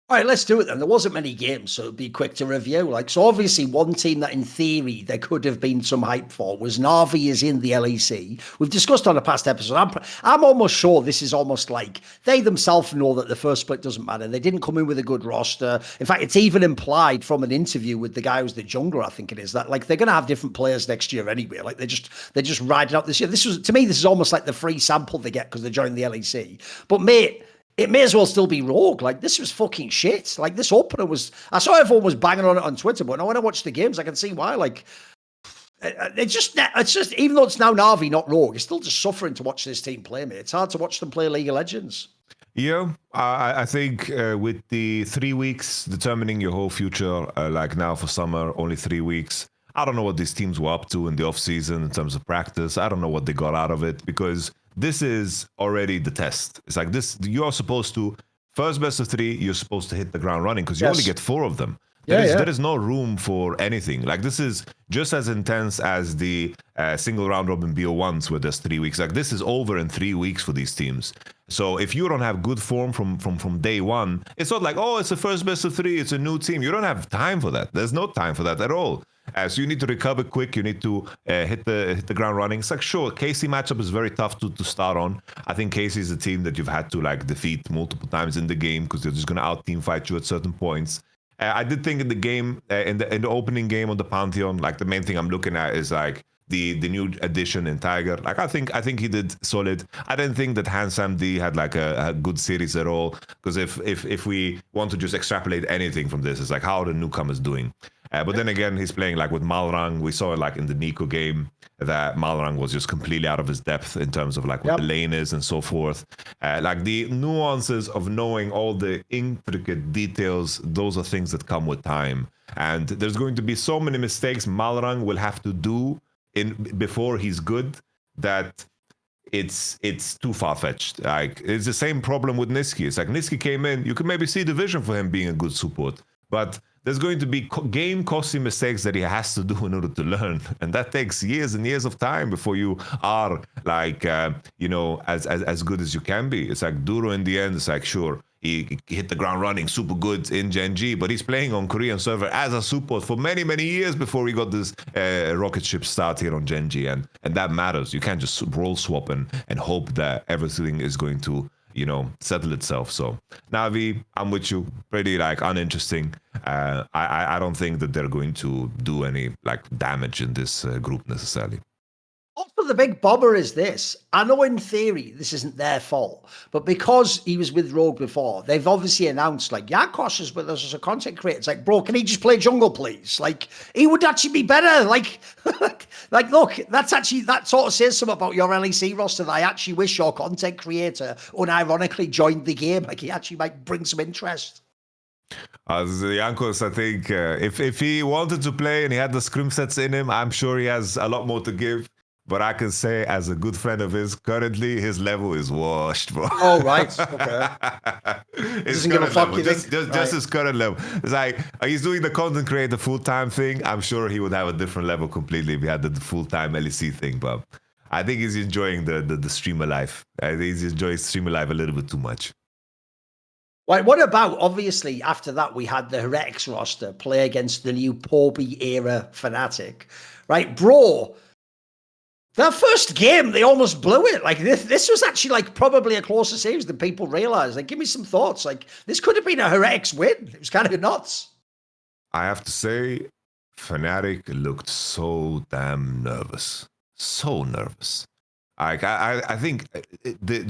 All right, let's do it then. There wasn't many games, so it'd be quick to review. Like, so obviously one team that in theory there could have been some hype for was NAVI is in the LEC. We've discussed on a past episode. I'm almost sure this is almost like they themselves know that the first split doesn't matter. They didn't come in with a good roster. In fact, it's even implied from an interview with the guy who's the jungler, I think it is, that like they're going to have different players next year anyway. Like they're just riding out this year. This is almost like the free sample they get because they joined the LEC. But mate, it may as well still be Rogue. Like, this was fucking shit. Like, this opener was... I saw everyone was banging on it on Twitter, but now when I watch the games, I can see why. Like, it's just... Even though it's now Navi, not Rogue, it's still just suffering to watch this team play, mate. It's hard to watch them play League of Legends. Yeah, I think with the 3 weeks determining your whole future, like now for summer, only 3 weeks, I don't know what these teams were up to in the off-season in terms of practice. I don't know what they got out of it because... this is already the test. It's like this, you're supposed to, first best of 3, you're supposed to hit the ground running because you only get 4 of them. There is no room for anything. Like this is just as intense as the single round robin BO1s where there's 3 weeks. Like this is over in 3 weeks for these teams. So if you don't have good form from day one, it's not like, oh, it's the first best of 3, it's a new team. You don't have time for that. There's no time for that at all. So you need to recover quick. You need to hit the ground running. It's like, sure, KC matchup is very tough to start on. I think KC is a team that you've had to like defeat multiple times in the game because they're just going to out team fight you at certain points. I did think in the game, in the opening game on the Pantheon, like the main thing I'm looking at is like the new addition in Tiger. Like I think he did solid. I didn't think that Hansam D had like a good series at all because if we want to just extrapolate anything from this, it's like how are the newcomers doing. But then again, he's playing like with Malrang. We saw it like in the Nico game that Malrang was just completely out of his depth in terms of like what the lane is and so forth. Like the nuances of knowing all the intricate details, those are things that come with time. And there's going to be so many mistakes Malrang will have to do before he's good that it's too far-fetched. Like it's the same problem with Niski. It's like Niski came in, you could maybe see the vision for him being a good support, but there's going to be game-costing mistakes that he has to do in order to learn, and that takes years and years of time before you are like as good as you can be. It's like Duro in the end. It's like sure he hit the ground running, super good in Gen G, but he's playing on Korean server as a support for many years before he got this rocket ship start here on Gen G, and that matters. You can't just role swap and hope that everything is going to settle itself. So Navi, I'm with you. Pretty like uninteresting. I don't think that they're going to do any like damage in this group necessarily. Also, the big bobber is this. I know in theory this isn't their fault, but because he was with Rogue before, they've obviously announced like Yakos is with us as a content creator. It's like, bro, can he just play jungle, please? Like, he would actually be better. Like, look, that sort of says something about your LEC roster that I actually wish your content creator unironically joined the game. Like, he actually might bring some interest. Jankos, I think if he wanted to play and he had the scrim sets in him, I'm sure he has a lot more to give. But I can say, as a good friend of his, currently his level is washed, bro. Oh, right. Okay. Doesn't give a fuck, you think? Just his current level. It's like he's doing the content creator full-time thing. I'm sure he would have a different level completely if he had the full-time LEC thing. But I think he's enjoying the streamer life. I think he's enjoying streamer life a little bit too much. Right, what about, obviously, after that, we had the Heretics roster play against the new Poby era Fnatic. Right, bro, that first game, they almost blew it. Like, this was actually, like, probably a closer series than people realize. Like, give me some thoughts. Like, this could have been a Heretics win. It was kind of nuts. I have to say, Fnatic looked so damn nervous. So nervous. Like, I think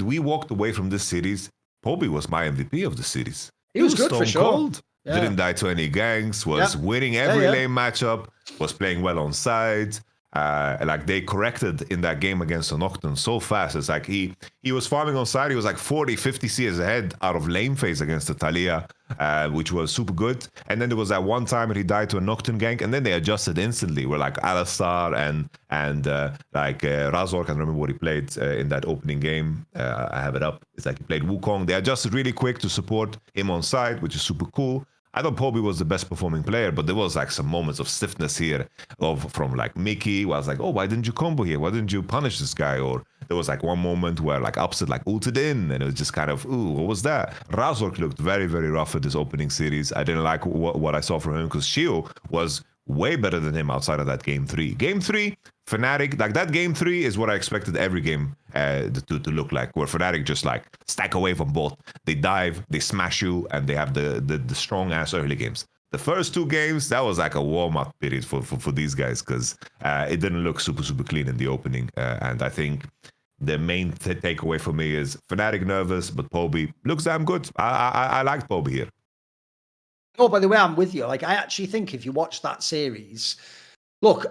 we walked away from this series. Poby was my MVP of the series. He was good stone for sure. Cold. Yeah. Didn't die to any ganks. Was winning every lane matchup. Was playing well on side. Like they corrected in that game against the Nocturne so fast. It's like he was farming on side. He was like 40, 50 CS ahead out of lane phase against the Talia, which was super good. And then there was that one time that he died to a Nocturne gank, and then they adjusted instantly. Where like Alistar and Razor, I can't remember what he played in that opening game. I have it up. It's like he played Wukong. They adjusted really quick to support him on side, which is super cool. I thought Poby was the best performing player, but there was like some moments of stiffness here from like Mickey, where I was like, oh, why didn't you combo here? Why didn't you punish this guy? Or there was like one moment where like Upset like ulted in, and it was just kind of, ooh, what was that? Razork looked very, very rough at this opening series. I didn't like what I saw from him because Shio was way better than him outside of that game 3. Game 3, Fnatic, like that game 3 is what I expected every game to look like, where Fnatic just like stack away from both. They dive, they smash you, and they have the strong ass early games. The first 2 games, that was like a warm-up period for these guys, because it didn't look super, super clean in the opening. And I think the main takeaway for me is Fnatic nervous, but Poby looks damn good. I liked Poby here. Oh, by the way, I'm with you. Like, I actually think if you watch that series, look,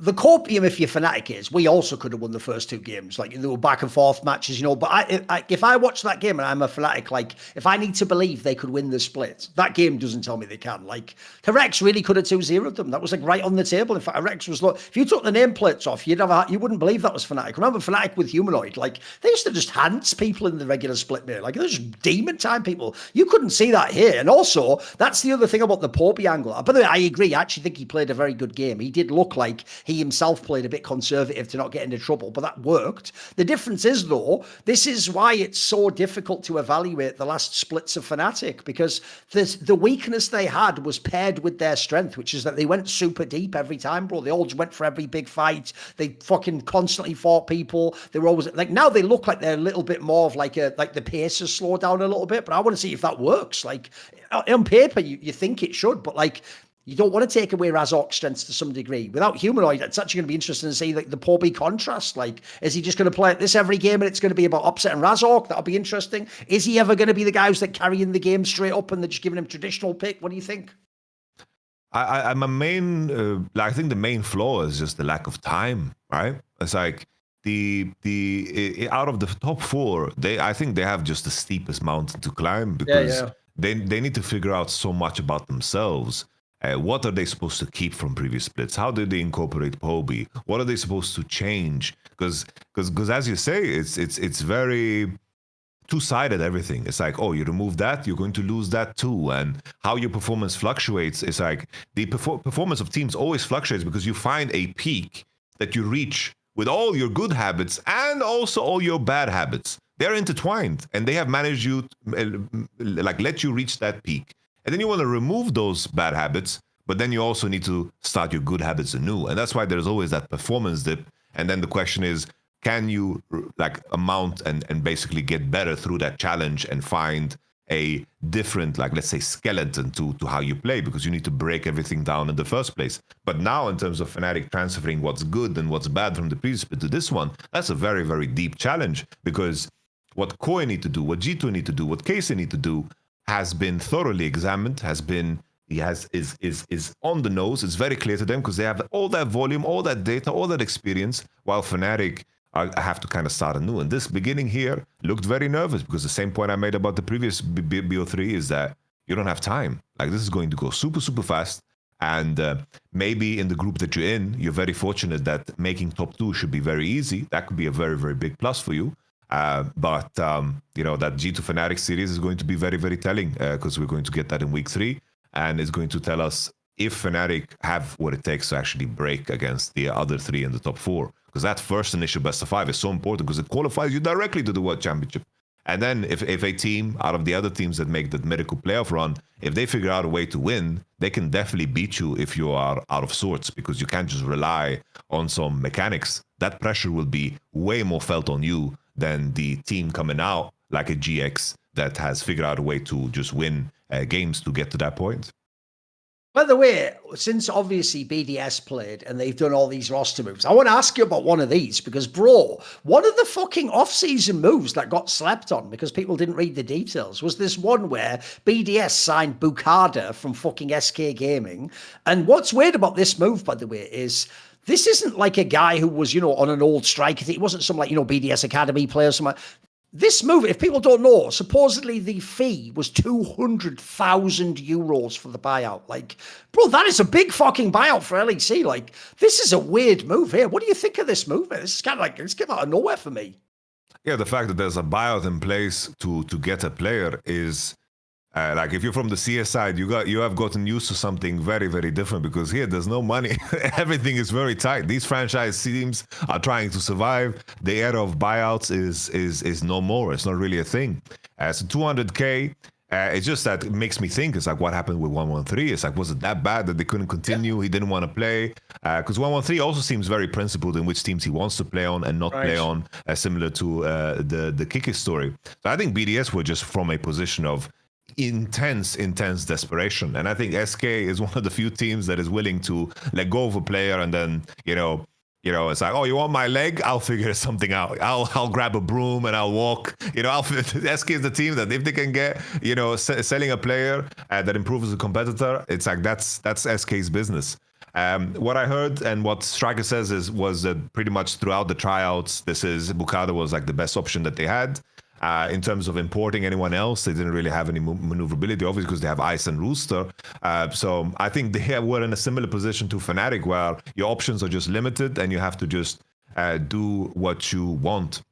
the Corpium, if you're Fnatic, is we also could have won the first 2 games. Like, there were back and forth matches, But if I watch that game and I'm a Fnatic, like, if I need to believe they could win the split, that game doesn't tell me they can. Like, Rex really could have 2-0'd them. That was like right on the table. In fact, Rex was if you took the nameplates off, you wouldn't believe that was Fnatic. Remember Fnatic with Humanoid? Like, they used to just hands people in the regular split, mate. Like, they're just demon time people. You couldn't see that here. And also, that's the other thing about the Poby angle. By the way, I agree. I actually think he played a very good game. He did look like he himself played a bit conservative to not get into trouble, but that worked. The difference is, though, this is why it's so difficult to evaluate the last splits of Fnatic, because the weakness they had was paired with their strength, which is that they went super deep every time, bro. They all just went for every big fight. They fucking constantly fought people. They were always like, now they look like they're a little bit more of like the pace has slowed down a little bit, but I want to see if that works. Like, on paper, you think it should, but like, you don't want to take away Razork's strengths to some degree. Without Humanoid, it's actually going to be interesting to see like the Poby contrast. Like, is he just going to play this every game and it's going to be about Upset and Razork? That'll be interesting. Is he ever going to be the guy who's like carrying the game straight up and they're just giving him traditional pick? What do you think? I'm a main. I think the main flaw is just the lack of time. Right? It's like the out of the top 4, I think they have just the steepest mountain to climb, because they need to figure out so much about themselves. What are they supposed to keep from previous splits? How did they incorporate Poby? What are they supposed to change? Because as you say, it's very two-sided, everything. It's like, oh, you remove that, you're going to lose that too. And how your performance fluctuates, it's like the performance of teams always fluctuates because you find a peak that you reach with all your good habits and also all your bad habits. They're intertwined, and they have managed you, like, let you reach that peak. And then you want to remove those bad habits, but then you also need to start your good habits anew. And that's why there's always that performance dip. And then the question is, can you like amount and basically get better through that challenge and find a different, like, let's say, skeleton to how you play, because you need to break everything down in the first place. But now in terms of Fnatic transferring what's good and what's bad from the previous bit to this one, that's a very, very deep challenge, because what Koi need to do, what G2 need to do, what KC need to do has been thoroughly examined, is on the nose. It's very clear to them because they have all that volume, all that data, all that experience, while Fnatic I have to kind of start anew. And this beginning here looked very nervous, because the same point I made about the previous BO3 is that you don't have time. Like, this is going to go super, super fast. And maybe in the group that you're in, you're very fortunate that making top 2 should be very easy. That could be a very, very big plus for you. But you know, that G2 Fnatic series is going to be very, very telling, because we're going to get that in week 3. And it's going to tell us if Fnatic have what it takes to actually break against the other 3 in the top 4. Because that first initial best of 5 is so important, because it qualifies you directly to the World Championship. And then if a team out of the other teams that make that miracle playoff run, if they figure out a way to win, they can definitely beat you if you are out of sorts, because you can't just rely on some mechanics. That pressure will be way more felt on you than the team coming out like a GX that has figured out a way to just win games to get to that point. By the way, since obviously BDS played and they've done all these roster moves, I want to ask you about one of these, because, bro, one of the fucking off-season moves that got slept on because people didn't read the details was this one where BDS signed Bukada from fucking SK Gaming. And what's weird about this move, by the way, is this isn't like a guy who was, you know, on an old striker thing. It wasn't some, like, you know, BDS Academy player or something. This move, if people don't know, supposedly the fee was 200,000 euros for the buyout. Like, bro, that is a big fucking buyout for LEC. Like, this is a weird move here. What do you think of this move? This is kind of like, it's came out of nowhere for me. Yeah, the fact that there's a buyout in place to get a player is like, if you're from the CS side, you have gotten used to something very, very different, because here there's no money. Everything is very tight. These franchise teams are trying to survive. The era of buyouts is no more. It's not really a thing. So 200K. It's just that it makes me think, it's like, what happened with 113? It's like, was it that bad that they couldn't continue? Yeah. He didn't want to play? Because 113 also seems very principled in which teams he wants to play on and not play on, similar to the Kiki story. So I think BDS were just from a position of intense desperation, and I think SK is one of the few teams that is willing to let go of a player, and then you know it's like, oh, you want my leg? I'll figure something out. I'll grab a broom and I'll walk. SK is the team that if they can get selling a player that improves the competitor, it's like that's SK's business. What I heard and what Striker says was that pretty much throughout the tryouts, Bukada was like the best option that they had. In terms of importing anyone else, they didn't really have any maneuverability, obviously, because they have Ice and Rolster. So I think they were in a similar position to Fnatic, where your options are just limited and you have to just do what you want.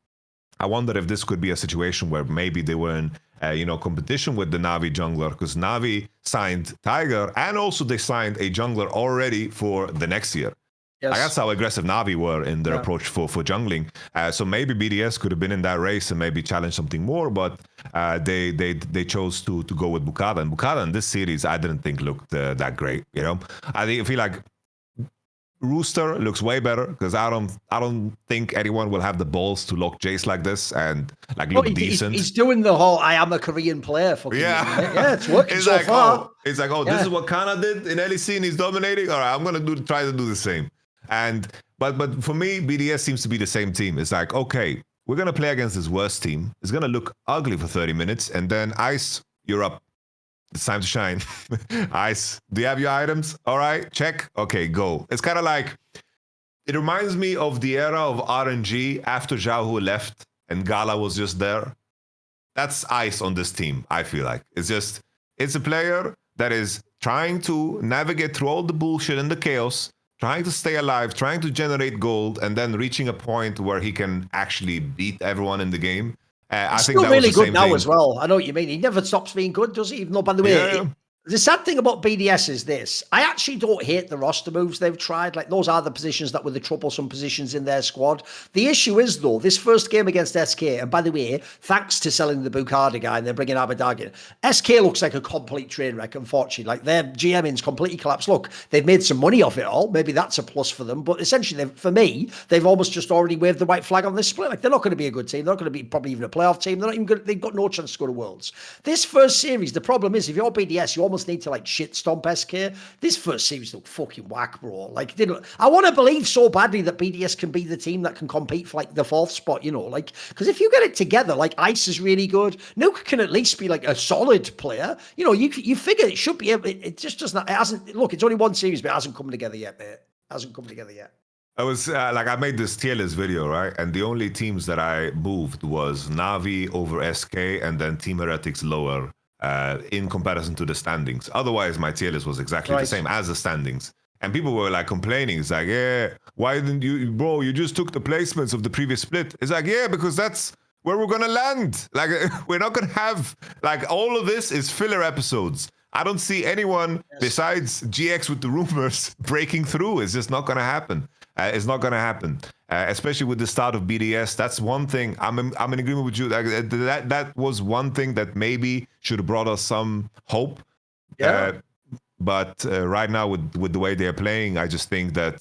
I wonder if this could be a situation where maybe they were in competition with the NAVI jungler, because NAVI signed Tiger, and also they signed a jungler already for the next year. Yes. That's how aggressive NAVI were in their approach for jungling. So maybe BDS could have been in that race and maybe challenge something more, but they chose to go with Bukada. And Bukada in this series, I didn't think looked that great. I feel like Rooster looks way better, because I don't think anyone will have the balls to lock Jace like this and look decent. He's doing the whole "I am a Korean player" fucking yeah, it's working so far. It's like, this is what Kana did in LEC and he's dominating. All right, I'm gonna try to do the same. But for me, BDS seems to be the same team. It's like, okay, we're gonna play against this worst team. It's gonna look ugly for 30 minutes, and then Ice, you're up. It's time to shine. Ice, do you have your items? All right, check. Okay, go. It's kind of like, it reminds me of the era of RNG after Xiaohu left and Gala was just there. That's Ice on this team, I feel like. It's a player that is trying to navigate through all the bullshit and the chaos, trying to stay alive, trying to generate gold, and then reaching a point where he can actually beat everyone in the game. I think that really was the good same now thing as well. I know what you mean. He never stops being good, does he? Even though, by the way, The sad thing about BDS is this. I actually don't hate the roster moves they've tried. Like, those are the positions that were the troublesome positions in their squad. The issue is, though, this first game against SK, and by the way, thanks to selling the Bukhara guy and then bringing Abadag in, SK looks like a complete train wreck, unfortunately. Like, their GMing's completely collapsed. Look, they've made some money off it all. Maybe that's a plus for them. But essentially, for me, they've almost just already waved the white flag on this split. Like, they're not going to be a good team. They're not going to be probably even a playoff team. They're not even good. They've got no chance to go to Worlds. This first series, the problem is, if you're BDS, you almost need to, like, shit stomp SK. This first series looked fucking whack, bro. Like, I want to believe so badly that BDS can be the team that can compete for, like, the 4th spot, you know, like, because if you get it together, like, Ice is really good. Nuke can at least be, like, a solid player. You know, you figure it should be able, it just doesn't, it hasn't, look, it's only one series, but it hasn't come together yet, mate. It hasn't come together yet. I was like, I made this tier list video, right? And the only teams that I moved was NAVI over SK and then Team Heretics lower. In comparison to the standings. Otherwise, my tier list was exactly the same as the standings. And people were like complaining. It's like, yeah, why didn't you, bro, you just took the placements of the previous split. It's like, yeah, because that's where we're going to land. Like, we're not going to have, like, all of this is filler episodes. I don't see anyone besides GX with the rumors breaking through. It's just not going to happen. It's not going to happen, especially with the start of BDS. That's one thing. I'm in agreement with you. That was one thing that maybe should have brought us some hope. Yeah. But right now, with the way they're playing, I just think that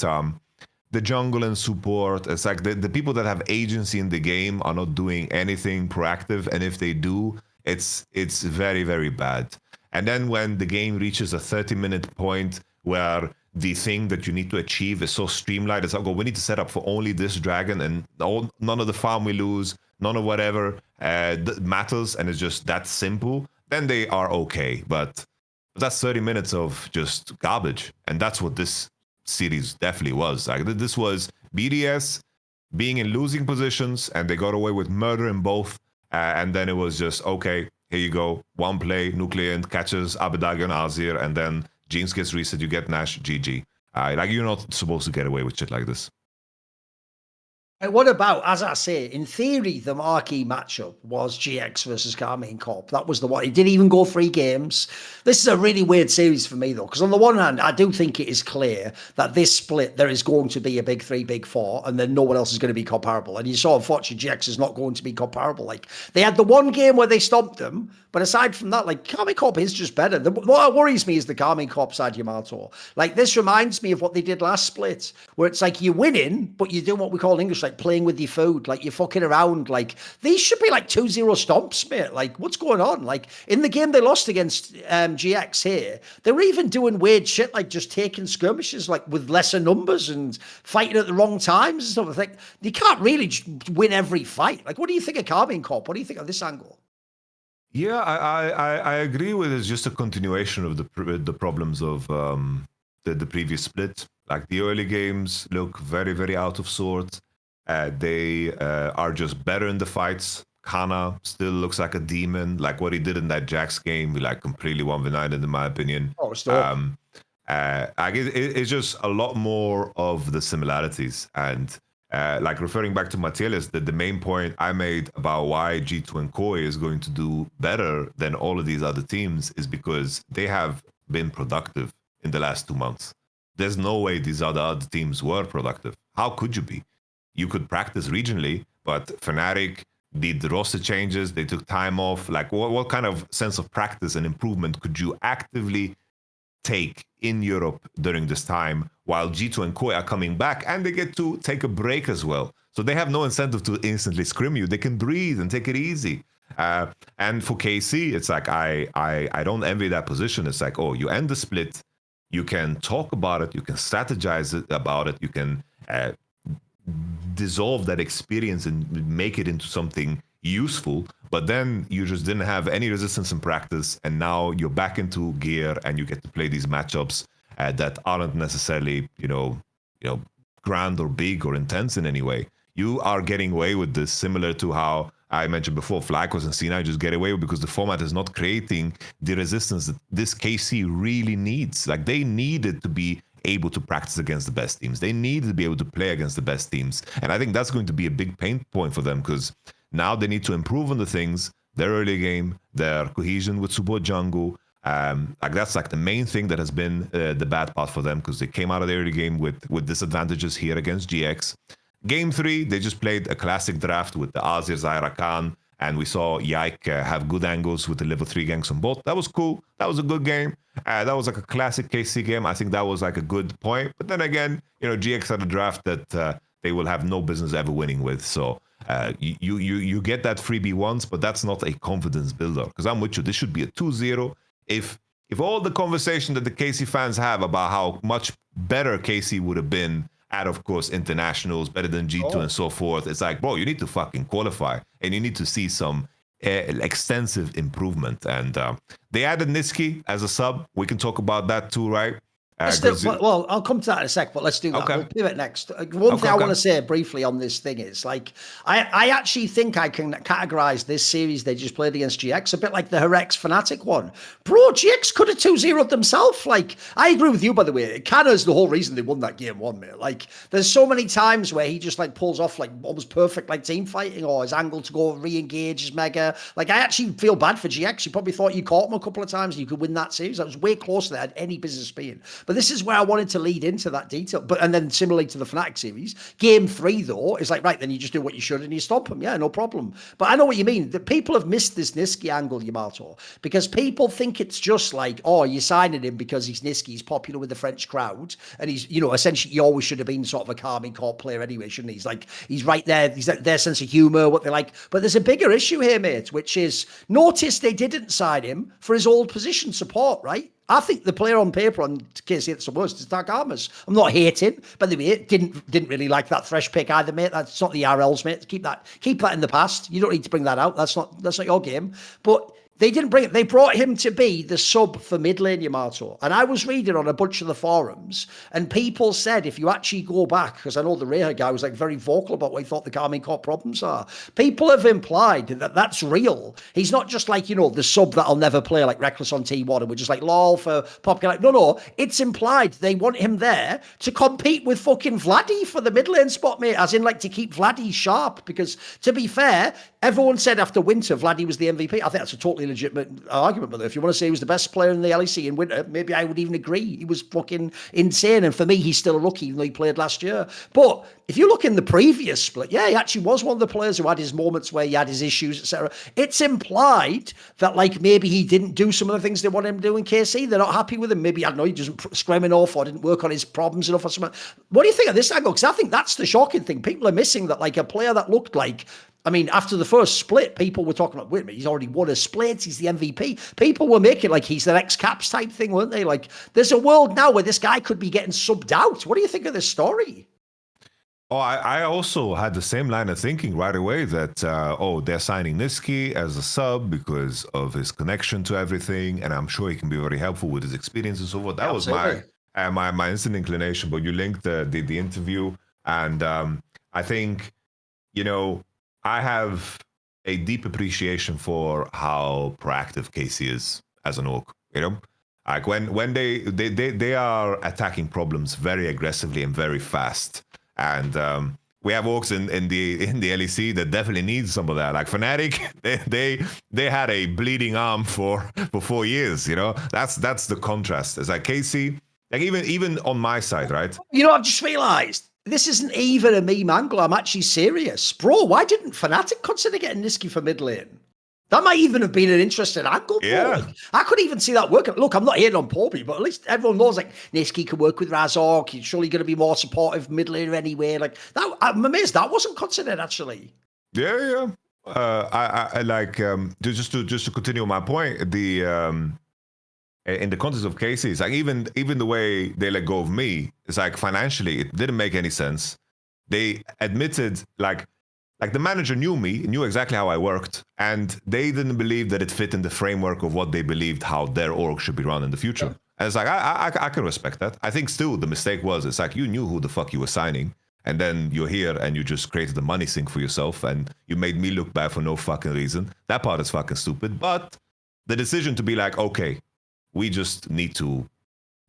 the jungle and support, it's like the people that have agency in the game are not doing anything proactive. And if they do, it's very, very bad. And then when the game reaches a 30-minute point where the thing that you need to achieve is so streamlined, it's like, oh, we need to set up for only this dragon, and none of the farm we lose, none of whatever matters, and it's just that simple, then they are okay. But that's 30 minutes of just garbage, and that's what this series definitely was. Like, this was BDS being in losing positions, and they got away with murder in both, and then it was just, okay, here you go, one play, Nucleant catches Abadag and Azir, and then Jinx gets reset, you get Nash, GG. Like, you're not supposed to get away with shit like this. And what about, as I say, in theory, the marquee matchup was GX versus KCorp. That was the one. It didn't even go 3 games. This is a really weird series for me, though, because on the one hand, I do think it is clear that this split, there is going to be a big 3, big 4, and then no one else is going to be comparable. And you saw, unfortunately, GX is not going to be comparable. Like, they had the one game where they stomped them, but aside from that, like, KCorp is just better. What worries me is the KCorp side, Yamato. Like, this reminds me of what they did last split, where it's like you're winning, but you're doing what we call in English, like, playing with your food, like, you're fucking around. Like, these should be like 2-0 stomps, mate. Like, what's going on? Like, in the game they lost against GX here, they were even doing weird shit, like just taking skirmishes, like, with lesser numbers and fighting at the wrong times and stuff. I think you can't really win every fight. Like, what do you think of KCorp? What do you think of this angle? Yeah, I agree with it. It's just a continuation of the problems of the previous split. Like, the early games look very, very out of sorts. They are just better in the fights. Kana still looks like a demon. Like, what he did in that Jax game, we like completely 1v9 in my opinion. Oh, stop. It's just a lot more of the similarities. And like, referring back to Matelis, the main point I made about why G2 and Koi is going to do better than all of these other teams is because they have been productive in the last 2 months. There's no way these other teams were productive. How could you be? You could practice regionally, but Fnatic did the roster changes. They took time off. Like, what kind of sense of practice and improvement could you actively take in Europe during this time while G2 and Koi are coming back and they get to take a break as well? So they have no incentive to instantly scrim you. They can breathe and take it easy. And for KC, it's like, I don't envy that position. It's like, oh, you end the split. You can talk about it. You can strategize about it. You can dissolve that experience and make it into something useful, but then you just didn't have any resistance in practice, and now you're back into gear and you get to play these matchups that aren't necessarily, you know, grand or big or intense in any way. You are getting away with this, similar to how I mentioned before, Flacos and C9 just get away with, because the format is not creating the resistance that this KC really needs. Like, they needed to be able to practice against the best teams. They needed to be able to play against the best teams. And I think that's going to be a big pain point for them, because now they need to improve on the things, their early game, their cohesion with support jungle, Like that's like the main thing that has been the bad part for them, because they came out of the early game with disadvantages here against GX. Game 3, they just played a classic draft with the Azir, Zyra Khan, and we saw Yike have good angles with the level 3 ganks on bot. That was cool. That was a good game. That was like a classic KC game. I think that was like a good point. But then again, GX had a draft that they will have no business ever winning with. So you get that freebie once, but that's not a confidence builder. Because I'm with you. This should be a 2-0. If all the conversation that the KC fans have about how much better KC would have been at, of course, internationals, better than G2 and so forth, it's like, bro, you need to fucking qualify and you need to see some extensive improvement. And they added Niski as a sub. We can talk about that too, right? Well, I'll come to that in a sec, but let's do that. Okay. We'll pivot next. One thing I want to say briefly on this thing is, like, I actually think I can categorize this series they just played against GX a bit like the Heretics Fnatic one. Bro, GX could have 2-0'd themselves. Like, I agree with you, by the way. Canna's the whole reason they won that game 1, mate. Like, there's so many times where he just, like, pulls off, like, almost perfect, like, team fighting, or his angle to go re-engage is mega. Like, I actually feel bad for GX. You probably thought you caught him a couple of times and you could win that series. That was way closer than any business being. But this is where I wanted to lead into that detail. And then similarly to the Fnatic series, game 3 though is like, right, then you just do what you should and you stomp them. Yeah, no problem. But I know what you mean. The people have missed this Niski angle, Yamato, because people think it's just like, oh, you're signing him because he's Niski, he's popular with the French crowd, and he's, essentially he always should have been sort of a KCorp player anyway, shouldn't he? He's right there. He's their sense of humor, what they like. But there's a bigger issue here, mate, which is, notice they didn't sign him for his old position support, right? I think the player on paper on KC it's the worst is Dargamas. I'm not hating, but the way didn't really like that Thresh pick either, mate. That's not the RLs, mate. Keep that in the past. You don't need to bring that out. That's not your game. But they didn't bring it. They brought him to be the sub for mid lane, Yamato. And I was reading on a bunch of the forums, and people said, if you actually go back, because I know the Reha guy was like very vocal about what he thought the KCorp problems are. People have implied that that's real. He's not just like, the sub that'll never play like Reckless on T1 and we're just like, lol, for popular. No. It's implied they want him there to compete with fucking Vladdy for the mid lane spot, mate. As in, like, to keep Vladdy sharp. Because, to be fair, everyone said after Winter, Vladdy was the MVP. I think that's a totally legitimate argument, but if you want to say he was the best player in the LEC in Winter, maybe I would even agree. He was fucking insane, and for me, he's still a rookie, even though he played last year. But if you look in the previous split, yeah, he actually was one of the players who had his moments where he had his issues, etc. It's implied that, like, maybe he didn't do some of the things they wanted him to do in KC. They're not happy with him. Maybe, I don't know, he doesn't scrim enough or didn't work on his problems enough or something. What do you think of this angle? Because I think that's the shocking thing. People are missing that, like, a player that looked like, I mean, after the first split, people were talking about, wait a minute, he's already won a split, he's the MVP. People were making like he's the next Caps type thing, weren't they? Like, there's a world now where this guy could be getting subbed out. What do you think of this story? Oh, I also had the same line of thinking right away that, they're signing Niski as a sub because of his connection to everything, and I'm sure he can be very helpful with his experience and so forth. That was my instant inclination, but you linked the interview, and I think, I have a deep appreciation for how proactive KC is as an org. Like when they are attacking problems very aggressively and very fast, and we have orgs in the LEC that definitely need some of that. Like Fnatic, they had a bleeding arm for 4 years. That's the contrast. It's like KC, like even on my side, right? I've just realized. This isn't even a meme angle. I'm actually serious. Bro, why didn't Fnatic consider getting Niski for mid lane? That might even have been an interesting angle, bro. Yeah. Like, I could even see that working. Look, I'm not hating on Poby, but at least everyone knows, like, Niski can work with Razork. He's surely going to be more supportive mid laner anyway. Like, that, I'm amazed that wasn't considered, actually. Yeah. I like, just to continue my point, in the context of KC, it's like even the way they let go of me, it's like financially, it didn't make any sense. They admitted, like the manager knew me, knew exactly how I worked, and they didn't believe that it fit in the framework of what they believed how their org should be run in the future. Yeah. And it's like, I can respect that. I think still the mistake was, it's like you knew who the fuck you were signing, and then you're here and you just created a money sink for yourself, and you made me look bad for no fucking reason. That part is fucking stupid. But the decision to be like, okay, we just need to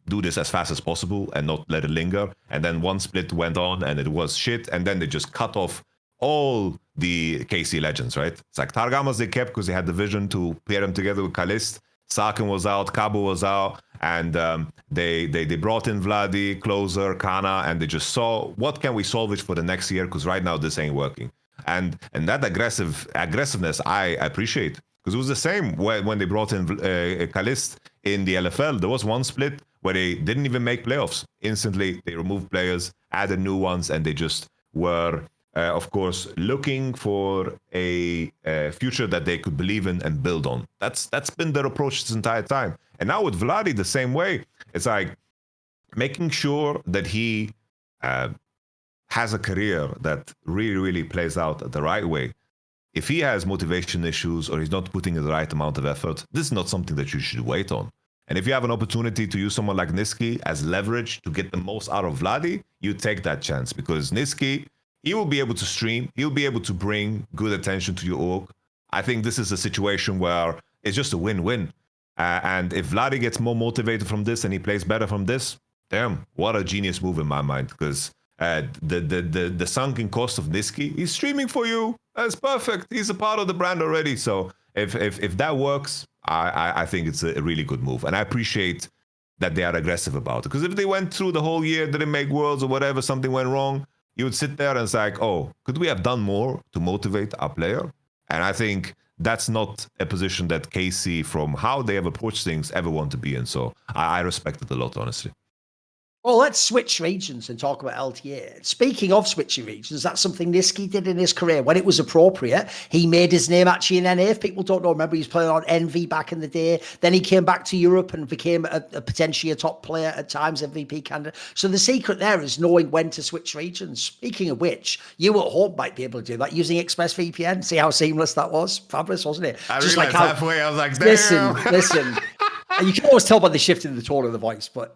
do this as fast as possible and not let it linger. And then one split went on and it was shit. And then they just cut off all the KC legends, right? It's like Targamas they kept because they had the vision to pair them together with Kalist. Sarkin was out, Cabo was out, and they brought in Vladi, Closer, Kana, and they just saw what can we salvage for the next year, because right now this ain't working. And that aggressiveness I appreciate, because it was the same when they brought in Kalist in the LFL. There was one split where they didn't even make playoffs. Instantly, they removed players, added new ones, and they just were, of course, looking for a future that they could believe in and build on. That's been their approach this entire time. And now with Vladi, the same way. It's like making sure that he has a career that really, really plays out the right way. If he has motivation issues or he's not putting the right amount of effort, this is not something that you should wait on. And if you have an opportunity to use someone like Niski as leverage to get the most out of Vladi, you take that chance, because Niski, he will be able to stream. He'll be able to bring good attention to your org. I think this is a situation where it's just a win-win. And if Vladi gets more motivated from this and he plays better from this, damn, what a genius move in my mind. Because the sunken cost of Niski, he's streaming for you. That's perfect. He's a part of the brand already. So if that works, I think it's a really good move. And I appreciate that they are aggressive about it. Because if they went through the whole year, didn't make worlds or whatever, something went wrong, you would sit there and it's like, oh, could we have done more to motivate our player? And I think that's not a position that KC, from how they have approached things, ever want to be in. So I respect it a lot, honestly. Well, let's switch regions and talk about LTA. Speaking of switching regions, that's something Niski did in his career. When it was appropriate, he made his name actually in NA. If people don't know, remember, he was playing on NV back in the day. Then he came back to Europe and became a potentially a top player at times, MVP candidate. So the secret there is knowing when to switch regions. Speaking of which, you at home might be able to do that using ExpressVPN. See how seamless that was? Fabulous, wasn't it? I just like halfway, I was like, damn. Listen. You can always tell by the shift in the tone of the voice, but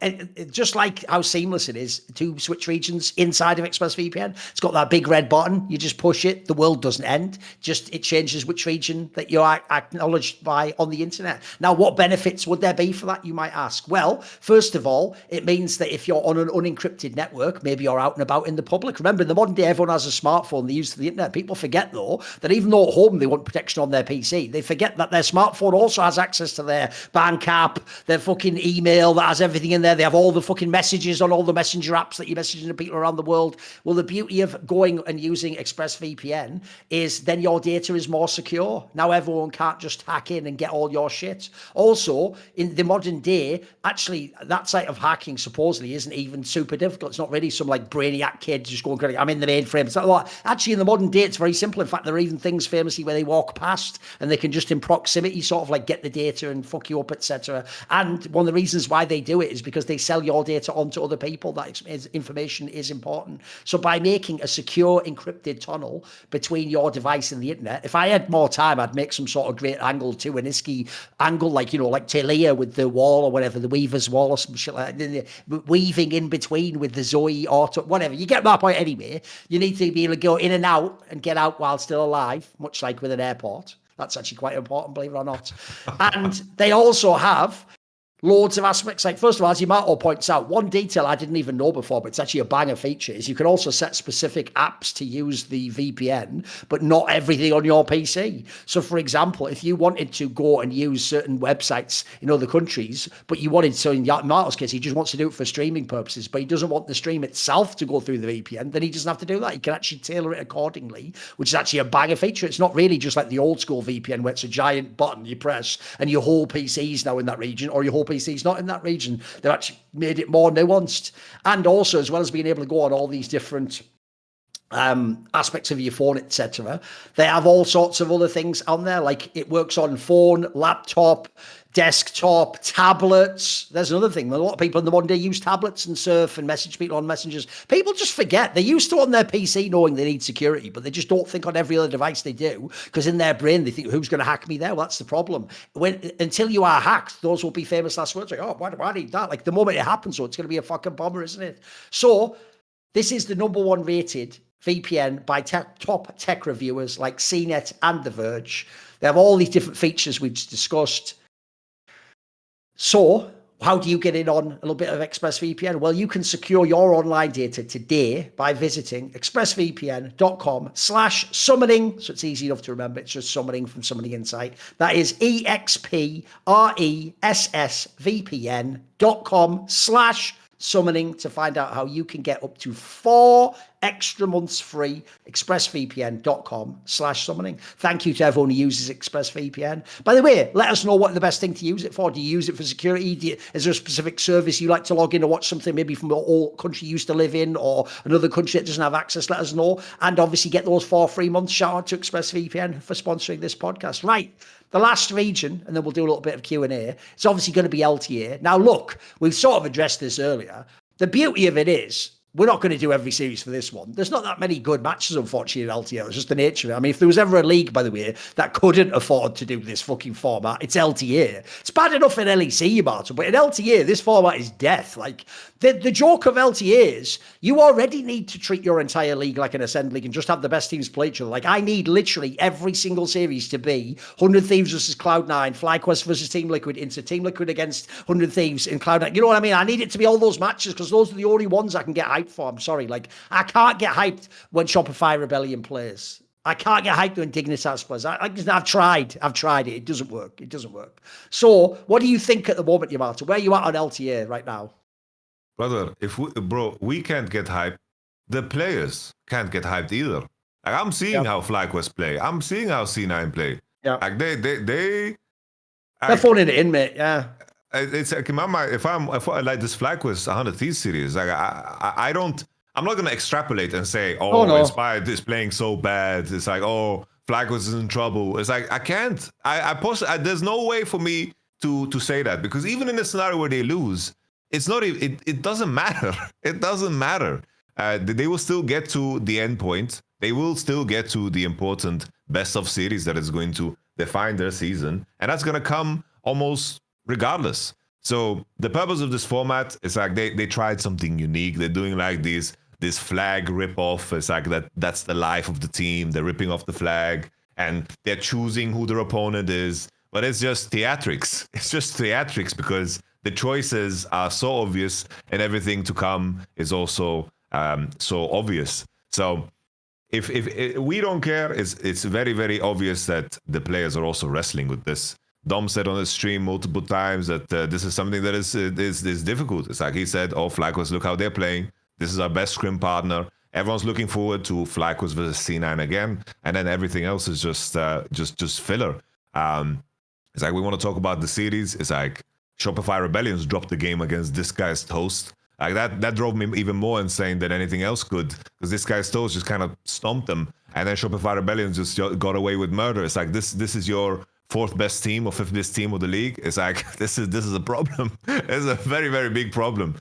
just like how seamless it is to switch regions inside of ExpressVPN, it's got that big red button. You just push it. The world doesn't end. Just it changes which region that you're acknowledged by on the internet. Now, what benefits would there be for that, you might ask? Well, first of all, it means that if you're on an unencrypted network, maybe you're out and about in the public. Remember, in the modern day, everyone has a smartphone. They use the internet. People forget, though, that even though at home they want protection on their PC, they forget that their smartphone also has access to their bank app, their fucking email that has everything in there. They have all the fucking messages on all the messenger apps that you're messaging to people around the world. Well, the beauty of going and using ExpressVPN is then your data is more secure. Now everyone can't just hack in and get all your shit. Also, in the modern day, actually, that side of hacking supposedly isn't even super difficult. It's not really some like brainiac kid just going, I'm in the mainframe. It's not like, actually, in the modern day, it's very simple. In fact, there are even things famously where they walk past and they can just in proximity sort of like get the data and fuck you up, etc. And one of the reasons why they do it is because they sell your data onto other people. That information is important. So by making a secure encrypted tunnel between your device and the internet, if I had more time, I'd make some sort of great angle to an Iski angle, like, like Talia with the wall or whatever, the Weaver's wall or some shit like that, weaving in between with the Zoe auto, whatever. You get my point anyway. You need to be able to go in and out and get out while still alive, much like with an airport. That's actually quite important, believe it or not. And they also have loads of aspects. Like, first of all, as Yamato points out, one detail I didn't even know before, but it's actually a banger feature, is you can also set specific apps to use the VPN, but not everything on your PC. So, for example, if you wanted to go and use certain websites in other countries, but you wanted, so in Yamato's case, he just wants to do it for streaming purposes, but he doesn't want the stream itself to go through the VPN, then he doesn't have to do that. He can actually tailor it accordingly, which is actually a banger feature. It's not really just like the old school VPN where it's a giant button you press and your whole PC's now in that region, or your whole PC's not in that region. They've actually made it more nuanced. And also, as well as being able to go on all these different aspects of your phone, etc., they have all sorts of other things on there. Like, it works on phone, laptop, desktop, tablets. There's another thing. A lot of people in the modern day use tablets and surf and message people on messengers. People just forget. They're used to on their PC knowing they need security, but they just don't think on every other device they do, because in their brain they think, who's going to hack me there? Well, that's the problem. Until you are hacked, those will be famous last words. Like, oh, why do I need that? Like, the moment it happens, so it's going to be a fucking bomber, isn't it? So this is the #1 rated VPN by top tech reviewers like CNET and The Verge. They have all these different features we've discussed. So How do you get in on a little bit of ExpressVPN? Well, you can secure your online data today by visiting expressvpn.com/summoning. So it's easy enough to remember. It's just summoning from Summoning Insight. That is expressvpn.com/summoning to find out how you can get up to 4 extra months free. expressvpn.com/summoning. Thank you to everyone who uses ExpressVPN. By the way, let us know what the best thing to use it for. Do you use it for security? Is there a specific service you like to log in to watch something maybe from an old country you used to live in or another country that doesn't have access? Let us know. And obviously get those 4 free months. Shout out to ExpressVPN for sponsoring this podcast. Right. The last region, and then we'll do a little bit of Q&A, it's obviously going to be LTA. Now, look, we've sort of addressed this earlier. The beauty of it is, we're not going to do every series for this one. There's not that many good matches, unfortunately, in LTA. It's just the nature of it. I mean, if there was ever a league, by the way, that couldn't afford to do this fucking format, it's LTA. It's bad enough in LEC, Yamato, but in LTA, this format is death. Like, the joke of LTA is you already need to treat your entire league like an Ascend League and just have the best teams play each other. Like, I need literally every single series to be 100 Thieves versus Cloud9, FlyQuest versus Team Liquid, into Team Liquid against 100 Thieves in Cloud9. You know what I mean? I need it to be all those matches because those are the only ones I can get hyped for. I'm sorry. Like, I can't get hyped when Shopify Rebellion plays. I can't get hyped when Dignitas plays. I've tried it. It doesn't work. So, what do you think at the moment, Yamato? Where are you at on LTA right now? Brother, we can't get hyped. The players can't get hyped either. Like, I'm seeing how FlyQuest play. I'm seeing how C9 play. Yeah. Like they're phoning it in, mate. Yeah. It's like in my mind, if I like this FlyQuest 100 Thieves series, like I'm not gonna extrapolate and say, no. Inspired is playing so bad. It's like, FlyQuest is in trouble. It's like I can't. There's no way for me to say that, because even in a scenario where they lose, it's not. It doesn't matter. It doesn't matter. They will still get to the end point. They will still get to the important best of series that is going to define their season, and that's gonna come almost regardless. So the purpose of this format is like they tried something unique. They're doing like this flag rip-off. It's like that's the life of the team. They're ripping off the flag and they're choosing who their opponent is. But it's just theatrics. It's just theatrics because the choices are so obvious and everything to come is also so obvious. So if we don't care, it's very, very obvious that the players are also wrestling with this. Dom said on the stream multiple times that this is something that is difficult. It's like he said, FlyQuest, look how they're playing. This is our best scrim partner. Everyone's looking forward to FlyQuest versus C9 again, and then everything else is just filler. It's like we want to talk about the series. It's like Shopify Rebellions dropped the game against this guy's toast. Like that drove me even more insane than anything else could, because this guy's toast just kind of stomped them, and then Shopify Rebellions just got away with murder. It's like this is your 4th best team or 5th best team of the league. It's like this is a problem. It's a very, very big problem.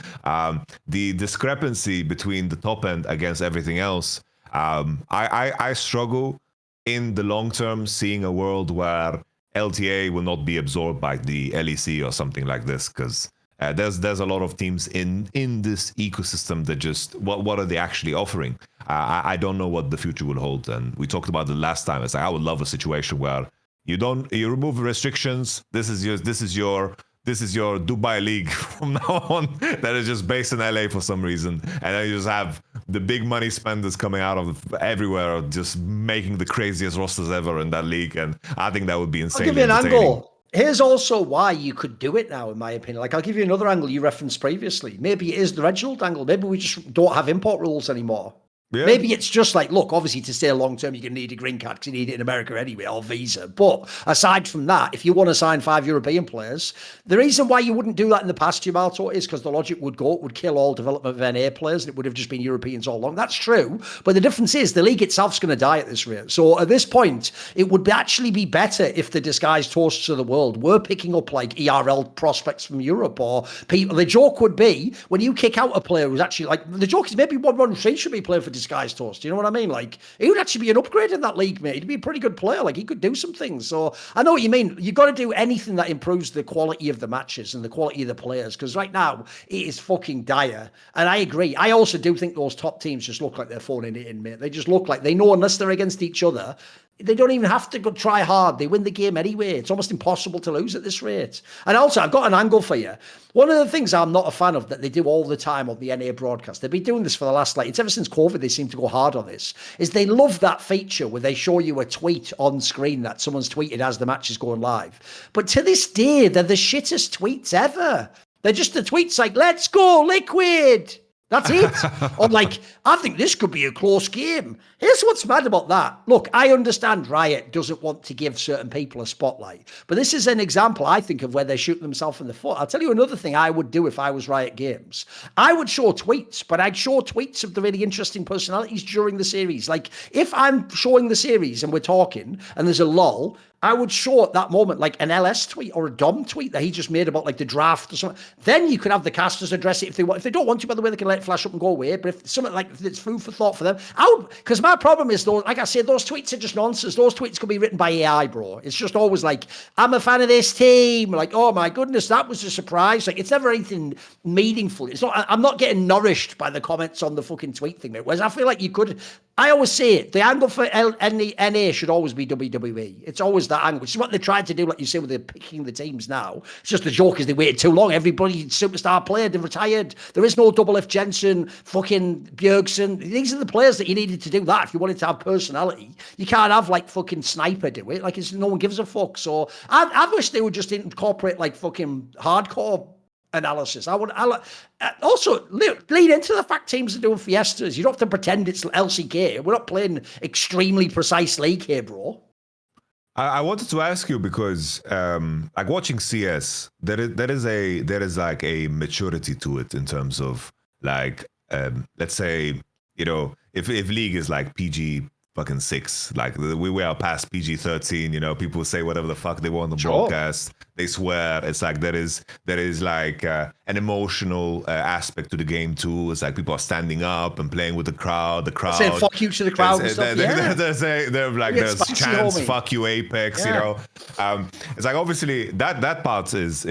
The discrepancy between the top end against everything else. I struggle in the long term seeing a world where LTA will not be absorbed by the LEC or something like this, because there's a lot of teams in this ecosystem that just what are they actually offering? I don't know what the future will hold. And we talked about it last time. It's like I would love a situation where you remove restrictions. This is your Dubai league from now on that is just based in LA for some reason, and then you just have the big money spenders coming out of everywhere, just making the craziest rosters ever in that league. And I think that would be insane. I'll give you an angle. Here's also why you could do it now, in my opinion. Like, I'll give you another angle you referenced previously. Maybe it is the Reginald angle. Maybe we just don't have import rules anymore. Yeah. Maybe it's just like, look, obviously to stay long term, you're going to need a green card because you need it in America anyway, or visa. But aside from that, if you want to sign 5 European players, the reason why you wouldn't do that in the past, Yamato, is because the logic would kill all development of NA players. And it would have just been Europeans all along. That's true. But the difference is the league itself's going to die at this rate. So at this point, it would actually be better if the disguised hosts of the world were picking up like ERL prospects from Europe or people. The joke would be when you kick out a player who's actually like, the joke is maybe 113 should be playing for disguised toast. You know what I mean? Like, he would actually be an upgrade in that league, mate. He'd be a pretty good player. Like, he could do some things. So I know what you mean. You've got to do anything that improves the quality of the matches and the quality of the players, because right now it is fucking dire. And I agree. I also do think those top teams just look like they're phoning it in, mate. They just look like they know unless they're against each other, they don't even have to go try hard. They win the game anyway. It's almost impossible to lose at this rate. And also, I've got an angle for you. One of the things I'm not a fan of that they do all the time on the NA broadcast, they've been doing this for the last, it's ever since COVID, they seem to go hard on this, is they love that feature where they show you a tweet on screen that someone's tweeted as the match is going live. But to this day, they're the shittest tweets ever. They're just the tweets like, let's go, Liquid. That's it. Or like, I think this could be a close game. Here's what's mad about that. Look, I understand Riot doesn't want to give certain people a spotlight, but this is an example, I think, of where they shoot themselves in the foot. I'll tell you another thing I would do if I was Riot Games. I would show tweets, but I'd show tweets of the really interesting personalities during the series. Like, if I'm showing the series and we're talking and there's a lull, I would show at that moment like an LS tweet or a Dom tweet that he just made about like the draft or something. Then you could have the casters address it if they want. If they don't want to, by the way, they can let it flash up and go away. But if something like if it's food for thought for them, I would, because my problem is, though, like I said, those tweets are just nonsense. Those tweets could be written by AI, bro. It's just always like, I'm a fan of this team. Like, oh my goodness, that was a surprise. Like, it's never anything meaningful. It's not. I'm not getting nourished by the comments on the fucking tweet thing. Whereas I feel like you could. I always say it. The angle for NA should always be WWE. It's always that angle, which is what they tried to do, like you say, with the picking the teams now. It's just the joke is they waited too long. Everybody, superstar player, they've retired. There is no Double F Jensen, fucking Bjergsen. These are the players that you needed to do that if you wanted to have personality. You can't have, like, fucking Sniper do it. Like, no one gives a fuck. So I wish they would just incorporate, like, fucking hardcore analysis. Also lead into the fact teams are doing fiestas. You don't have to pretend it's LCK. We're not playing extremely precise league here, bro. I wanted to ask you because like watching CS, there is like a maturity to it in terms of like let's say, you know, if league is like PG fucking 6, like we are past PG-13, you know, people say whatever the fuck they want on the broadcast. They swear. It's like there is like an emotional aspect to the game too. It's like people are standing up and playing with the crowd. The crowd saying fuck you to the crowd and stuff. There's chants, homie. Fuck you, Apex. You know, it's like obviously that part is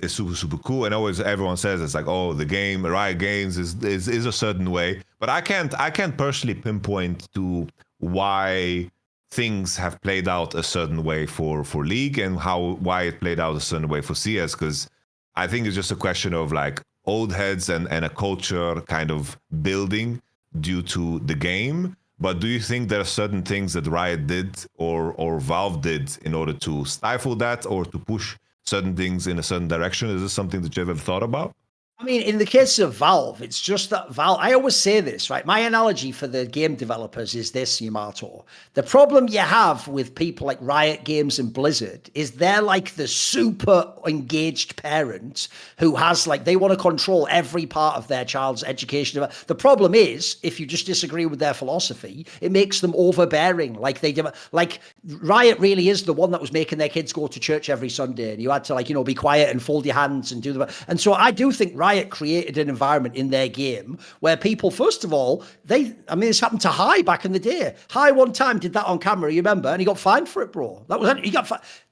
super cool. And always everyone says it's like, oh, the game, Riot Games is a certain way. But I can't personally pinpoint to why things have played out a certain way for League and why it played out a certain way for CS, because I think it's just a question of like old heads and a culture kind of building due to the game. But do you think there are certain things that Riot did or Valve did in order to stifle that or to push certain things in a certain direction? Is this something that you've ever thought about? I mean, in the case of Valve, it's just that Valve, I always say this, right? My analogy for the game developers is this, Yamato. The problem you have with people like Riot Games and Blizzard is they're like the super engaged parent who has like, they want to control every part of their child's education. The problem is, if you just disagree with their philosophy, it makes them overbearing. Like Riot really is the one that was making their kids go to church every Sunday, and you had to, like, you know, be quiet and fold your hands and do the. And so I do think Riot created an environment in their game where people, first of all, this happened to High back in the day. High one time did that on camera, you remember? And he got fined for it, bro. He got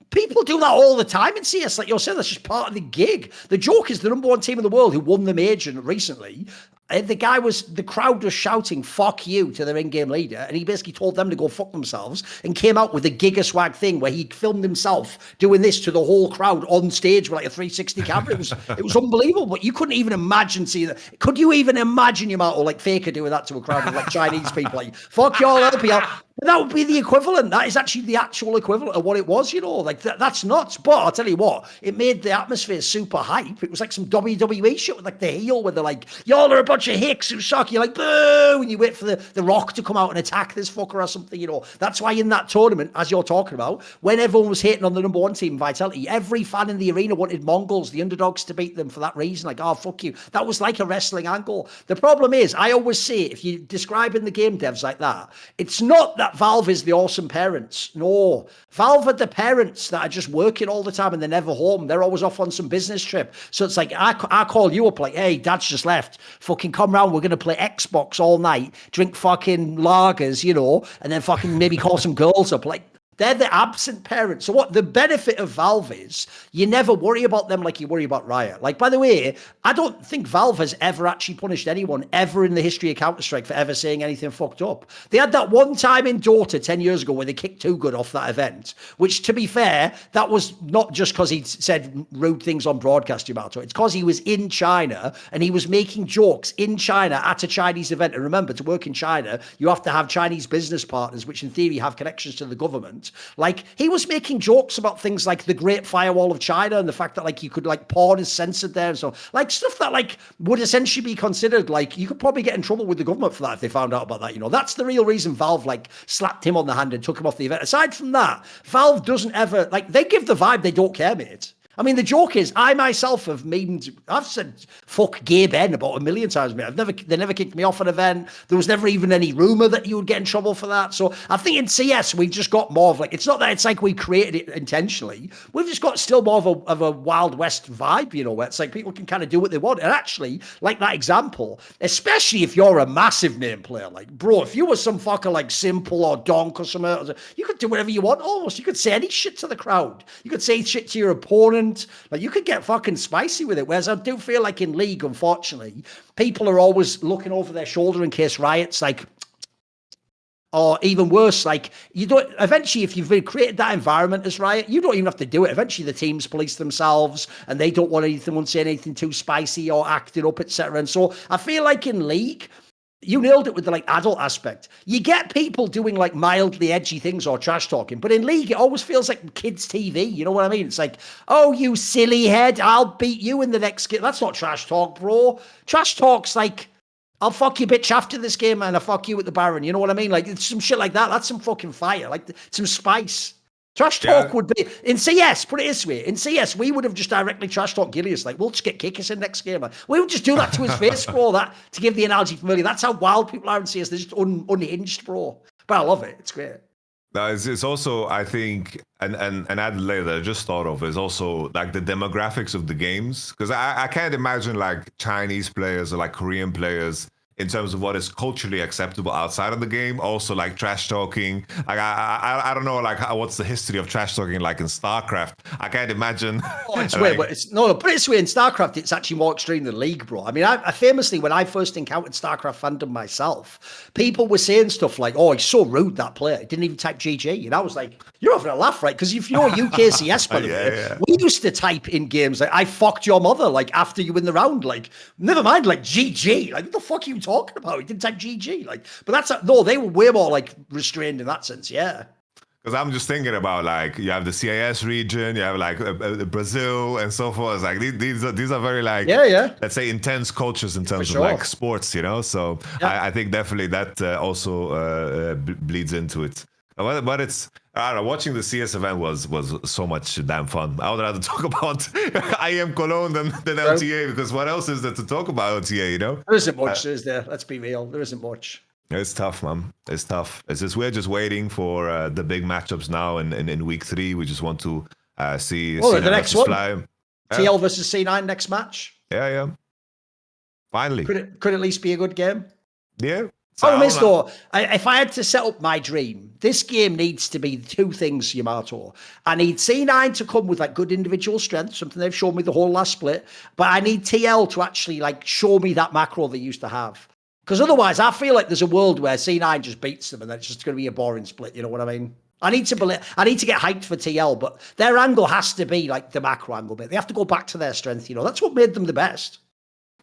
people do that all the time in CS. Like you're saying, that's just part of the gig. The joke is the number one team in the world who won the major recently. The crowd was shouting, fuck you, to their in-game leader. And he basically told them to go fuck themselves and came out with a gigaswag thing where he filmed himself doing this to the whole crowd on stage with like a 360 camera. It was unbelievable, but you couldn't even imagine seeing that. Could you even imagine Yamato, like Faker doing that to a crowd of like Chinese people, like, fuck y'all, LPL. That would be the equivalent. That is actually the actual equivalent of what it was, you know. Like, that's nuts. But I'll tell you what, it made the atmosphere super hype. It was like some WWE shit with like the heel where they're like, y'all are a bunch of hicks who suck. You're like, boo! And you wait for the Rock to come out and attack this fucker or something, you know. That's why in that tournament, as you're talking about, when everyone was hating on the number one team, Vitality, every fan in the arena wanted Mongols, the underdogs, to beat them for that reason. Like, oh, fuck you. That was like a wrestling angle. The problem is, I always say, if you're describing the game devs like that, it's not that Valve is the awesome parents. No. Valve are the parents that are just working all the time and they're never home. They're always off on some business trip. So it's like, I call you up like, hey, dad's just left. Fucking come round. We're going to play Xbox all night, drink fucking lagers, you know, and then fucking maybe call some girls up. Like, They're the absent parents. So what the benefit of Valve is, you never worry about them like you worry about Riot. Like, by the way, I don't think Valve has ever actually punished anyone ever in the history of Counter-Strike for ever saying anything fucked up. They had that one time in Dota 10 years ago where they kicked Too Good off that event, which, to be fair, that was not just because he said rude things on broadcast, Yamato. It's because he was in China and he was making jokes in China at a Chinese event. And remember, to work in China, you have to have Chinese business partners, which in theory have connections to the government. Like, he was making jokes about things like the Great Firewall of China and the fact that, like, you could, like, porn is censored there and so, like, stuff that, like, would essentially be considered, like, you could probably get in trouble with the government for that if they found out about that, you know. That's the real reason Valve, like, slapped him on the hand and took him off the event. Aside from that, Valve doesn't ever, like, they give the vibe they don't care, mate. I mean, the joke is, I myself have I've said fuck gay Ben about 1 million times, mate. They never kicked me off an event. There was never even any rumor that you would get in trouble for that. So I think in CS, we've just got more of, like, it's not that it's like we created it intentionally. We've just got still more of a Wild West vibe, you know, where it's like people can kind of do what they want. And actually, like that example, especially if you're a massive name player, like, bro, if you were some fucker like Simple or Donk or something, you could do whatever you want almost. You could say any shit to the crowd. You could say shit to your opponent. Like, you could get fucking spicy with it. Whereas I do feel like in League, unfortunately, people are always looking over their shoulder in case Riot's like, or even worse, like, you don't, eventually, if you've created that environment as Riot, you don't even have to do it. Eventually the teams police themselves and they don't want anyone saying anything too spicy or acting up, etc. And so I feel like in League, you nailed it with the, like, adult aspect. You get people doing, like, mildly edgy things or trash talking, but in League, it always feels like kids' TV. You know what I mean? It's like, oh, you silly head, I'll beat you in the next game. That's not trash talk, bro. Trash talk's like, I'll fuck you, bitch, after this game, and I'll fuck you at the Baron. You know what I mean? Like, it's some shit like that. That's some fucking fire. Like, some spice. Trash talk would be, in CS, put it this way, in CS, we would have just directly trash talked Gilius, like, we'll just get Kickers in next game. We would just do that to his face, bro, that, to give the analogy from earlier. That's how wild people are in CS. They're just unhinged, bro. But I love it. It's great. No, it's also, I think, and added later that I just thought of, is also, like, the demographics of the games. Because I can't imagine, like, Chinese players or, like, Korean players, in terms of what is culturally acceptable outside of the game, also like trash talking. Like, I don't know, like, what's the history of trash talking like in StarCraft? I can't imagine. Oh, it's weird, but it's no. Put it this way: in StarCraft, it's actually more extreme than League, bro. I mean, I famously, when I first encountered StarCraft fandom myself, people were saying stuff like, "Oh, he's so rude, that player. He didn't even type GG," and I was like, "You're having a laugh, right?" Because if you're UKCS, by the way, we used to type in games like, "I fucked your mother," like, after you win the round. Like, never mind, like, GG. Like, what the fuck are you talking about? He didn't type GG. Like, but that's no, they were way more, like, restrained in that sense. Yeah. Because I'm just thinking about, like, you have the CIS region, you have, like, Brazil and so forth. It's like these are very, like, let's say, intense cultures in terms of like sports, you know. So I think definitely that also bleeds into it. But it's, I don't know, watching the CS event was so much damn fun. I would rather talk about IEM Cologne than LTA, because what else is there to talk about LTA, you know? There isn't much, is there? Let's be real. There isn't much. It's tough, man. It's tough. It's just, we're just waiting for the big matchups now in week 3. We just want to see the next one. Fly. TL versus C9 next match. Yeah. Finally. Could at least be a good game. Yeah. So, if I had to set up my dream, this game needs to be 2 things, Yamato. I need C9 to come with, like, good individual strength, something they've shown me the whole last split, but I need TL to actually, like, show me that macro they used to have. Because otherwise, I feel like there's a world where C9 just beats them and then it's just going to be a boring split, you know what I mean? I need to get hyped for TL, but their angle has to be, like, the macro angle bit. They have to go back to their strength, you know? That's what made them the best.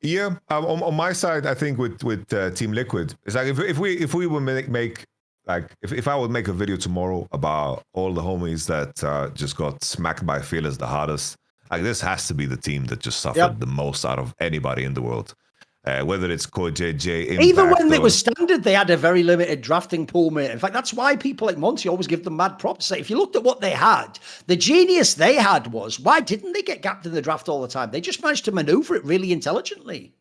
Yeah, on my side, I think with Team Liquid, it's like if we would make like if I would make a video tomorrow about all the homies that just got smacked by Fearless the hardest, like, this has to be the team that just suffered the most out of anybody in the world. Whether it's Core JJ, Impact, even when it was standard, they had a very limited drafting pool, mate. In fact, that's why people like Monty always give them mad props. Like, if you looked at what they had, the genius they had was, why didn't they get gapped in the draft all the time? They just managed to maneuver it really intelligently.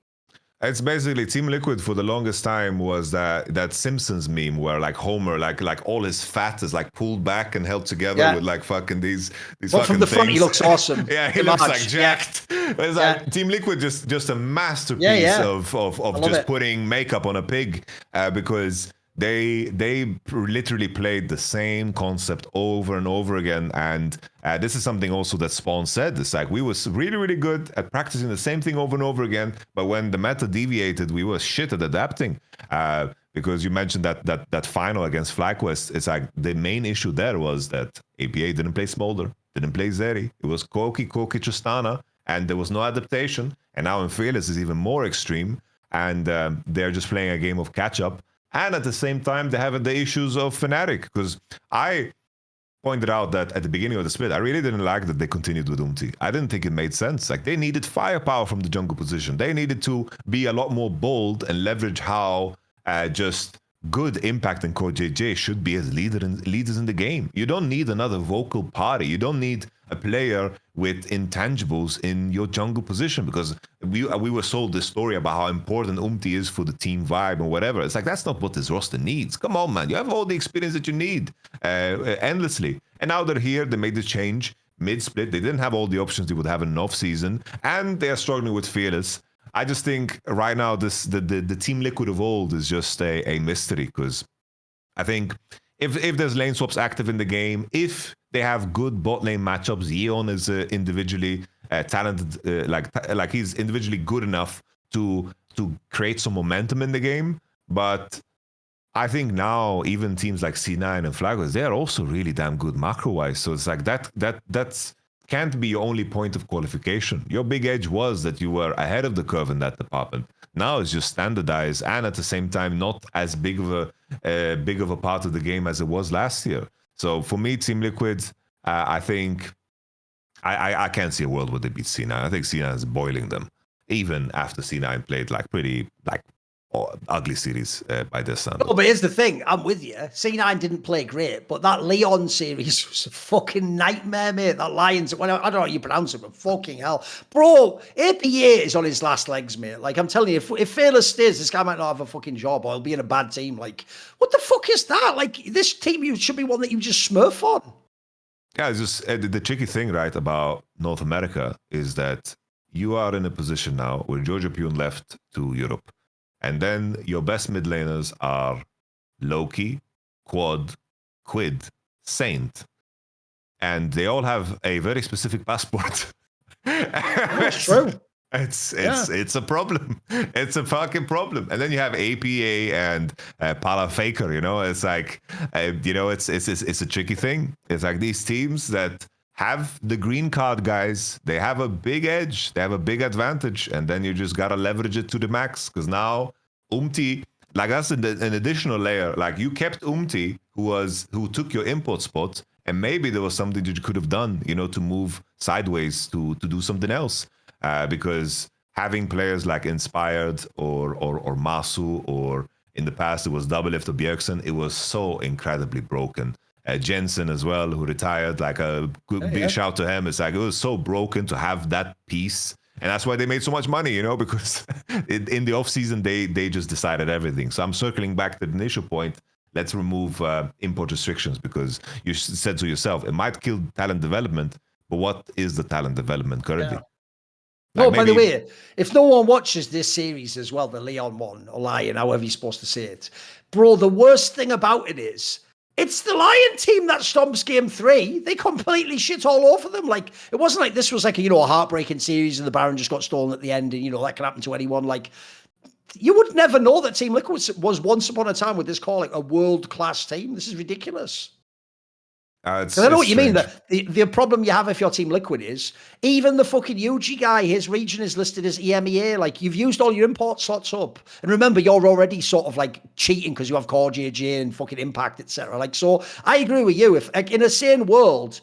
It's basically Team Liquid for the longest time was that Simpsons meme where, like, Homer, like all his fat is, like, pulled back and held together with, like, fucking these but fucking from the front, things. He looks awesome. He looks like jacked. But it's like Team Liquid just a masterpiece of just putting makeup on a pig, because They literally played the same concept over and over again, and this is something also that Spawn said. It's like we was really, really good at practicing the same thing over and over again, but when the meta deviated, we were shit at adapting. Because you mentioned that final against FlyQuest, it's like the main issue there was that APA didn't play Smolder, didn't play Zeri. It was Koki, Tristana, and there was no adaptation. And now in Fearless is even more extreme, and they're just playing a game of catch up. And at the same time, they have the issues of Fnatic, because I pointed out that at the beginning of the split, I really didn't like that they continued with Umti. I didn't think it made sense. Like, they needed firepower from the jungle position. They needed to be a lot more bold and leverage how just good Impact and CoreJJ should be as leaders in the game. You don't need another vocal party. You don't need a player with intangibles in your jungle position, because we were sold this story about how important Umti is for the team vibe and whatever. It's like, that's not what this roster needs. Come on, man. You have all the experience that you need endlessly. And now they're here. They made the change mid-split. They didn't have all the options they would have in an off-season, and they're struggling with Fearless. I just think right now the Team Liquid of old is just a mystery, because I think if there's lane swaps active in the game, if they have good bot lane matchups, Yeon is individually talented, like he's individually good enough to create some momentum in the game. But I think now even teams like C9 and FlyQuest, they're also really damn good macro-wise. So it's like that's can't be your only point of qualification. Your big edge was that you were ahead of the curve in that department. Now it's just standardized, and at the same time not as big of a part of the game as it was last year. So for me, Team Liquid, I think I can't see a world where they beat C9. I think C9 is boiling them, even after C9 played pretty ugly series by this standard. Oh, but here's the thing. I'm with you. C9 didn't play great, but that Leon series was a fucking nightmare, mate. That Lions, I don't know how you pronounce it, but fucking hell. Bro, APA is on his last legs, mate. Like, I'm telling you, if Fearless stays, this guy might not have a fucking job, or he'll be in a bad team. Like, what the fuck is that? Like, this team should be one that you just smurf on. Yeah, it's just the tricky thing, right, about North America is that you are in a position now where Georgia Pune left to Europe. And then your best mid laners are Loki, Quad, Quid, Saint. And they all have a very specific passport. That's true. It's a problem. It's a fucking problem. And then you have APA and Pala Faker, you know, it's like, it's a tricky thing. It's like these teams that have the green card guys, they have a big edge, they have a big advantage, and then you just gotta leverage it to the max, because now Umti, like, that's an additional layer. Like, you kept Umti, who took your import spot, and maybe there was something that you could have done, you know, to move sideways to do something else, because having players like Inspired or Masu, or in the past it was Double Lift or Bjergsen, it was so incredibly broken. Jensen as well, who retired, like a good big shout to him. It's like, it was so broken to have that piece. And that's why they made so much money, you know, because in the off season, they just decided everything. So I'm circling back to the initial point. Let's remove import restrictions, because you said to yourself, it might kill talent development, but what is the talent development currently? Yeah. Like, by the way, if no one watches this series as well, the Leon one, or Lion, however you're supposed to say it, bro, the worst thing about it is, it's the Lion team that stomps game 3. They completely shit all over them. Like, it wasn't like this was like a heartbreaking series and the Baron just got stolen at the end, and that can happen to anyone. Like, you would never know that Team Liquid was once upon a time with this call like a world-class team. This is ridiculous. I know what you mean. The problem you have if you're Team Liquid is, even the fucking UG guy, his region is listed as EMEA. Like, you've used all your import slots up. And remember, you're already sort of like cheating because you have Core JJ and fucking Impact, etc. Like, so I agree with you. If, like, in a sane world,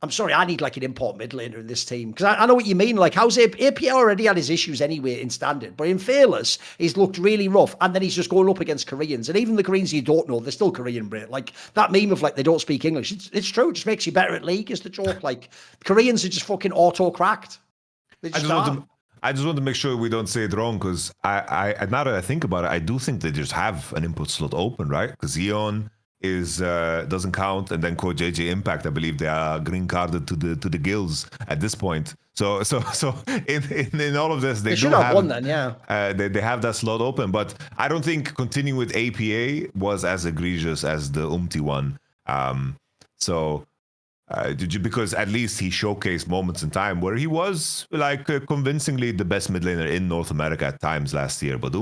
I'm sorry, I need like an import mid laner in this team, because I know what you mean. Like, how's APL already had his issues anyway in standard, but in Fearless, he's looked really rough, and then he's just going up against Koreans, and even the Koreans you don't know, they're still Korean, Brit. Like, that meme of like they don't speak English, it's true. It just makes you better at League, is the joke. Like, Koreans are just fucking auto cracked. I just want to make sure we don't say it wrong, because I now that I think about it, I do think they just have an input slot open, right? Because Eon, is doesn't count, and then KCorp Impact, I believe they are green carded to the guilds at this point. So in all of this, they should do have one then, yeah. They have that slot open, but I don't think continuing with APA was as egregious as the one. Because at least he showcased moments in time where he was like convincingly the best mid laner in North America at times last year. But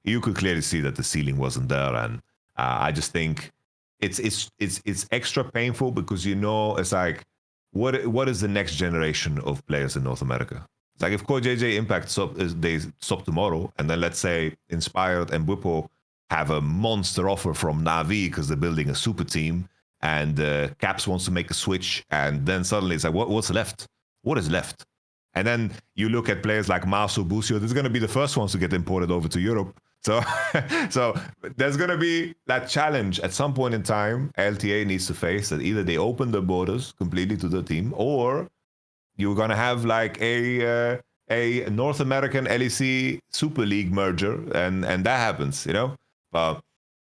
you could clearly see that the ceiling wasn't there, and I just think it's extra painful because it's like what is the next generation of players in North America? It's like if KCorp Impact they stop tomorrow, and then let's say Inspired and Whippo have a monster offer from NAVI because they're building a super team, and Caps wants to make a switch, and then suddenly it's like what's left? What is left? And then you look at players like Masu, Busio, there's going to be the first ones to get imported over to Europe. So there's going to be that challenge at some point in time LTA needs to face, that either they open the borders completely to the team, or you're going to have like a North American LEC Super League merger, and that happens, But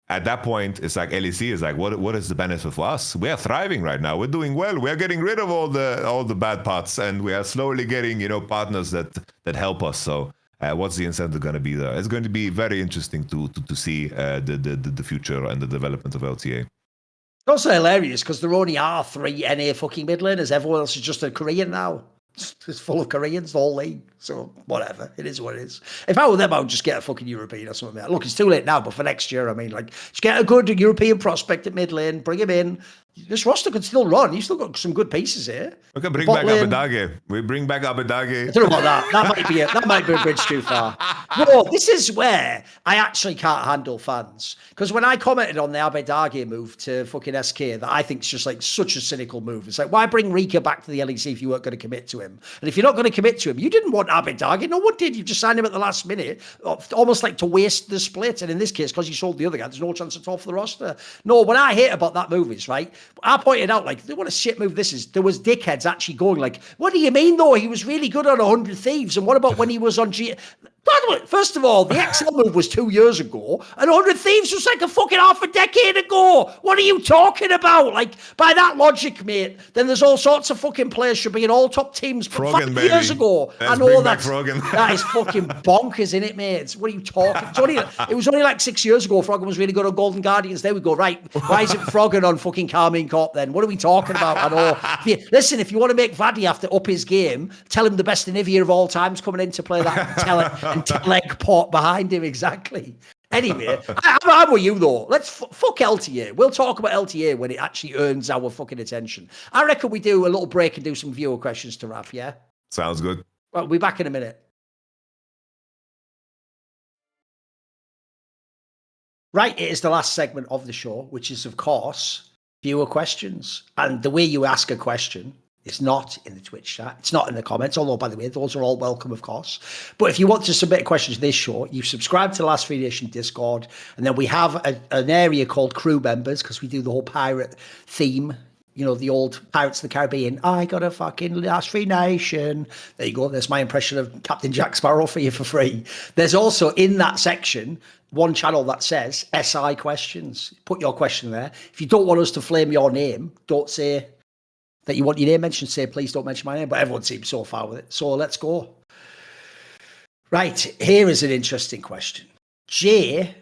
at that point, it's like LEC is like, what is the benefit for us? We are thriving right now. We're doing well. We are getting rid of all the bad parts, and we are slowly getting partners that help us. So what's the incentive going to be there? It's going to be very interesting to see the future and the development of LTA. It's also hilarious because there only are 3 NA fucking mid laners. Everyone else is just a Korean now. It's full of Koreans, the whole league. So whatever, it is what it is. If I were them, I would just get a fucking European or something. Look, it's too late now, but for next year, I mean, like, just get a good European prospect at mid lane, bring him in. This roster could still run. You've still got some good pieces here. We can bring back Abadage. We bring back Abadage. I don't know about that. That might be a bridge too far. No, this is where I actually can't handle fans. Because when I commented on the Abadage move to fucking SK, that I think is just like such a cynical move. It's like, why bring Rika back to the LEC if you weren't going to commit to him? And if you're not going to commit to him, you didn't want Abadage. No one did. You just signed him at the last minute, almost like to waste the split. And in this case, because you sold the other guy, there's no chance at all for the roster. No, what I hate about that move is, right, I pointed out, like, what a shit move this is. There was dickheads actually going like, what do you mean though? He was really good on 100 Thieves. And what about when he was on First of all, the XL move was 2 years ago, and 100 Thieves was like a fucking half a decade ago. What are you talking about? Like, by that logic, mate, then there's all sorts of fucking players should be in all top teams from 5 years ago. I know that is fucking bonkers, isn't it, mate? What are you talking? It was only like 6 years ago Froggen was really good on Golden Guardians. There we go. Right. Why isn't Froggen on fucking KCorp then? What are we talking about? I know. Listen, if you want to make Vaddy have to up his game, tell him the best Nivea of all time's coming in to play that and leg pot behind him, exactly. Anyway, I'm with you though. Let's fuck LTA. We'll talk about LTA when it actually earns our fucking attention. I reckon we do a little break and do some viewer questions to Raf, yeah? Sounds good. Well, we'll be back in a minute. Right, it is the last segment of the show, which is, of course, viewer questions. And the way you ask a question, it's not in the Twitch chat. It's not in the comments, although, by the way, those are all welcome, of course. But if you want to submit questions to this show, you subscribe to the Last Free Nation Discord, and then we have an area called crew members, because we do the whole pirate theme, the old Pirates of the Caribbean. I got a fucking Last Free Nation. There you go. There's my impression of Captain Jack Sparrow for you for free. There's also, in that section, one channel that says SI questions. Put your question there. If you don't want us to flame your name, don't say that you want your name mentioned, say, please don't mention my name, but everyone seems so far with it. So let's go. Right, here is an interesting question. Jay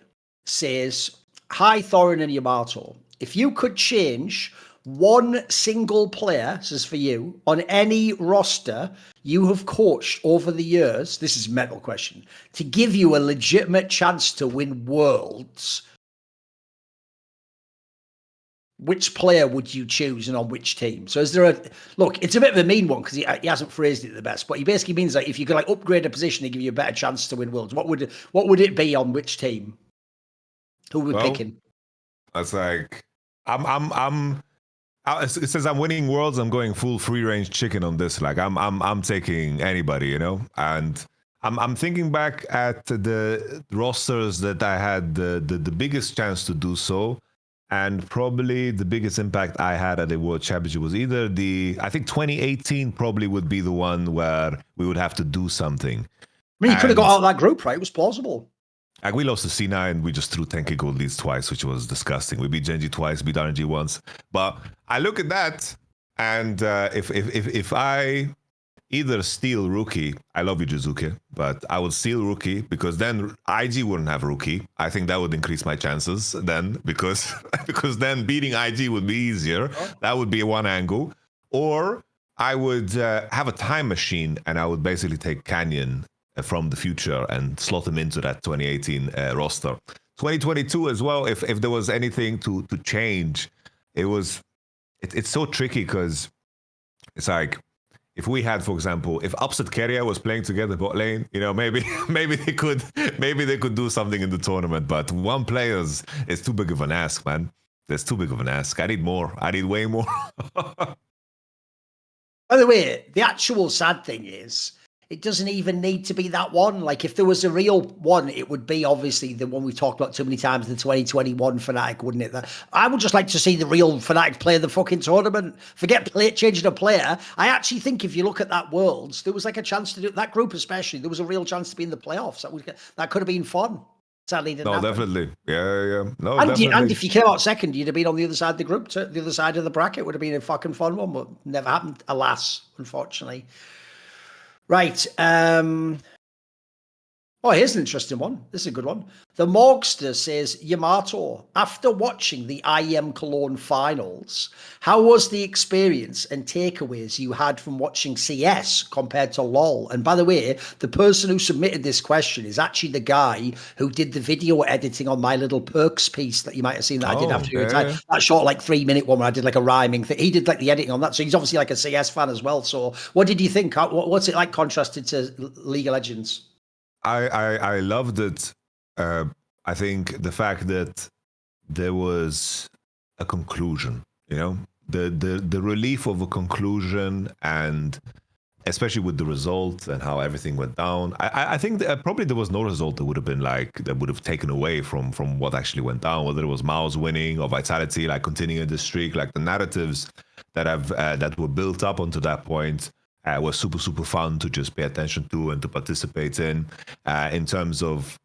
says, hi, Thorin and Yamato. If you could change one single player, this is for you, on any roster you have coached over the years, this is a mental question, to give you a legitimate chance to win Worlds, which player would you choose and on which team? So is there look, it's a bit of a mean one because he hasn't phrased it the best, but he basically means that if you could like upgrade a position to give you a better chance to win Worlds, what would it be on which team? Who would picking? That's like, it says I'm winning Worlds, I'm going full free range chicken on this. Like I'm taking anybody, and I'm thinking back at the rosters that I had the biggest chance to do so. And probably the biggest impact I had at the World Championship was either I think 2018 probably would be the one where we would have to do something. I mean, you could have got out of that group, right? It was plausible. Like we lost to C9, we just threw 10k gold leads twice, which was disgusting. We beat Genji twice, beat RNG once. But I look at that, and if I either steal Rookie, I love you, Jizuke, but I would steal Rookie because then IG wouldn't have Rookie. I think that would increase my chances then because because then beating IG would be easier. That would be one angle. Or I would have a time machine and I would basically take Canyon from the future and slot him into that 2018 roster. 2022 as well, if there was anything to change, it's so tricky because it's like, if we had, for example, if Upset Keria was playing together bot lane, you know, maybe they could do something in the tournament. But one player's is too big of an ask, man. That's too big of an ask. I need more. I need way more. By the way, the actual sad thing is, it doesn't even need to be that one. Like, if there was a real one, it would be obviously the one we've talked about too many times, the 2021 Fnatic, wouldn't it? I would just like to see the real Fnatic play the fucking tournament. Forget changing a player. I actually think if you look at that Worlds, there was like a chance to do that group, especially. There was a real chance to be in the playoffs. That could have been fun. Sadly, didn't happen. Definitely. Yeah. No, and definitely. And if you came out second, you'd have been on the other side of the group, the other side of the bracket. Would have been a fucking fun one, but never happened, alas, unfortunately. Right. Oh, here's an interesting one. This is a good one. The Morgster says, Yamato, after watching the IEM Cologne finals, how was the experience and takeaways you had from watching CS compared to LoL? And by the way, the person who submitted this question is actually the guy who did the video editing on my little perks piece that you might have seen that I did after you retired. That short, like 3-minute one where I did like a rhyming thing. He did like the editing on that. So he's obviously like a CS fan as well. So what did you think? What's it like contrasted to League of Legends? I loved it. I think the fact that there was a conclusion, you know, the relief of a conclusion, and especially with the result and how everything went down. I think that probably there was no result that would have been like that would have taken away from what actually went down, whether it was Miles winning or Vitality like continuing the streak, like the narratives that were built up onto that point. Was super fun to just pay attention to and to participate in terms of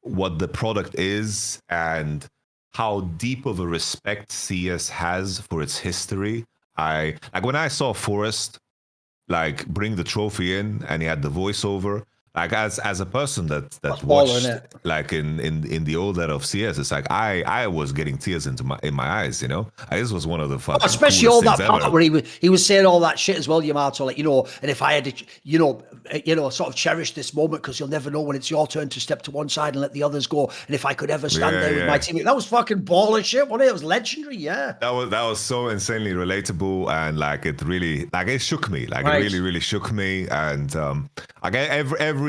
what the product is and how deep of a respect CS has for its history. Like when I saw Forrest like bring the trophy in and he had the voiceover, like as a person that watched like in the old era of CS, it's like I was getting tears in my eyes, you know. This was one of the fucking especially all that part where he was saying all that shit as well, Yamato, like, you know, and if I had to, you know, sort of cherish this moment because you'll never know when it's your turn to step to one side and let the others go. And if I could ever stand there with my team, that was fucking baller shit, wasn't it? It was legendary, yeah. That was so insanely relatable, and like it really, like it shook me, like it really shook me, and like every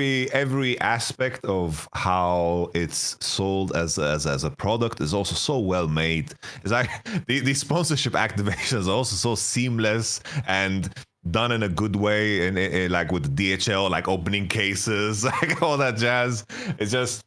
aspect of how it's sold as a product is also so well made. It's like the sponsorship activations are also so seamless and done in a good way, and like with the DHL like opening cases, like all that jazz. It's just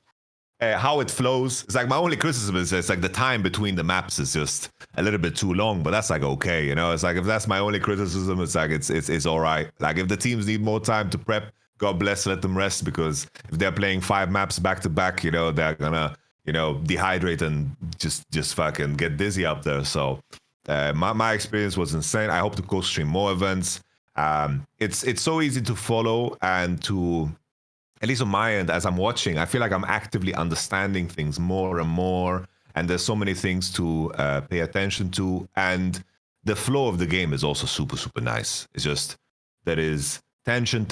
how it flows. It's like my only criticism is it's like the time between the maps is just a little bit too long, but that's like okay, you know. It's like if that's my only criticism, it's like it's all right. Like if the teams need more time to prep, God bless, let them rest, because if they're playing 5 maps back to back, you know, they're gonna, you know, dehydrate and just fucking get dizzy up there. So my experience was insane. I hope to co-stream more events. It's so easy to follow and to, at least on my end, as I'm watching, I feel like I'm actively understanding things more and more. And there's so many things to pay attention to. And the flow of the game is also super nice. It's just, there is tension,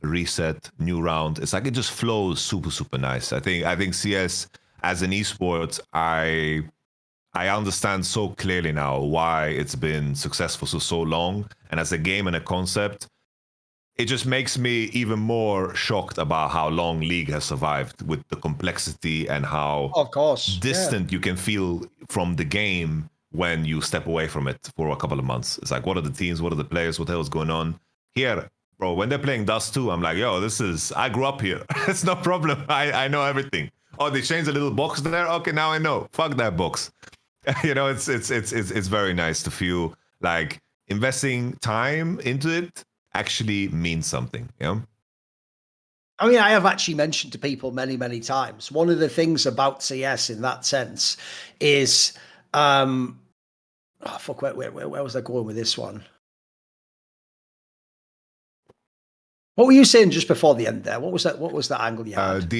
reset, new round. It's like it just flows super nice. I think CS as an esport, I understand so clearly now why it's been successful for so long. And as a game and a concept, it just makes me even more shocked about how long League has survived with the complexity and how distant you can feel from the game when you step away from it for a couple of months. It's like, what are the teams? What are the players? What the hell is going on? Here, bro, when they're playing Dust 2, I'm like, yo, I grew up here. It's no problem. I know everything. Oh, they changed a little box there? Okay, now I know. Fuck that box. You know, it's very nice to feel like investing time into it actually means something, you know? I mean, I have actually mentioned to people many, many times. One of the things about CS in that sense is, oh fuck, where was I going with this one? What were you saying just before the end there? What was that? What was that angle you had?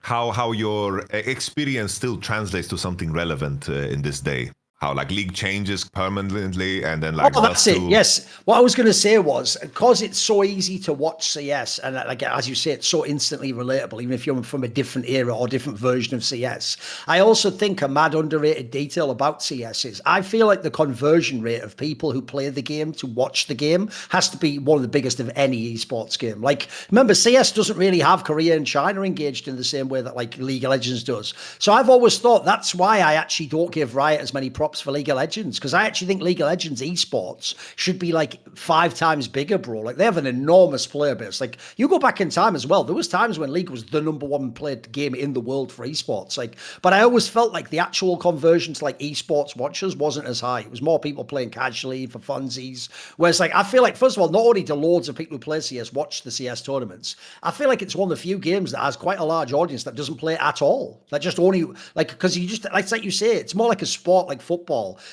How your experience still translates to something relevant in this day. How like league changes permanently and then like that's it. Yes. What I was going to say was because it's so easy to watch CS and like as you say, it's so instantly relatable, even if you're from a different era or different version of CS. I also think a mad underrated detail about CS is I feel like the conversion rate of people who play the game to watch the game has to be one of the biggest of any esports game. Like remember, CS doesn't really have Korea and China engaged in the same way that like League of Legends does. So I've always thought that's why I actually don't give Riot as many props for League of Legends, because I actually think League of Legends esports should be like 5 times bigger, bro. Like they have an enormous player base. Like you go back in time as well, there was times when League was the #1 played game in the world for esports. Like, but I always felt like the actual conversion to like esports watchers wasn't as high. It was more people playing casually for funsies. Whereas like I feel like first of all, not only do loads of people who play CS watch the CS tournaments, I feel like it's one of the few games that has quite a large audience that doesn't play at all. That just only like because you just like you say, it's more like a sport like football.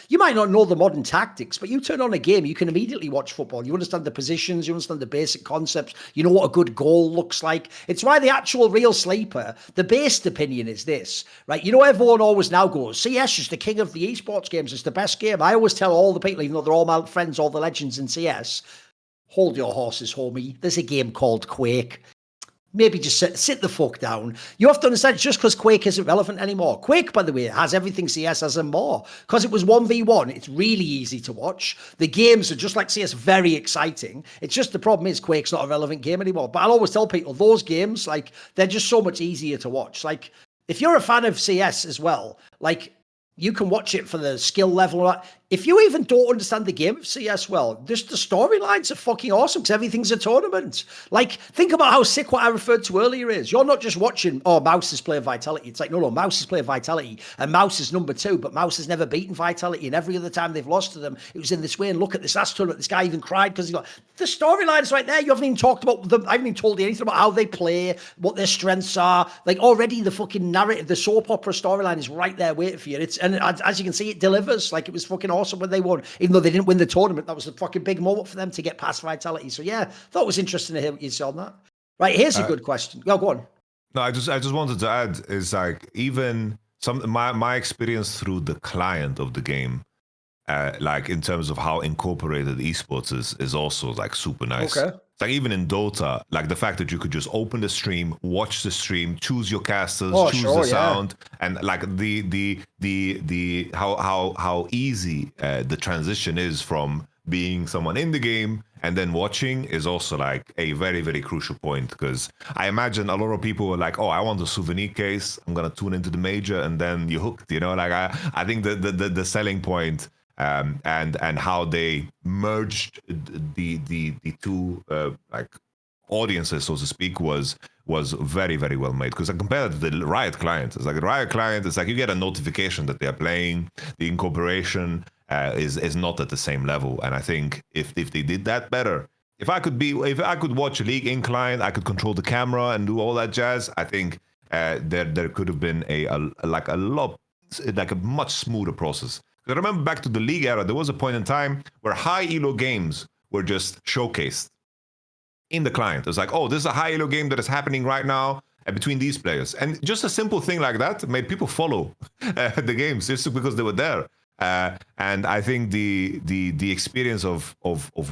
You might not know the modern tactics, but you turn on a game, you can immediately watch football. You understand the positions, you understand the basic concepts, you know what a good goal looks like. It's why the actual real sleeper, the based opinion is this, right? You know, everyone always now goes, CS is the king of the esports games, it's the best game. I always tell all the people, even though they're all my friends, all the legends in CS, hold your horses, homie. There's a game called Quake. Maybe just sit the fuck down. You have to understand, just because Quake isn't relevant anymore. Quake, by the way, has everything CS has and more. Because it was 1v1, it's really easy to watch. The games are just like CS, very exciting. It's just the problem is Quake's not a relevant game anymore. But I'll always tell people, those games, like, they're just so much easier to watch. Like, if you're a fan of CS as well, like, you can watch it for the skill level. If you even don't understand the game of CS well, just the storylines are fucking awesome because everything's a tournament. Like, think about how sick what I referred to earlier is. You're not just watching, oh, Mouse is playing Vitality. It's like, no, Mouse is playing Vitality and Mouse is #2, but Mouse has never beaten Vitality. And every other time they've lost to them, it was in this way. And look at this last tournament. This guy even cried because he got the storylines right there. You haven't even talked about them. I haven't even told you anything about how they play, what their strengths are. Like, already the fucking narrative, the soap opera storyline is right there waiting for you. And as you can see, it delivers. Like, it was fucking awesome when they won. Even though they didn't win the tournament, that was a fucking big moment for them to get past Vitality. So yeah, thought it was interesting to hear what you said on that. Right, here's a good question. Go on. No, I just wanted to add is like even my experience through the client of the game, like in terms of how incorporated esports is also like super nice. Okay. It's like even in Dota, like the fact that you could just open the stream, watch the stream, choose your casters, choose the sound, and like the how easy the transition is from being someone in the game and then watching is also like a very, very crucial point, because I imagine a lot of people were like, oh, I want a souvenir case, I'm gonna tune into the major, and then you're hooked, you know. Like I think the selling point and how they merged the two like audiences, so to speak, was very, very well made. Because compared to the Riot client, it's like the Riot client, it's like you get a notification that they're playing. The incorporation is not at the same level, and I think if they did that better, if I could watch a League in client, I could control the camera and do all that jazz. I think there could have been a much smoother process. I remember back to the League era, there was a point in time where high elo games were just showcased in the client. It was like, oh, this is a high elo game that is happening right now between these players. And just a simple thing like that made people follow the games just because they were there. And I think the experience of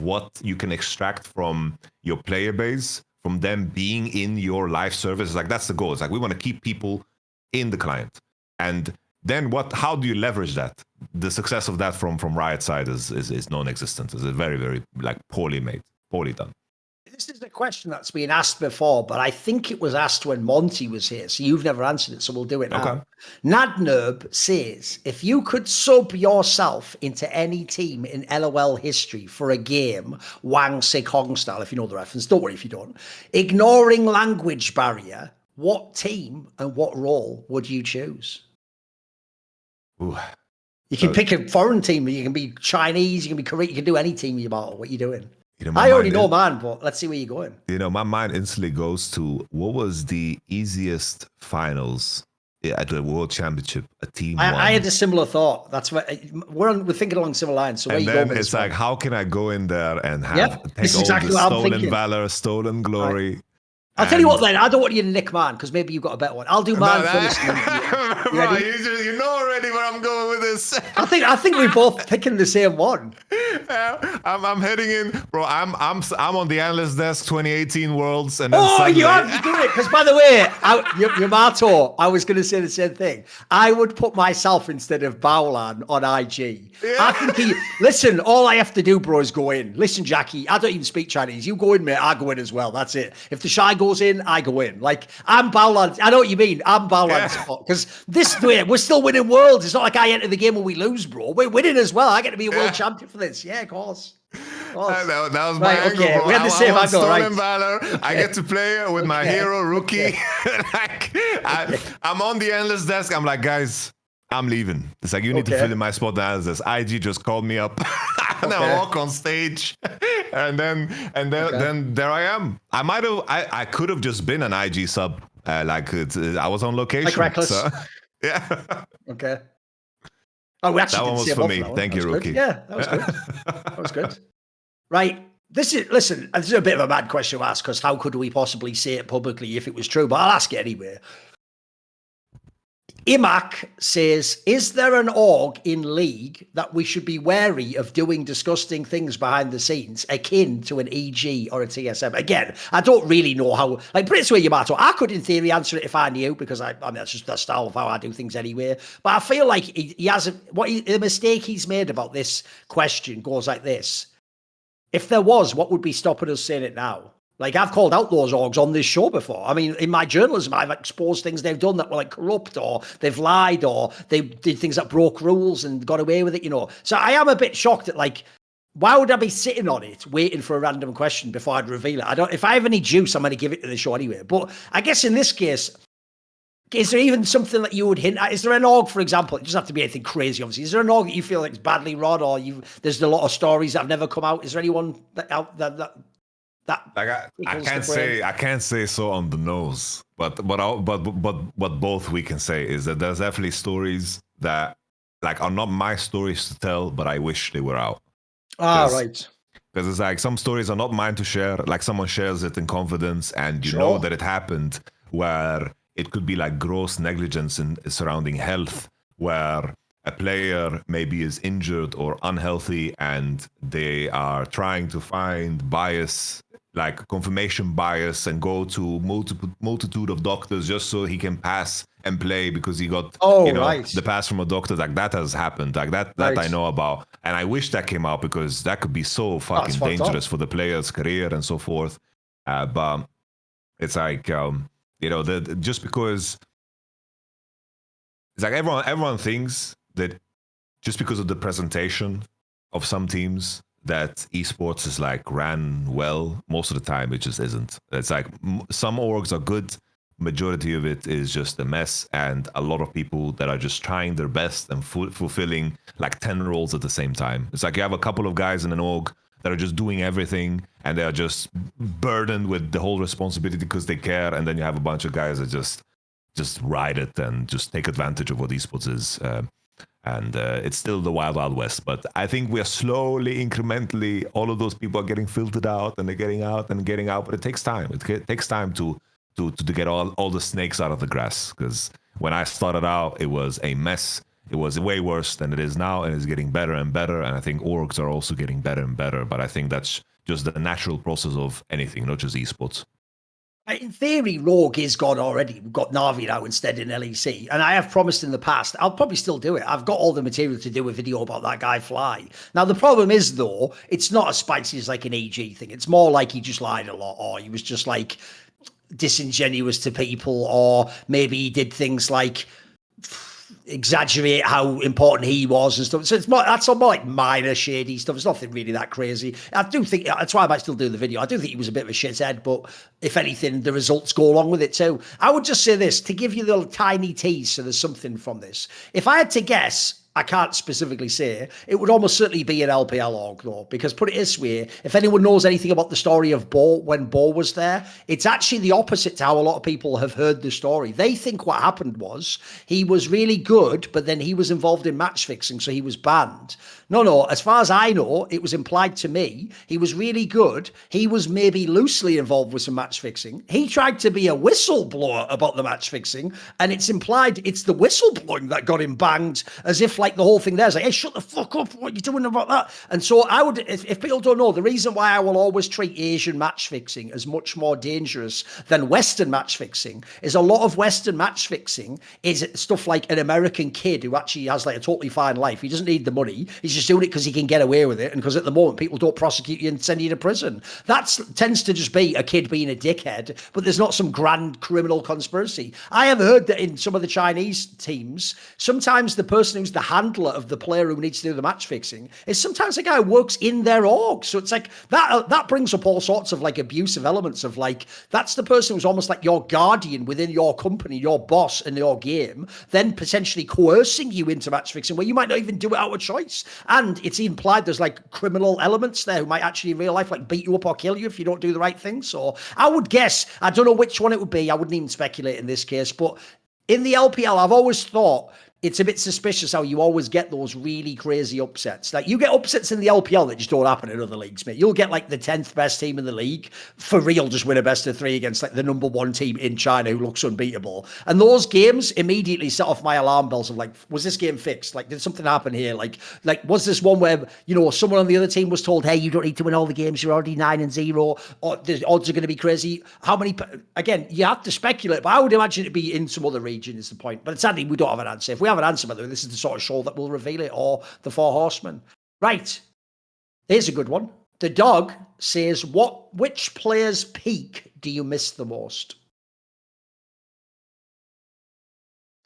what you can extract from your player base, from them being in your live service, is like, that's the goal. It's like, we want to keep people in the client. And then how do you leverage that? The success of that from Riot side is non-existent. It's very, very like poorly made, poorly done. This is a question that's been asked before, but I think it was asked when Monty was here, so you've never answered it, so we'll do it now. Okay. Nadnerb says, if you could sub yourself into any team in LOL history for a game, Wang Sig Hong style, if you know the reference, don't worry if you don't, ignoring language barrier, what team and what role would you choose? Ooh. You can pick a foreign team, you can be Chinese, you can be Korean, you can do any team you want. What are you doing? I already know mine, but let's see where you're going. My mind instantly goes to what was the easiest finals at the World Championship a team won. I had a similar thought. That's what we're thinking along similar lines. So where you go with it's like, how can I go in there and take all the stolen valor, stolen glory? Right. I'll tell you what then, I don't want you to nick mine because maybe you've got a better one. I'll do mine first. Bro, you know already where I'm going with this. I think we're both picking the same one. I'm heading in, bro. I'm on the analyst desk 2018 Worlds, and then Sunday... you have to do it because, by the way, Yamato, I was going to say the same thing. I would put myself instead of Bowlan on IG. Yeah. I think listen. All I have to do, bro, is go in. Listen, Jackie, I don't even speak Chinese. You go in, mate. I go in as well. That's it. If the shy goes in, I go in. Like I'm Bowlan. I know what you mean. I'm Bowlan's spot because this way we're still winning worlds. It's not like I enter the game and we lose, bro. We're winning as well. I get to be a world champion for this. Yeah, of course. That was my angle, bro. We had the same angle, right? Valor. I get to play with my hero rookie. I'm on the endless desk. I'm like, guys, I'm leaving. It's like, you need to fill in my spot. As IG just called me up, and I walk on stage, and then there I am. I could have just been an IG sub. I was on location. Like Reckless. So, yeah. Okay. Oh, we actually that one was for me. Thank you, rookie. Yeah, that was good. That was good. Right. This is a bit of a mad question to ask because how could we possibly say it publicly if it was true? But I'll ask it anyway. Imac says, is there an org in League that we should be wary of doing disgusting things behind the scenes akin to an EG or a TSM? Again, I don't really know how, like, put it this way, Yamato, I could in theory answer it if I knew because I mean, that's just the style of how I do things anyway. But I feel like he hasn't, the mistake he's made about this question goes like this. If there was, what would be stopping us saying it now? Like, I've called out those orgs on this show before. I mean, in my journalism, I've exposed things they've done that were like corrupt or they've lied or they did things that broke rules and got away with it, So I am a bit shocked at, like, why would I be sitting on it waiting for a random question before I'd reveal it? If I have any juice, I'm going to give it to the show anyway. But I guess in this case, is there even something that you would hint at? Is there an org, for example? It doesn't have to be anything crazy, obviously. Is there an org that you feel like is badly run or there's a lot of stories that have never come out? Is there anyone out that I can't say so on the nose, but both we can say is that there's definitely stories that are not my stories to tell, but I wish they were out. Right. Because it's like some stories are not mine to share. Like someone shares it in confidence, and you know that it happened, where it could be like gross negligence in surrounding health, where a player maybe is injured or unhealthy, and they are trying to find bias, like confirmation bias, and go to multitude of doctors just so he can pass and play because he got the pass from a doctor. Like that has happened. Like that I know about, and I wish that came out because that could be so fucking dangerous for the player's career and so forth. But it's like just because it's like everyone thinks that just because of the presentation of some teams that esports is like ran well. Most of the time it just isn't. It's like some orgs are good, majority of it is just a mess, and a lot of people that are just trying their best and fulfilling like 10 roles at the same time. It's like you have a couple of guys in an org that are just doing everything and they are just burdened with the whole responsibility because they care, and then you have a bunch of guys that just ride it and just take advantage of what esports is. And it's still the wild west, but I think we are slowly, incrementally, all of those people are getting filtered out, and they're getting out and getting out. But it takes time. It takes time to get all the snakes out of the grass. Because when I started out, it was a mess. It was way worse than it is now, and it's getting better and better. And I think orgs are also getting better and better. But I think that's just the natural process of anything, not just esports. In theory, Rogue is gone already. We've got NAVI now instead in LEC. And I have promised in the past, I'll probably still do it. I've got all the material to do a video about that guy Fly. Now, the problem is, though, it's not as spicy as like an EG thing. It's more like he just lied a lot, or he was just like disingenuous to people, or maybe he did things like exaggerate how important he was and stuff. So that's more like minor shady stuff. It's nothing really that crazy. I do think that's why I might still do the video. I do think he was a bit of a shithead, but if anything, the results go along with it too. I would just say this to give you the little tiny tease, so there's something from this. If I had to guess, I can't specifically say. It would almost certainly be an LPL org, though, because put it this way, if anyone knows anything about the story of Bo when Bo was there, it's actually the opposite to how a lot of people have heard the story. They think what happened was he was really good, but then he was involved in match fixing, so he was banned. No, as far as I know, it was implied to me he was really good. He was maybe loosely involved with some match fixing. He tried to be a whistleblower about the match fixing, and it's implied it's the whistleblowing that got him banged, as if like the whole thing there's like, hey, shut the fuck up, what are you doing about that? And so I would, if people don't know, the reason why I will always treat Asian match fixing as much more dangerous than Western match fixing is a lot of Western match fixing is stuff like an American kid who actually has like a totally fine life. He doesn't need the money. He's just doing it because he can get away with it, and because at the moment people don't prosecute you and send you to prison. That tends to just be a kid being a dickhead, but there's not some grand criminal conspiracy. I have heard that in some of the Chinese teams, sometimes the person who's the handler of the player who needs to do the match fixing is sometimes a guy who works in their org. So it's like that brings up all sorts of like abusive elements of like, that's the person who's almost like your guardian within your company, your boss in your game, then potentially coercing you into match fixing where you might not even do it out of choice. And it's implied there's like criminal elements there who might actually in real life like beat you up or kill you if you don't do the right thing. So I would guess, I don't know which one it would be. I wouldn't even speculate in this case, but in the LPL, I've always thought it's a bit suspicious how you always get those really crazy upsets. Like you get upsets in the LPL that just don't happen in other leagues, mate. You'll get like the 10th best team in the league for real, just win a best of 3 against like the number 1 team in China who looks unbeatable. And those games immediately set off my alarm bells of like, was this game fixed? Like, did something happen here? Like was this one where, you know, someone on the other team was told, hey, you don't need to win all the games. You're already 9-0, or the odds are going to be crazy. How many, again, you have to speculate, but I would imagine it'd be in some other region is the point. But sadly, we don't have an answer. If we have an answer, by the way, this is the sort of show that will reveal it, or the 4 Horsemen. Right. Here's a good one. The dog says, which player's peak do you miss the most?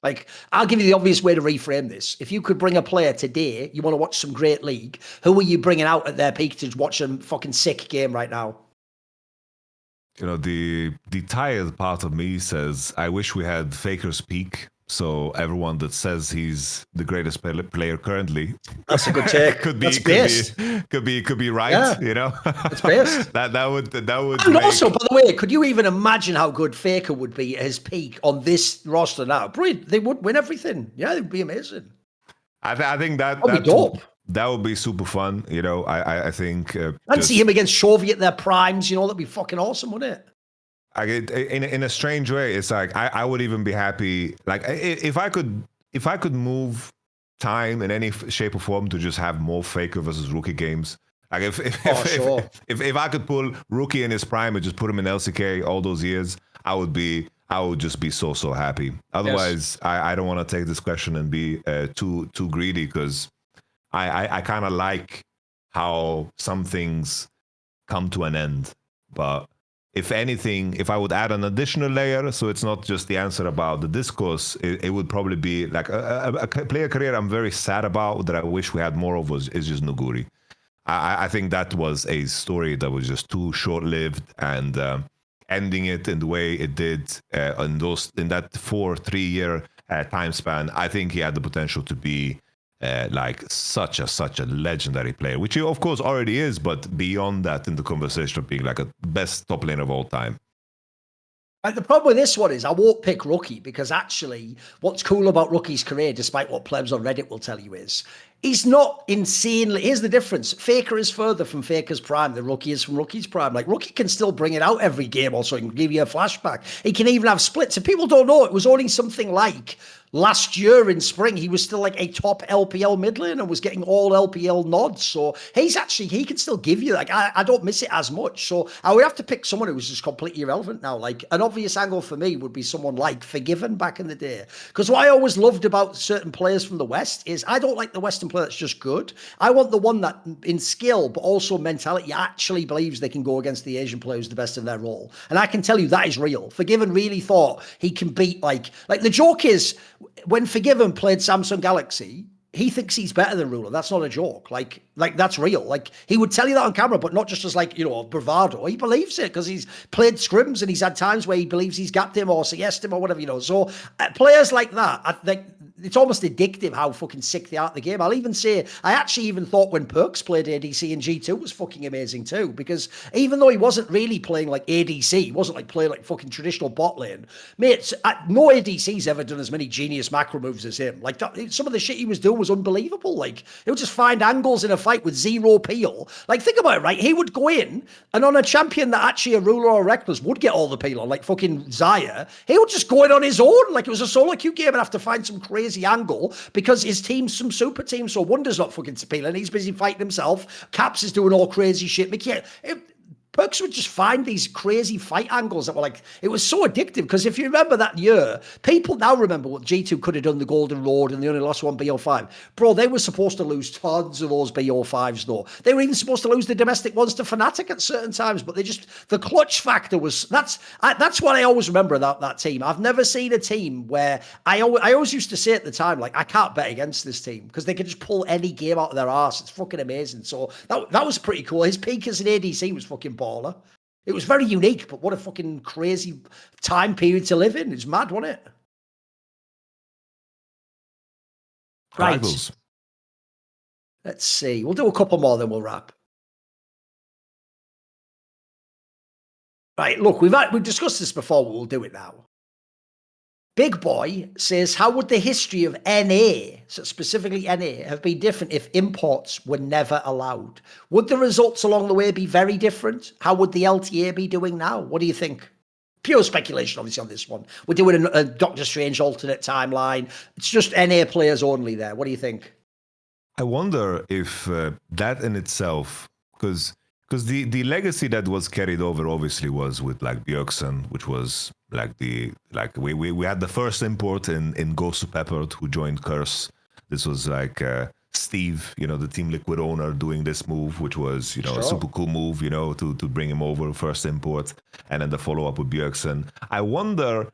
Like, I'll give you the obvious way to reframe this. If you could bring a player today, you want to watch some great league, who are you bringing out at their peak to watch a fucking sick game right now? You know, the tired part of me says, I wish we had Faker's peak. So everyone that says he's the greatest player currently, that's a good take. could be right. Yeah. You know, it's based. that would. And also, by the way, could you even imagine how good Faker would be at his peak on this roster now? Brilliant. They would win everything. Yeah, they'd be amazing. I think that would be dope. That would be super fun. You know, I think. I'd see him against Chovy at their primes. You know, that'd be fucking awesome, wouldn't it? In a strange way, it's like I would even be happy. Like if I could move time in any shape or form to just have more Faker versus Rookie games. Like if I could pull Rookie in his prime and just put him in LCK all those years, I would just be so happy. Otherwise, yes. I don't want to take this question and be too greedy, because I kind of like how some things come to an end, but. If anything, if I would add an additional layer, so it's not just the answer about the discourse, it would probably be like a player career I'm very sad about, that I wish we had more of, is just Nuguri. I think that was a story that was just too short-lived, and ending it in the way it did in that 3-year time span, I think he had the potential to be like such a legendary player, which he of course already is, but beyond that in the conversation of being like a best top laner of all time. The problem with this one is I won't pick Rookie, because actually what's cool about Rookie's career, despite what plebs on Reddit will tell you, is he's not insanely. Here's the difference. Faker is further from Faker's prime than Rookie is from Rookie's prime. Like, Rookie can still bring it out every game, also he can give you a flashback. He can even have splits. And people don't know, it was only something like last year in spring, he was still like a top LPL mid laner and was getting all LPL nods. So he can still give you, like, I don't miss it as much. So I would have to pick someone who was just completely irrelevant now. Like, an obvious angle for me would be someone like Forgiven back in the day. Because what I always loved about certain players from the West is I don't like the Western player that's just good. I want the one that in skill, but also mentality, actually believes they can go against the Asian player who's the best in their role. And I can tell you that is real. Forgiven really thought he can beat, like the joke is, when Forgiven played Samsung Galaxy, he thinks he's better than Ruler. That's not a joke. Like that's real. Like, he would tell you that on camera, but not just as like, you know, bravado. He believes it because he's played scrims and he's had times where he believes he's gapped him or CS him or whatever, you know. So players like that, I think it's almost addictive how fucking sick they are at the game. I'll even say, I actually even thought when Perks played ADC in G2 was fucking amazing too, because even though he wasn't really playing like ADC, he wasn't like playing like fucking traditional bot lane, mate, no ADC's ever done as many genius macro moves as him. Like, some of the shit he was doing was unbelievable. Like, he would just find angles in a fight with zero peel. Like, think about it, right? He would go in, and on a champion that actually a ruler or a reckless would get all the peel on, like fucking Xayah, he would just go in on his own, like it was a solo queue game, and have to find some crazy angle because his team's some super team, so Wonder's not fucking peeling, he's busy fighting himself. Caps is doing all crazy shit. Perks would just find these crazy fight angles that were like, it was so addictive, because if you remember that year, people now remember what G2 could have done the Golden Road and they only lost one BO5. Bro, they were supposed to lose tons of those BO5s though. They were even supposed to lose the domestic ones to Fnatic at certain times, but the clutch factor was, that's what I always remember about that team. I've never seen a team where, I always used to say at the time, like, I can't bet against this team because they can just pull any game out of their arse. It's fucking amazing. So that was pretty cool. His peak as an ADC was fucking baller. It was very unique, but what a fucking crazy time period to live in. It's mad, wasn't it? Right. Rivals. Let's see. We'll do a couple more, then we'll wrap. Right, look, we've discussed this before, but we'll do it now. Big Boy says, how would the history of NA, so specifically NA, have been different if imports were never allowed? Would the results along the way be very different? How would the LTA be doing now? What do you think? Pure speculation, obviously, on this one. We're doing a Doctor Strange alternate timeline. It's just NA players only there. What do you think? I wonder if that in itself, because the legacy that was carried over obviously was with like Bjergsen, which was we had the first import in Ghost to Peppered who joined Curse. This was like Steve, the Team Liquid owner, doing this move, which was Sure. a super cool move, to bring him over, first import, and then the follow up with Bjergsen. I wonder,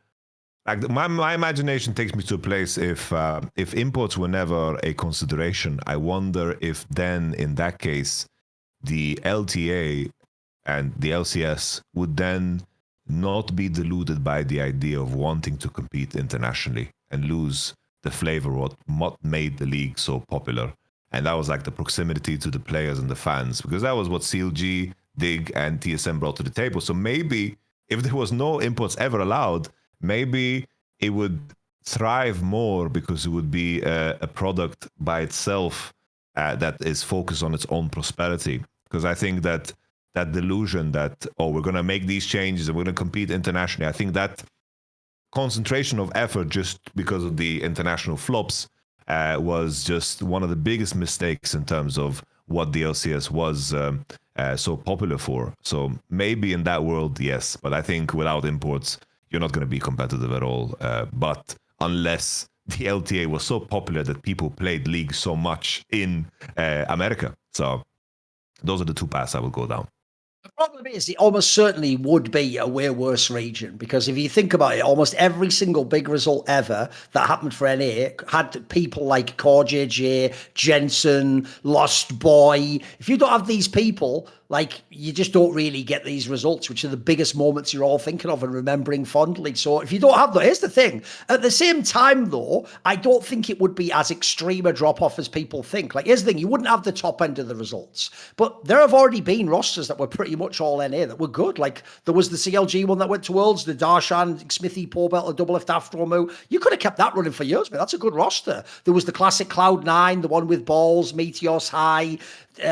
like my imagination takes me to a place if imports were never a consideration. I wonder if then in that case the LTA and the LCS would then not be deluded by the idea of wanting to compete internationally and lose the flavor of what made the league so popular. And that was like the proximity to the players and the fans, because that was what CLG, Dig, and TSM brought to the table. So maybe if there was no imports ever allowed, maybe it would thrive more because it would be a product by itself that is focused on its own prosperity. Because I think that delusion that, we're going to make these changes and we're going to compete internationally, I think that concentration of effort just because of the international flops was just one of the biggest mistakes in terms of what the LCS was so popular for. So maybe in that world, yes. But I think without imports, you're not going to be competitive at all. But unless the LTA was so popular that people played League so much in America. So those are the two paths I would go down. The problem is it almost certainly would be a way worse region, because if you think about it, almost every single big result ever that happened for NA had people like CorJJ, Jensen, Lost Boy. If you don't have these people, like, you just don't really get these results, which are the biggest moments you're all thinking of and remembering fondly. So if you don't have that, here's the thing. At the same time, though, I don't think it would be as extreme a drop-off as people think. Like, here's the thing. You wouldn't have the top end of the results. But there have already been rosters that were pretty much all NA that were good. Like, there was the CLG one that went to Worlds, the Darshan, Smithy, Pobelt, and Double F Afromu. You could have kept that running for years, but that's a good roster. There was the classic Cloud9, the one with Balls, Meteos, High,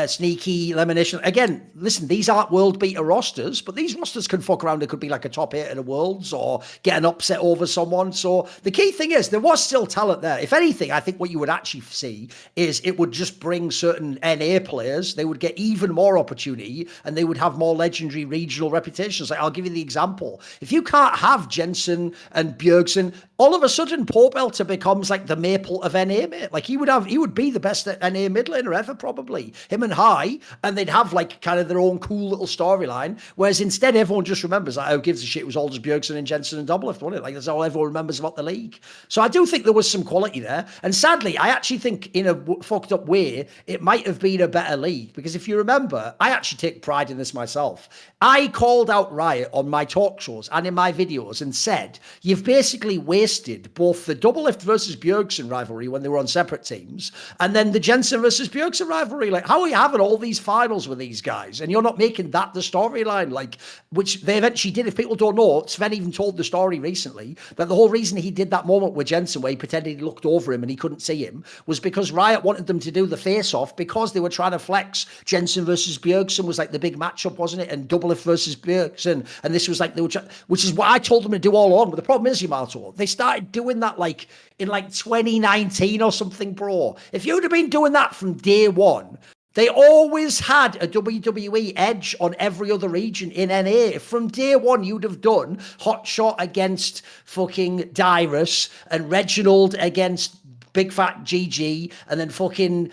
Sneaky, Lemonation. Again, listen, these aren't world beater rosters, but these rosters can fuck around. It could be like a top 8 in the Worlds or get an upset over someone. So the key thing is there was still talent there. If anything, I think what you would actually see is it would just bring certain NA players. They would get even more opportunity and they would have more legendary regional reputations. Like, I'll give you the example. If you can't have Jensen and Bjergsen, all of a sudden Pobelter becomes like the Maple of NA, mate. Like, he would be the best NA mid laner ever, probably. him and High, and they'd have like kind of their own cool little storyline. Whereas instead, everyone just remembers like, who gives a shit? It was all just Bjergsen and Jensen and Doublelift, wasn't it? Like that's all everyone remembers about the league. So I do think there was some quality there. And sadly, I actually think in a fucked up way, it might have been a better league. Because if you remember, I actually take pride in this myself. I called out Riot on my talk shows and in my videos and said, you've basically wasted both the Doublelift versus Bjergsen rivalry when they were on separate teams, and then the Jensen versus Bjergsen rivalry. Like, how are you having all these finals with these guys and you're not making that the storyline? Like, which they eventually did. If people don't know, Sven even told the story recently that the whole reason he did that moment with Jensen where he pretended he looked over him and he couldn't see him was because Riot wanted them to do the face-off because they were trying to flex Jensen versus Bjergsen was like the big matchup, wasn't it? And Doublelift versus Bjergsen, and this was like they were, which is what I told them to do all along. But the problem is, Yamato, they started doing that like in like 2019 or something, bro. If you'd have been doing that from day one, they always had a WWE edge on every other region in NA. From day one, you'd have done Hotshot against fucking Dyrus and Reginald against Big Fat GG, and then fucking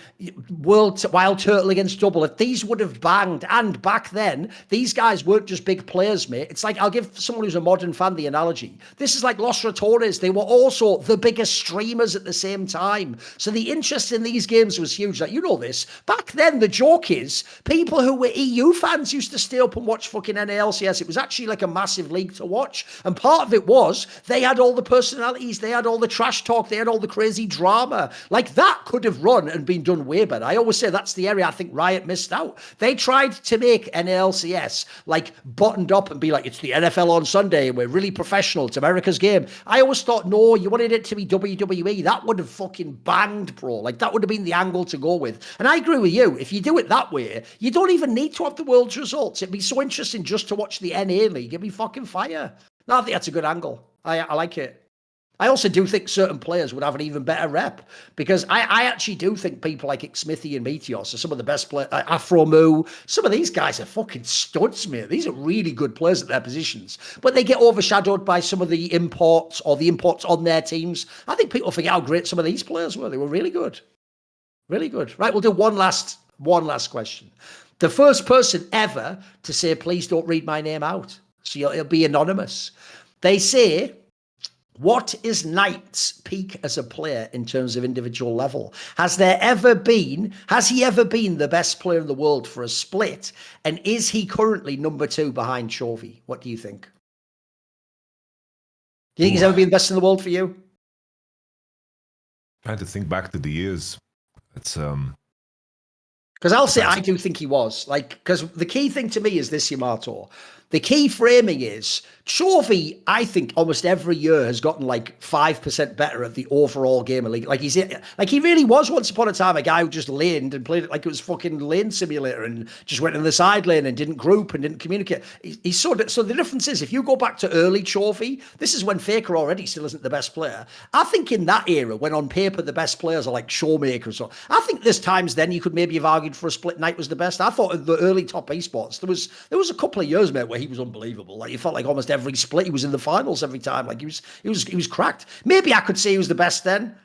Wild Turtle against Doublelift. These would have banged. And back then, these guys weren't just big players, mate. It's like, I'll give someone who's a modern fan the analogy. This is like Los Ratones. They were also the biggest streamers at the same time. So the interest in these games was huge. Like, you know this. Back then, the joke is, people who were EU fans used to stay up and watch fucking NALCS. It was actually like a massive league to watch. And part of it was, they had all the personalities, they had all the trash talk, they had all the crazy drama. Like that could have run and been done way better. I always say that's the area I think Riot missed out. They tried to make NALCS like buttoned up and be like, it's the NFL on Sunday and we're really professional. It's America's game. I always thought, no, you wanted it to be WWE. That would have fucking banged, bro. Like that would have been the angle to go with. And I agree with you. If you do it that way, you don't even need to have the world's results. It'd be so interesting just to watch the NA league. It'd be fucking fire. No, I think that's a good angle. I like it. I also do think certain players would have an even better rep because I actually do think people like Smithy and Meteos are some of the best players. Afro Moo, some of these guys are fucking studs, mate. These are really good players at their positions, but they get overshadowed by some of the imports or the imports on their teams. I think people forget how great some of these players were. They were really good. Really good. Right, we'll do one last question. The first person ever to say, please don't read my name out. So it'll be anonymous. They say, what is Knight's peak as a player in terms of individual level? Has he ever been the best player in the world for a split? And is he currently number 2 behind Chovy? What do you think? Do you think he's ever been best in the world for you? Trying to think back to the years. It's because I'll say I do think he was. Like, because the key thing to me is this, Yamato. The key framing is Chovy, I think, almost every year has gotten like 5% better at the overall game of League. Like he really was once upon a time a guy who just laned and played it like it was fucking lane simulator and just went in the side lane and didn't group and didn't communicate. So the difference is if you go back to early Chovy, this is when Faker already still isn't the best player. I think in that era, when on paper the best players are like Showmakers, or I think there's times then you could maybe have argued for a split Knight was the best. I thought in the early top esports there was a couple of years, mate, where he was unbelievable. Like you felt like almost every split he was in the finals every time. Like he was cracked. Maybe I could say he was the best then.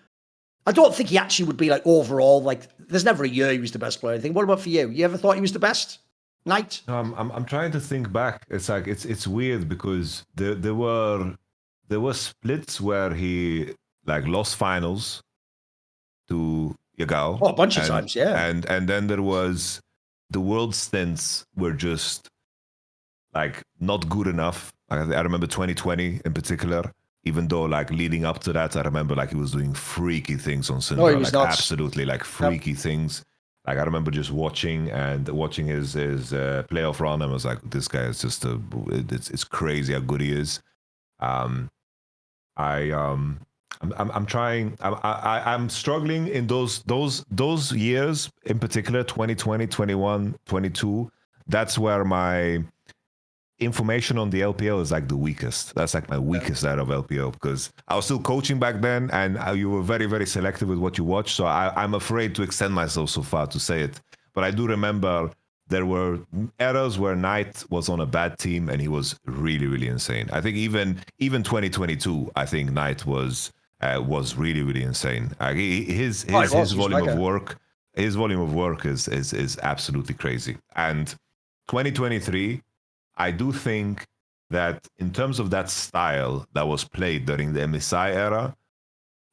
I don't think he actually would be like overall. Like there's never a year he was the best player. I think. What about for you? You ever thought he was the best? Knight? I'm trying to think back. It's like it's weird because there were splits where he like lost finals to Yagao. Oh, a bunch of times, yeah. And then there was the world stints were just like not good enough. I remember 2020 in particular, even though like leading up to that, I remember like he was doing freaky things on Syndra, he was like nuts. absolutely like freaky things. Like I remember just watching his playoff run, and I was like, this guy is just it's crazy how good he is. I'm struggling in those years in particular, 2020, 21, 22. That's where my information on the LPL is like the weakest. That's like my weakest out of LPL because I was still coaching back then, and you were very, very selective with what you watch. So I'm afraid to extend myself so far to say it. But I do remember there were eras where Knight was on a bad team and he was really, really insane. I think even 2022, I think Knight was really, really insane. His volume of work his volume of work is absolutely crazy. And 2023, I do think that in terms of that style that was played during the MSI era,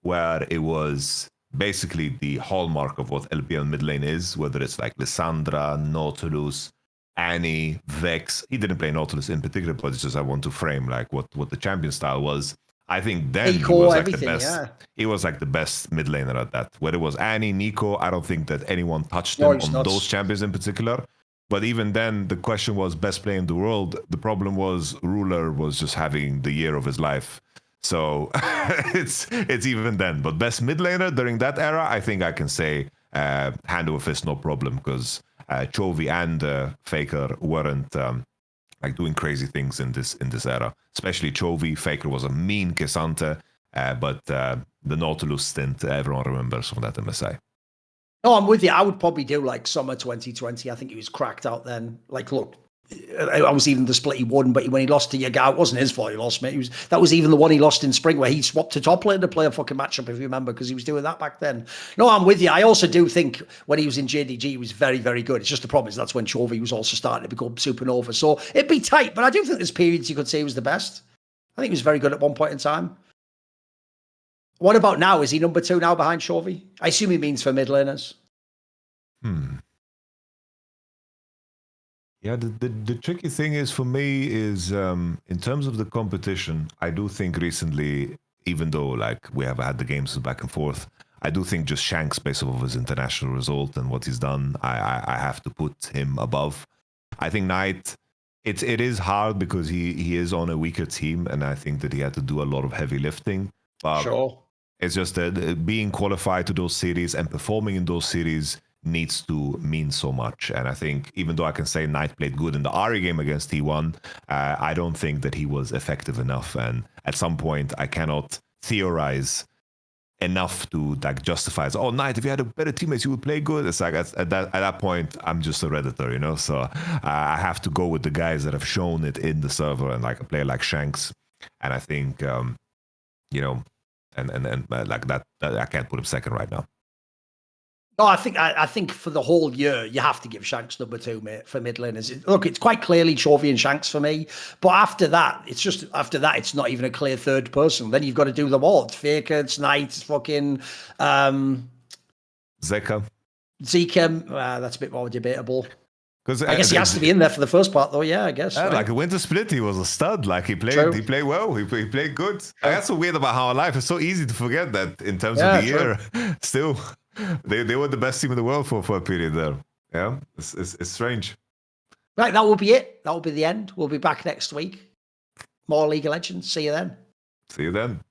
where it was basically the hallmark of what LPL mid lane is, whether it's like Lissandra, Nautilus, Annie, Vex. He didn't play Nautilus in particular, but it's just I want to frame like what the champion style was. I think then he was like the best. Yeah. He was like the best mid laner at that. Whether it was Annie, Nico, I don't think that anyone touched him on those champions in particular. But even then, the question was best player in the world. The problem was Ruler was just having the year of his life. So it's even then. But best mid laner during that era, I think I can say hand over fist, no problem, because Chovy and Faker weren't like doing crazy things in this era. Especially Chovy. Faker was a mean K'Sante, but the Nautilus stint everyone remembers from that MSI. No, I'm with you. I would probably do like summer 2020. I think he was cracked out then. Like, look, I was even the split he won, but when he lost to Yaga, it wasn't his fault he lost, mate. That was even the one he lost in spring where he swapped to top lane to play a fucking matchup, if you remember, because he was doing that back then. No, I'm with you. I also do think when he was in JDG, he was very, very good. It's just the problem is that's when Chovy was also starting to become supernova. So it'd be tight, but I do think there's periods you could say he was the best. I think he was very good at one point in time. What about now? Is he number 2 now behind Chovy? I assume he means for mid laners. Yeah, the tricky thing is for me is in terms of the competition, I do think recently, even though like we have had the games back and forth, I do think just Shanks based off of his international result and what he's done, I have to put him above. I think Knight, it is hard because he is on a weaker team, and I think that he had to do a lot of heavy lifting. But sure. It's just that being qualified to those series and performing in those series needs to mean so much. And I think even though I can say Knight played good in the Ari game against T1, I don't think that he was effective enough. And at some point, I cannot theorize enough to like justify, oh, Knight, if you had a better teammates, you would play good. It's like at that point, I'm just a Redditor, you know? So I have to go with the guys that have shown it in the server, and like a player like Shanks. And I think, you know, and like that, I can't put him second right now. No, I think for the whole year, you have to give Shanks number 2, mate, for mid laners. Look, it's quite clearly Chovy and Shanks for me. But after that, it's not even a clear third person. Then you've got to do them all. It's Faker, it's Knight, it's fucking Zeka. That's a bit more debatable. I guess he has to be in there for the first part, though. Yeah, I guess. Yeah, right? Like a Winter Split, he was a stud. Like he played well. He played good. Like, that's so weird about how life is so easy to forget that in terms of the year. Still, they were the best team in the world for a period there. Yeah, it's strange. Right, that will be it. That will be the end. We'll be back next week. More League of Legends. See you then. See you then.